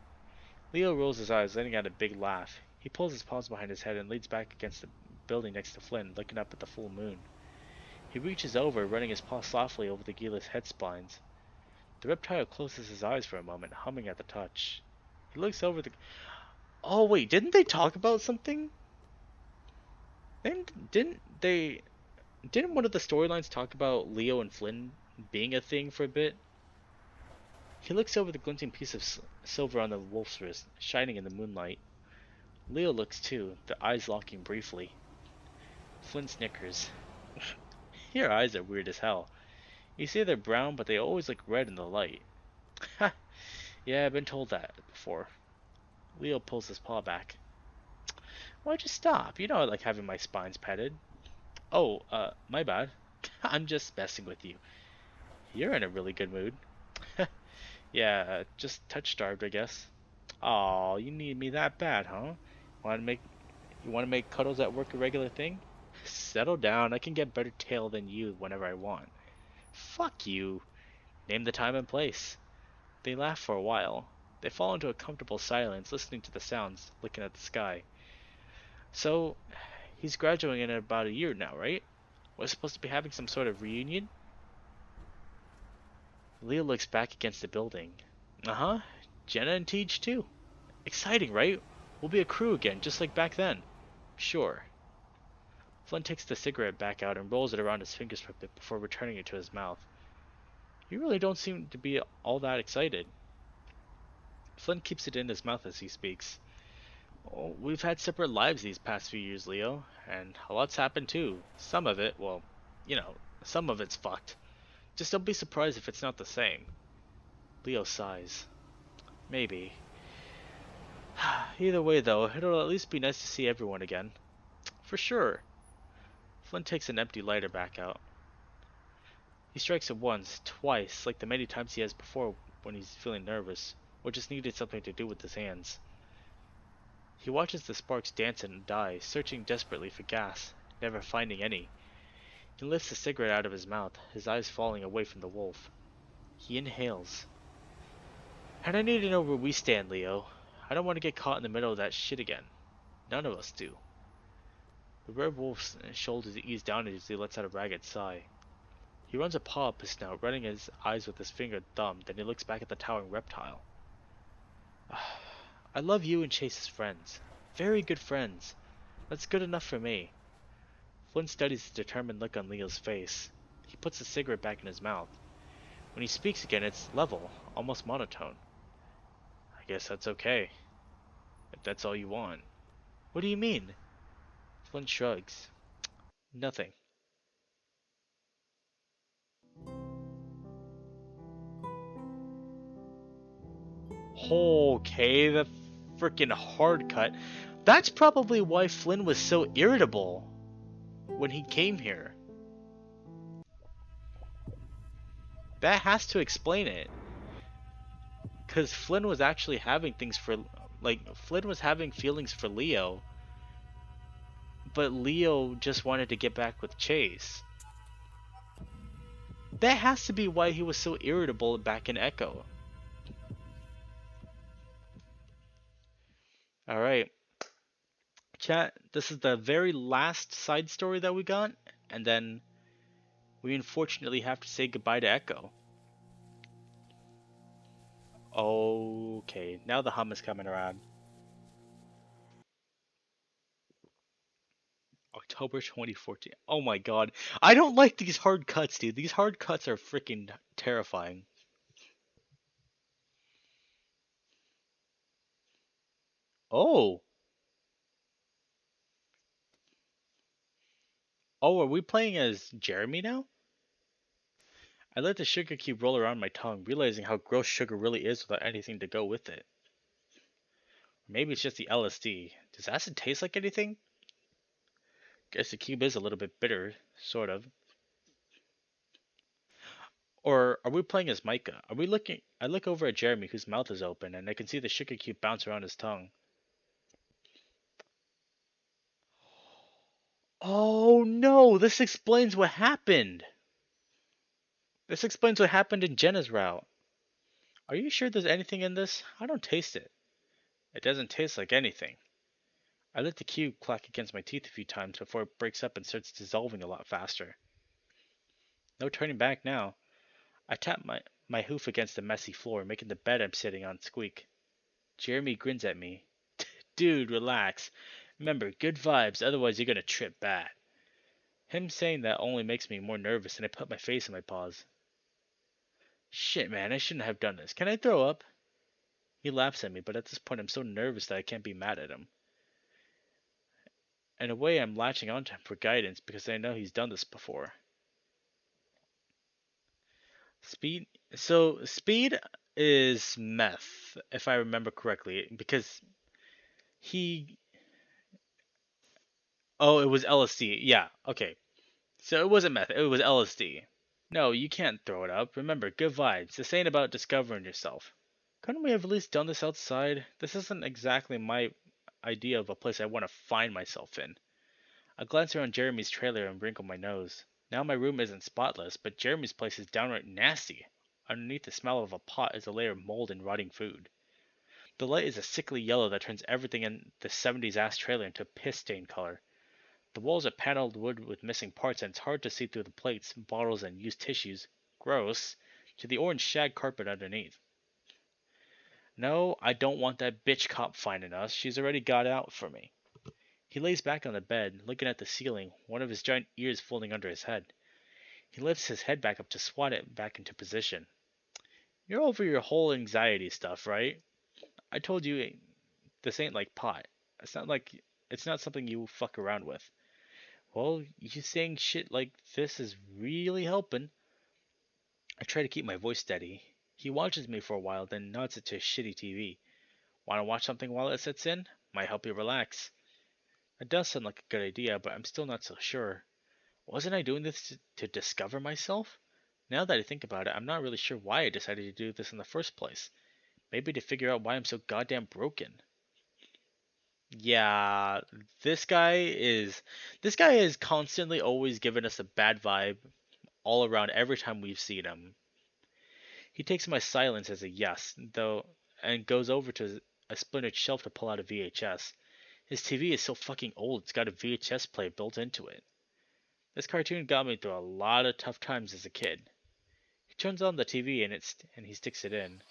Leo rolls his eyes, letting out a big laugh. He pulls his paws behind his head and leans back against the building next to Flynn, looking up at the full moon. He reaches over, running his paw softly over the Gila's head splines. The reptile closes his eyes for a moment, humming at the touch. He looks over the... Oh, wait, didn't they talk about something? Didn't they... Didn't one of the storylines talk about Leo and Flynn being a thing for a bit? He looks over the glinting piece of silver on the wolf's wrist, shining in the moonlight. Leo looks too, their eyes locking briefly. Flynn snickers. Your eyes are weird as hell. You say they're brown, but they always look red in the light. Ha! Yeah, I've been told that before. Leo pulls his paw back. Why'd you stop? You know I like having my spines petted. Oh, my bad. I'm just messing with you. You're in a really good mood. Yeah, just touch-starved, I guess. Aw, you need me that bad, huh? You wanna make cuddles at work a regular thing? Settle down, I can get better tail than you whenever I want. Fuck you. Name the time and place. They laugh for a while. They fall into a comfortable silence, listening to the sounds, looking at the sky. So, he's graduating in about a year now, right? We're supposed to be having some sort of reunion? Leo looks back against the building. Uh-huh. Jenna and Teach too. Exciting, right? We'll be a crew again, just like back then. Sure. Flynn takes the cigarette back out and rolls it around his fingers for a bit before returning it to his mouth. You really don't seem to be all that excited. Flynn keeps it in his mouth as he speaks. Oh, we've had separate lives these past few years, Leo, and a lot's happened too. Some of it, well, you know, some of it's fucked. Just don't be surprised if it's not the same. Leo sighs. Maybe. Either way, though, it'll at least be nice to see everyone again. For sure. Flynn takes an empty lighter back out. He strikes it once, twice, like the many times he has before when he's feeling nervous, or just needed something to do with his hands. He watches the sparks dance and die, searching desperately for gas, never finding any. He lifts the cigarette out of his mouth, his eyes falling away from the wolf. He inhales. And I need to know where we stand, Leo. I don't want to get caught in the middle of that shit again. None of us do. The red wolf's shoulders ease down as he lets out a ragged sigh. He runs a paw up his snout, running his eyes with his finger and thumb, then he looks back at the towering reptile. I love you and Chase as friends. Very good friends. That's good enough for me. Flynn studies the determined look on Leo's face. He puts the cigarette back in his mouth. When he speaks again, it's level, almost monotone. I guess that's okay, if that's all you want. What do you mean? Flynn shrugs. Nothing. Okay, the freaking hard cut. That's probably why Flynn was so irritable when he came here. That has to explain it. Because Flynn was actually having things for. Like, Flynn was having feelings for Leo, but Leo just wanted to get back with Chase. That has to be why he was so irritable back in Echo. Alright, chat, this is the very last side story that we got, and then we unfortunately have to say goodbye to Echo. Okay, now the hum is coming around. October 2014. Oh my god. I don't like these hard cuts, dude. These hard cuts are freaking terrifying. Oh. Oh, are we playing as Jeremy now? I let the sugar cube roll around my tongue, realizing how gross sugar really is without anything to go with it. Maybe it's just the LSD. Does acid taste like anything? Guess the cube is a little bit bitter, sort of. Or are we playing as Micah? Are we looking? I look over at Jeremy, whose mouth is open, and I can see the sugar cube bounce around his tongue. Oh no! This explains what happened! This explains what happened in Jenna's route. Are you sure there's anything in this? I don't taste it. It doesn't taste like anything. I let the cube clack against my teeth a few times before it breaks up and starts dissolving a lot faster. No turning back now. I tap my hoof against the messy floor, making the bed I'm sitting on squeak. Jeremy grins at me. Dude, relax. Remember, good vibes, otherwise you're gonna trip bad. Him saying that only makes me more nervous, and I put my face in my paws. Shit, man, I shouldn't have done this. Can I throw up? He laughs at me, but at this point I'm so nervous that I can't be mad at him. In a way, I'm latching onto him for guidance because I know he's done this before. Speed. So, speed is meth, if I remember correctly, because he. Oh, it was LSD. Yeah, okay. So it wasn't meth, it was LSD. No, you can't throw it up. Remember, good vibes. This ain't about discovering yourself. Couldn't we have at least done this outside? This isn't exactly my idea of a place I want to find myself in. I glance around Jeremy's trailer and wrinkle my nose. Now my room isn't spotless, but Jeremy's place is downright nasty. Underneath the smell of a pot is a layer of mold and rotting food. The light is a sickly yellow that turns everything in the 70s ass trailer into a piss stained color. The walls are paneled wood with missing parts, and it's hard to see through the plates, bottles, and used tissues. Gross. To the orange shag carpet underneath. No, I don't want that bitch cop finding us. She's already got out for me. He lays back on the bed, looking at the ceiling, one of his giant ears folding under his head. He lifts his head back up to swat it back into position. You're over your whole anxiety stuff, right? I told you this ain't like pot. It's not something you fuck around with. Well, you saying shit like this is really helping. I try to keep my voice steady. He watches me for a while, then nods it to his shitty TV. Want to watch something while it sets in? Might help you relax. It does sound like a good idea, but I'm still not so sure. Wasn't I doing this to discover myself? Now that I think about it, I'm not really sure why I decided to do this in the first place. Maybe to figure out why I'm so goddamn broken. Yeah, this guy is this guy is constantly always giving us a bad vibe all around every time we've seen him. He takes my silence as a yes, though, and goes over to a splintered shelf to pull out a VHS. His TV is so fucking old, it's got a VHS player built into it. This cartoon got me through a lot of tough times as a kid. He turns on the TV and he sticks it in.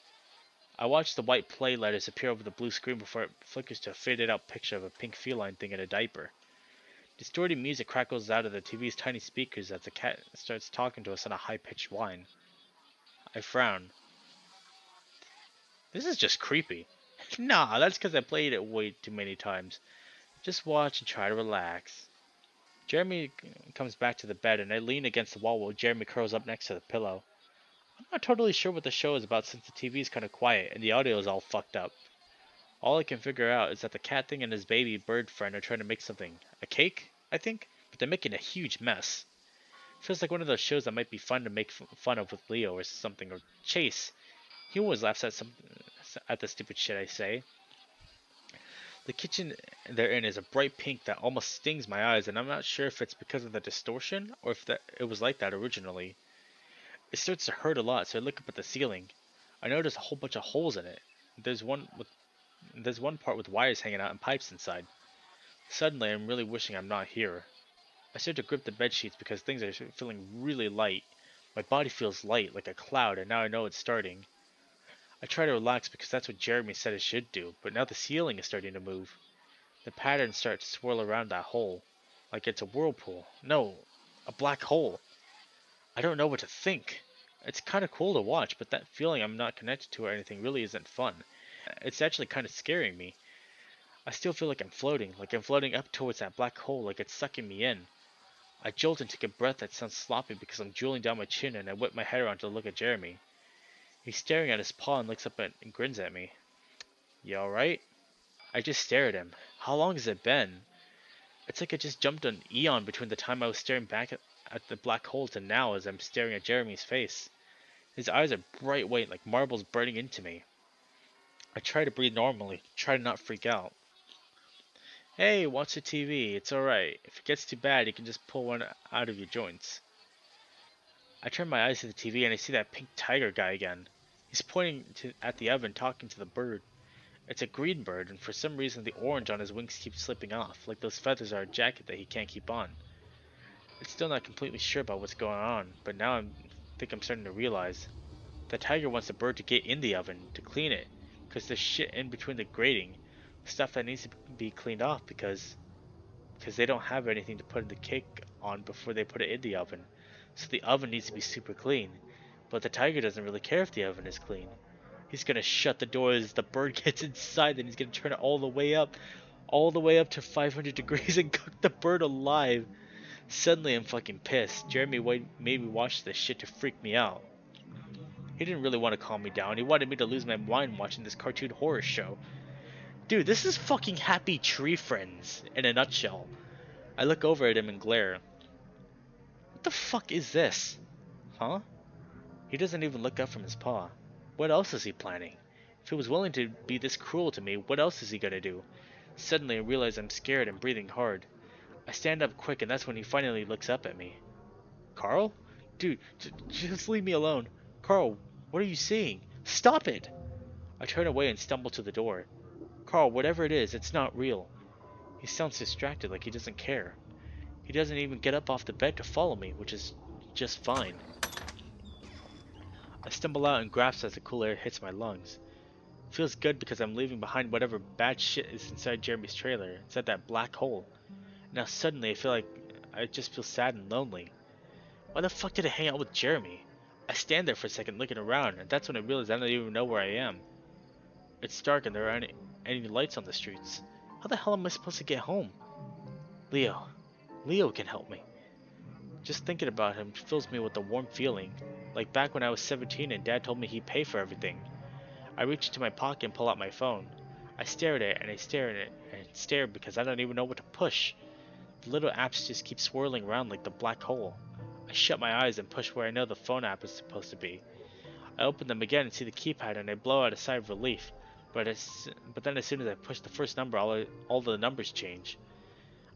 I watch the white play letters appear over the blue screen before it flickers to a faded out picture of a pink feline thing in a diaper. Distorted music crackles out of the TV's tiny speakers as the cat starts talking to us in a high pitched whine. I frown. This is just creepy. Nah, that's because I played it way too many times. Just watch and try to relax. Jeremy comes back to the bed and I lean against the wall while Jeremy curls up next to the pillow. I'm not totally sure what the show is about since the TV is kind of quiet and the audio is all fucked up. All I can figure out is that the cat thing and his baby bird friend are trying to make something. A cake, I think? But they're making a huge mess. Feels like one of those shows that might be fun to make fun of with Leo or something, or Chase. He always laughs at the stupid shit I say. The kitchen they're in is a bright pink that almost stings my eyes, and I'm not sure if it's because of the distortion or if it was like that originally. It starts to hurt a lot, so I look up at the ceiling. I notice a whole bunch of holes in it. There's one part with wires hanging out and pipes inside. Suddenly, I'm really wishing I'm not here. I start to grip the bed sheets because things are feeling really light. My body feels light, like a cloud, and now I know it's starting. I try to relax because that's what Jeremy said I should do, but now the ceiling is starting to move. The patterns start to swirl around that hole, like it's a whirlpool. No, a black hole. I don't know what to think. It's kind of cool to watch, but that feeling I'm not connected to or anything really isn't fun. It's actually kind of scaring me. I still feel like I'm floating up towards that black hole, like it's sucking me in. I jolt and take a breath that sounds sloppy because I'm drooling down my chin and I whip my head around to look at Jeremy. He's staring at his paw and looks up and grins at me. You alright? I just stare at him. How long has it been? It's like I just jumped an eon between the time I was staring back at the black hole to now as I'm staring at Jeremy's face. His eyes are bright white like marbles burning into me. I try to breathe normally, try to not freak out. Hey, watch the TV, it's alright. If it gets too bad, you can just pull one out of your joints. I turn my eyes to the TV and I see that pink tiger guy again. He's pointing at the oven, talking to the bird. It's a green bird, and for some reason the orange on his wings keeps slipping off, like those feathers are a jacket that he can't keep on. It's still not completely sure about what's going on, but now think I'm starting to realize. The tiger wants the bird to get in the oven, to clean it, because there's shit in between the grating, stuff that needs to be cleaned off because they don't have anything to put the cake on before they put it in the oven. So the oven needs to be super clean. But the tiger doesn't really care if the oven is clean. He's gonna shut the door as the bird gets inside, then he's gonna turn it all the way up to 500 degrees and cook the bird alive. Suddenly I'm fucking pissed. Jeremy made me watch this shit to freak me out. He didn't really want to calm me down. He wanted me to lose my mind watching this cartoon horror show. Dude, this is fucking Happy Tree Friends in a nutshell. I look over at him and glare. What the fuck is this? Huh? He doesn't even look up from his paw. What else is he planning? If he was willing to be this cruel to me, what else is he gonna do? Suddenly I realize I'm scared and breathing hard. I stand up quick and that's when he finally looks up at me. Carl? Dude, just leave me alone. Carl, what are you seeing? Stop it! I turn away and stumble to the door. Carl, whatever it is, it's not real. He sounds distracted, like he doesn't care. He doesn't even get up off the bed to follow me, which is just fine. I stumble out and grasp as the cool air hits my lungs. It feels good because I'm leaving behind whatever bad shit is inside Jeremy's trailer, inside that black hole. Now suddenly I just feel sad and lonely. Why the fuck did I hang out with Jeremy? I stand there for a second looking around, and that's when I realize I don't even know where I am. It's dark and there aren't any lights on the streets. How the hell am I supposed to get home? Leo. Leo can help me. Just thinking about him fills me with a warm feeling, like back when I was 17 and Dad told me he'd pay for everything. I reach into my pocket and pull out my phone. I stare at it and I stare at it and stare because I don't even know what to push. The little apps just keep swirling around like the black hole. I shut my eyes and push where I know the phone app is supposed to be. I open them again and see the keypad and I blow out a sigh of relief. But then as soon as I push the first number, all the numbers change.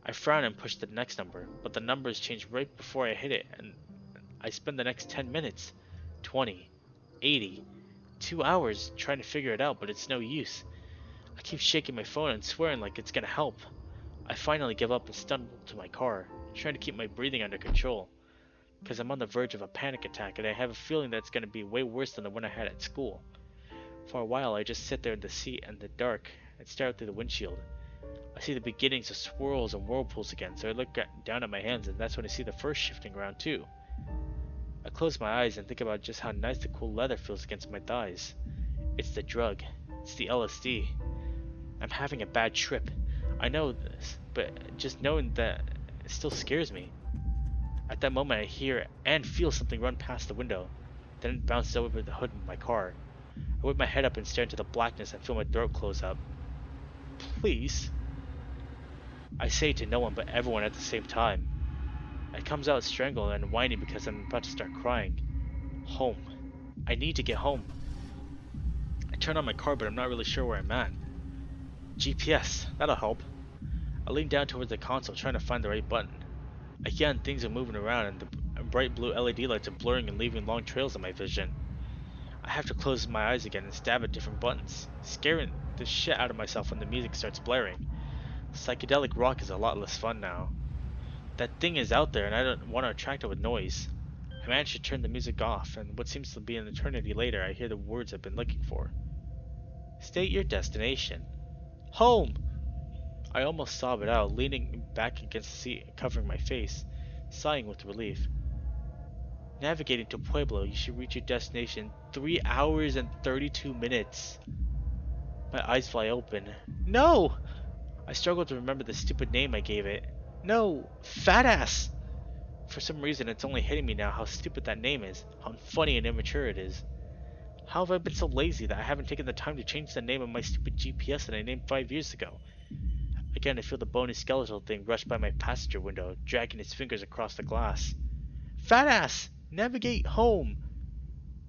I frown and push the next number, but the numbers change right before I hit it, and I spend the next 10 minutes, 20, 80, 2 hours trying to figure it out, but it's no use. I keep shaking my phone and swearing like it's gonna help. I finally give up and stumble to my car, trying to keep my breathing under control, because I'm on the verge of a panic attack and I have a feeling that it's gonna be way worse than the one I had at school. For a while I just sit there in the seat in the dark and stare out through the windshield. I see the beginnings of swirls and whirlpools again, so I look down at my hands and that's when I see the first shifting around too. I close my eyes and think about just how nice the cool leather feels against my thighs. It's the drug. It's the LSD. I'm having a bad trip. I know this, but just knowing that it still scares me. At that moment I hear and feel something run past the window. Then it bounces over the hood of my car. I whip my head up and stare into the blackness and feel my throat close up. Please. I say to no one but everyone at the same time. It comes out strangled and whining because I'm about to start crying. Home. I need to get home. I turn on my car but I'm not really sure where I'm at. GPS. That'll help. I lean down towards the console trying to find the right button. Again, things are moving around and the bright blue LED lights are blurring and leaving long trails in my vision. I have to close my eyes again and stab at different buttons, scaring the shit out of myself when the music starts blaring. Psychedelic rock is a lot less fun now. That thing is out there and I don't want to attract it with noise. I manage to turn the music off, and what seems to be an eternity later, I hear the words I've been looking for. State your destination. Home! I almost sob it out, leaning back against the seat, covering my face, sighing with relief. Navigating to Pueblo, you should reach your destination in 3 hours and 32 minutes. My eyes fly open. No! I struggle to remember the stupid name I gave it. No! Fat ass! For some reason, it's only hitting me now how stupid that name is, how funny and immature it is. How have I been so lazy that I haven't taken the time to change the name of my stupid GPS that I named 5 years ago? Again, I feel the bony skeletal thing rush by my passenger window, dragging its fingers across the glass. Fat ass! Navigate home!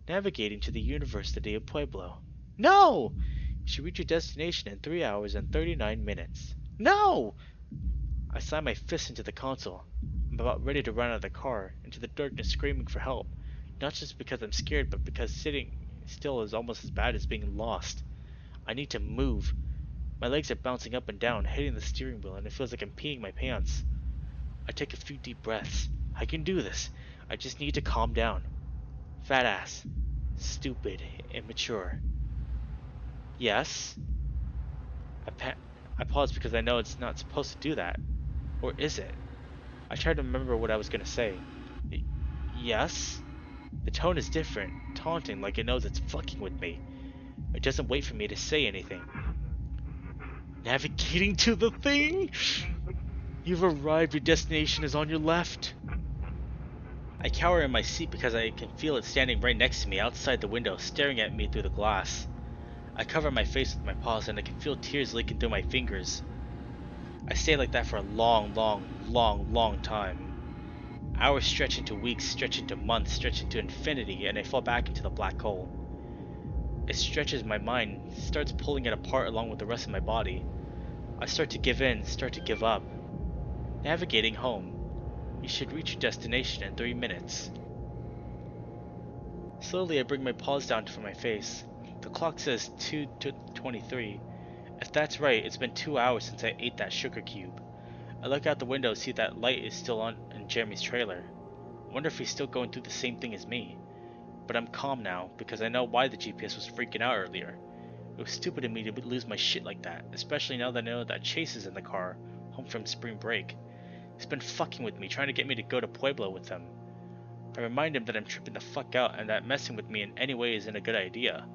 Navigating to the University of Pueblo. No! You should reach your destination in 3 hours and 39 minutes. No! I slam my fist into the console. I'm about ready to run out of the car, into the darkness screaming for help. Not just because I'm scared, but because sitting still is almost as bad as being lost. I need to move. My legs are bouncing up and down, hitting the steering wheel, and it feels like I'm peeing my pants. I take a few deep breaths. I can do this. I just need to calm down. Fat ass. Stupid. Immature. Yes? I pause because I know it's not supposed to do that. Or is it? I try to remember what I was gonna say. Yes? The tone is different, taunting like it knows it's fucking with me. It doesn't wait for me to say anything. Navigating to the thing? You've arrived, your destination is on your left. I cower in my seat because I can feel it standing right next to me outside the window, staring at me through the glass. I cover my face with my paws and I can feel tears leaking through my fingers. I stay like that for a long time. Hours stretch into weeks, stretch into months, stretch into infinity, and I fall back into the black hole. It stretches my mind, starts pulling it apart along with the rest of my body. I start to give in, start to give up. Navigating home. You should reach your destination in 3 minutes. Slowly I bring my paws down from my face. The clock says 2:23. If that's right, it's been 2 hours since I ate that sugar cube. I look out the window and see that light is still on in Jeremy's trailer. I wonder if he's still going through the same thing as me. But I'm calm now, because I know why the GPS was freaking out earlier. It was stupid of me to lose my shit like that, especially now that I know that Chase is in the car, home from spring break. He's been fucking with me, trying to get me to go to Pueblo with him. I remind him that I'm tripping the fuck out and that messing with me in any way isn't a good idea.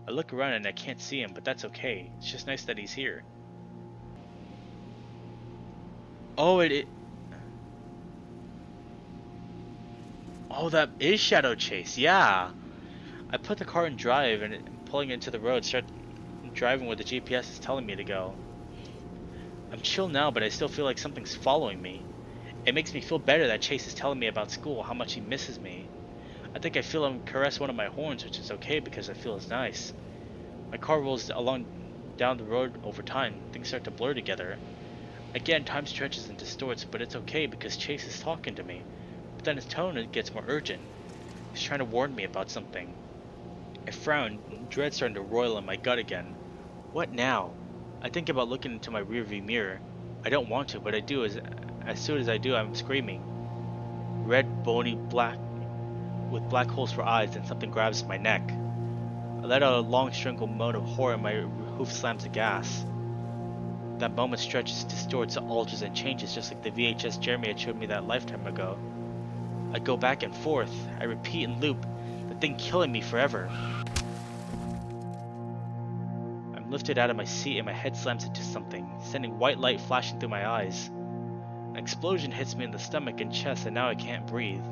I look around and I can't see him, but that's okay. It's just nice that he's here. Oh, Oh, that is Shadow Chase, yeah! I put the car in drive and pulling it into the road, start driving where the GPS is telling me to go. I'm chill now, but I still feel like something's following me. It makes me feel better that Chase is telling me about school, how much he misses me. I think I feel him caress one of my horns, which is okay because I feel it's nice. My car rolls along down the road over time. Things start to blur together. Again, time stretches and distorts, but it's okay because Chase is talking to me. But then his tone gets more urgent. He's trying to warn me about something. I frown, dread starting to roil in my gut again. What now? I think about looking into my rearview mirror. I don't want to, but I do. As soon as I do, I'm screaming. Red, bony, black, with black holes for eyes, and something grabs my neck. I let out a long strangled moan of horror and my hoof slams the gas. That moment stretches, distorts, alters, and changes just like the VHS Jeremy had showed me that lifetime ago. I go back and forth. I repeat and loop, the thing killing me forever. I'm lifted out of my seat and my head slams into something, sending white light flashing through my eyes. An explosion hits me in the stomach and chest and now I can't breathe.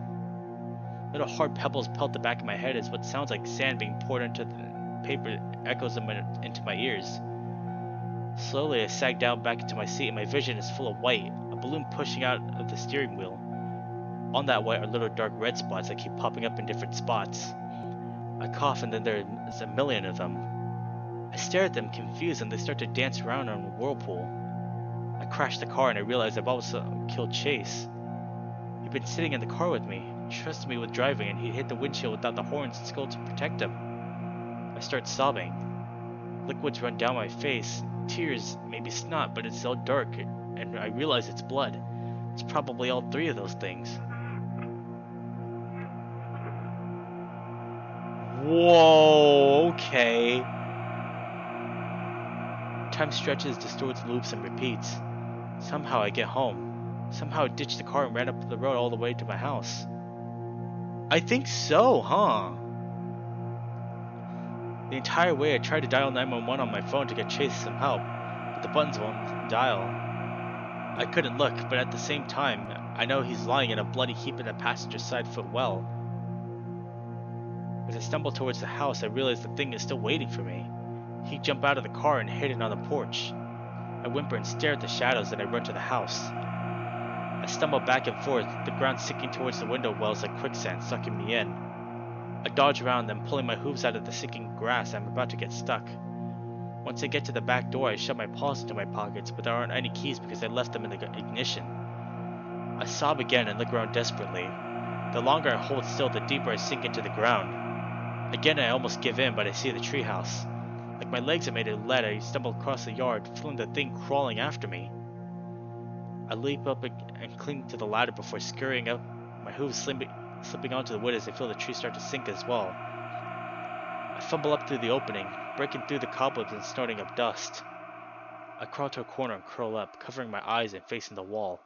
Little hard pebbles pelt the back of my head as what sounds like sand being poured into the paper echoes into my ears. Slowly I sag down back into my seat and my vision is full of white, a balloon pushing out of the steering wheel. On that white are little dark red spots that keep popping up in different spots. I cough and then there's a million of them. I stare at them confused and they start to dance around in a whirlpool. I crash the car and I realize I've also killed Chase. He'd been sitting in the car with me, trusted me with driving, and he hit the windshield without the horns and skull to protect him. I start sobbing. Liquids run down my face, tears, maybe snot, but it's so dark, and I realize it's blood. It's probably all three of those things. Whoa, okay. Time stretches, distorts, loops, and repeats. Somehow I get home. Somehow I ditched the car and ran up the road all the way to my house. I think so, huh? The entire way I tried to dial 911 on my phone to get Chase some help, but the buttons won't dial. I couldn't look, but at the same time, I know he's lying in a bloody heap in the passenger side foot well. As I stumble towards the house, I realize the thing is still waiting for me. He jumped out of the car and hid it on the porch. I whimper and stare at the shadows, and I run to the house. I stumble back and forth, the ground sinking towards the window wells like quicksand, sucking me in. I dodge around them, pulling my hooves out of the sinking grass. I'm about to get stuck. Once I get to the back door, I shove my paws into my pockets, but there aren't any keys because I left them in the ignition. I sob again and look around desperately. The longer I hold still, the deeper I sink into the ground. Again, I almost give in, but I see the treehouse. Like my legs are made of lead, I stumble across the yard, feeling the thing crawling after me. I leap up and cling to the ladder before scurrying up, my hooves slipping onto the wood as I feel the tree start to sink as well. I fumble up through the opening, breaking through the cobwebs and snorting up dust. I crawl to a corner and curl up, covering my eyes and facing the wall.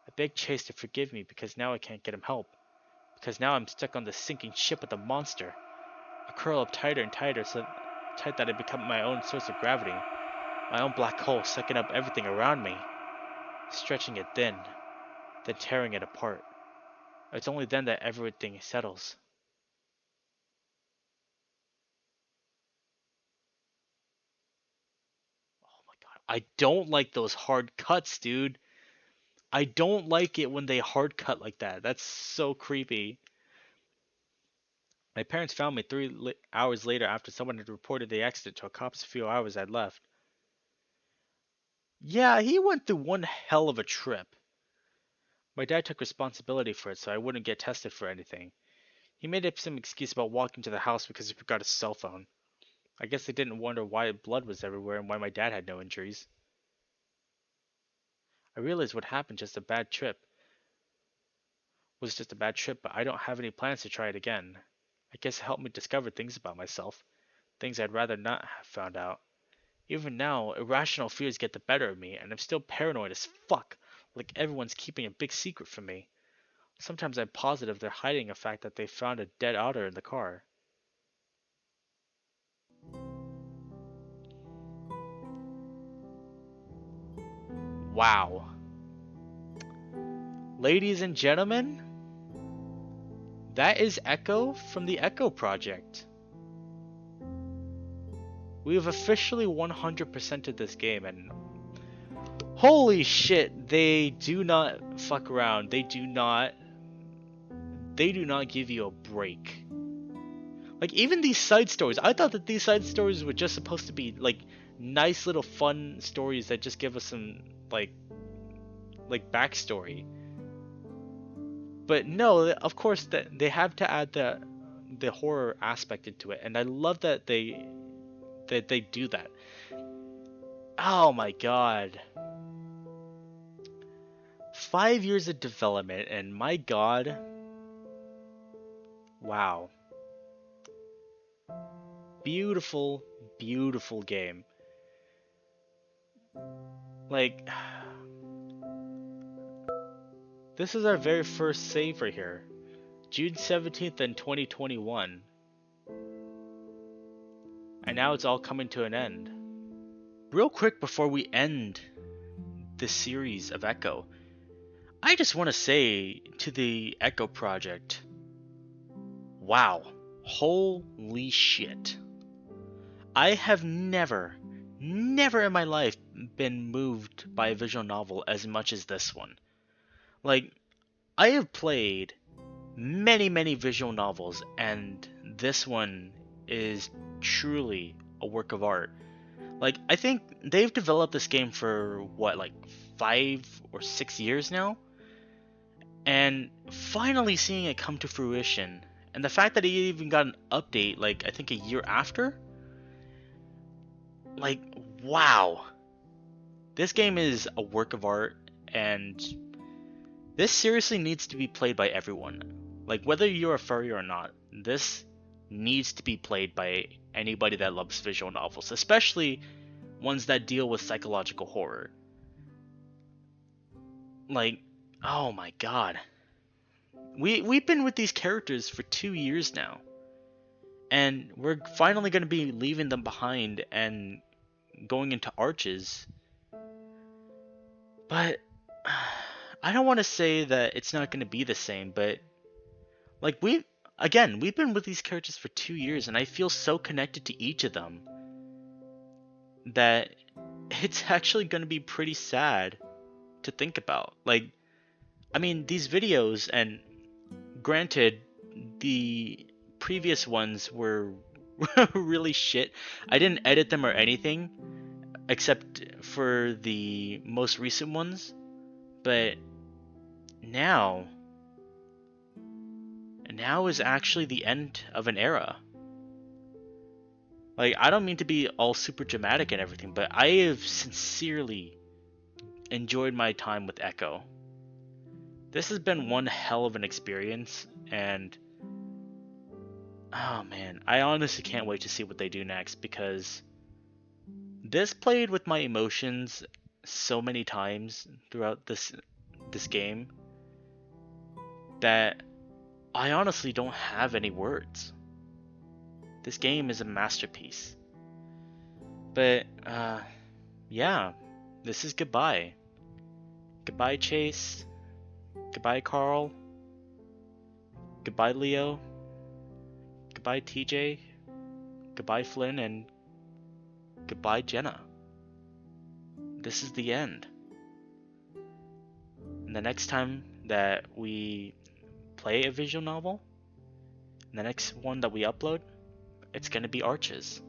I beg Chase to forgive me because now I can't get him help. Because now I'm stuck on this sinking ship with a monster. I curl up tighter and tighter, so tight that I become my own source of gravity. My own black hole sucking up everything around me. Stretching it thin, then tearing it apart. It's only then that everything settles. Oh my god. I don't like those hard cuts, dude. I don't like it when they hard cut like that. That's so creepy. My parents found me 3 hours later after someone had reported the accident to a cops a few hours I'd left. Yeah, he went through one hell of a trip. My dad took responsibility for it so I wouldn't get tested for anything. He made up some excuse about walking to the house because he forgot his cell phone. I guess they didn't wonder why blood was everywhere and why my dad had no injuries. I realized what happened was just a bad trip, but I don't have any plans to try it again. I guess it helped me discover things about myself, things I'd rather not have found out. Even now, irrational fears get the better of me, and I'm still paranoid as fuck, like everyone's keeping a big secret from me. Sometimes I'm positive they're hiding the fact that they found a dead otter in the car. Wow. Ladies and gentlemen, that is Echo from the Echo Project. We have officially 100%ed this game, and holy shit, they do not fuck around. They do not give you a break. Like, even these side stories, I thought that these side stories were just supposed to be like nice little fun stories that just give us some like backstory. But no, of course that they have to add the horror aspect into it, and I love that they do that. Oh my god. 5 years of development, and my god, wow. Beautiful, beautiful game. Like, this is our very first save right here. June 17th in 2021. And now it's all coming to an end. Real quick before we end this series of Echo, I just want to say to the Echo Project, wow, holy shit. I have never in my life been moved by a visual novel as much as this one. Like, I have played many, many visual novels, and this one is truly a work of art. Like, I think they've developed this game for what, like 5 or 6 years now? And finally seeing it come to fruition. And the fact that it even got an update, like, I think a year after? Like, wow. This game is a work of art, and this seriously needs to be played by everyone. Like, whether you're a furry or not, this needs to be played by anybody that loves visual novels, especially ones that deal with psychological horror. Like, oh my god. We've been with these characters for 2 years now. And we're finally going to be leaving them behind and going into Arches. But I don't want to say that it's not going to be the same, but like we've been with these characters for 2 years, and I feel so connected to each of them that it's actually going to be pretty sad to think about. Like, I mean, these videos, and granted, the previous ones were really shit. I didn't edit them or anything, except for the most recent ones. But now, now is actually the end of an era. Like, I don't mean to be all super dramatic and everything, but I have sincerely enjoyed my time with Echo. This has been one hell of an experience, and oh man, I honestly can't wait to see what they do next, because this played with my emotions so many times throughout this game that I honestly don't have any words. This game is a masterpiece. But yeah, this is goodbye. Goodbye, Chase. Goodbye, Carl. Goodbye, Leo. Goodbye, TJ. Goodbye, Flynn, and goodbye, Jenna. This is the end. And the next time that we play a visual novel, the next one that we upload, it's gonna be Arches.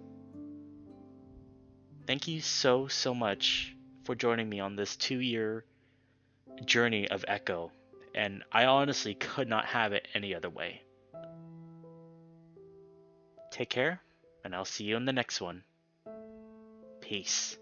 Thank you so much for joining me on this 2-year journey of Echo, and I honestly could not have it any other way. Take care, and I'll see you in the next one. Peace.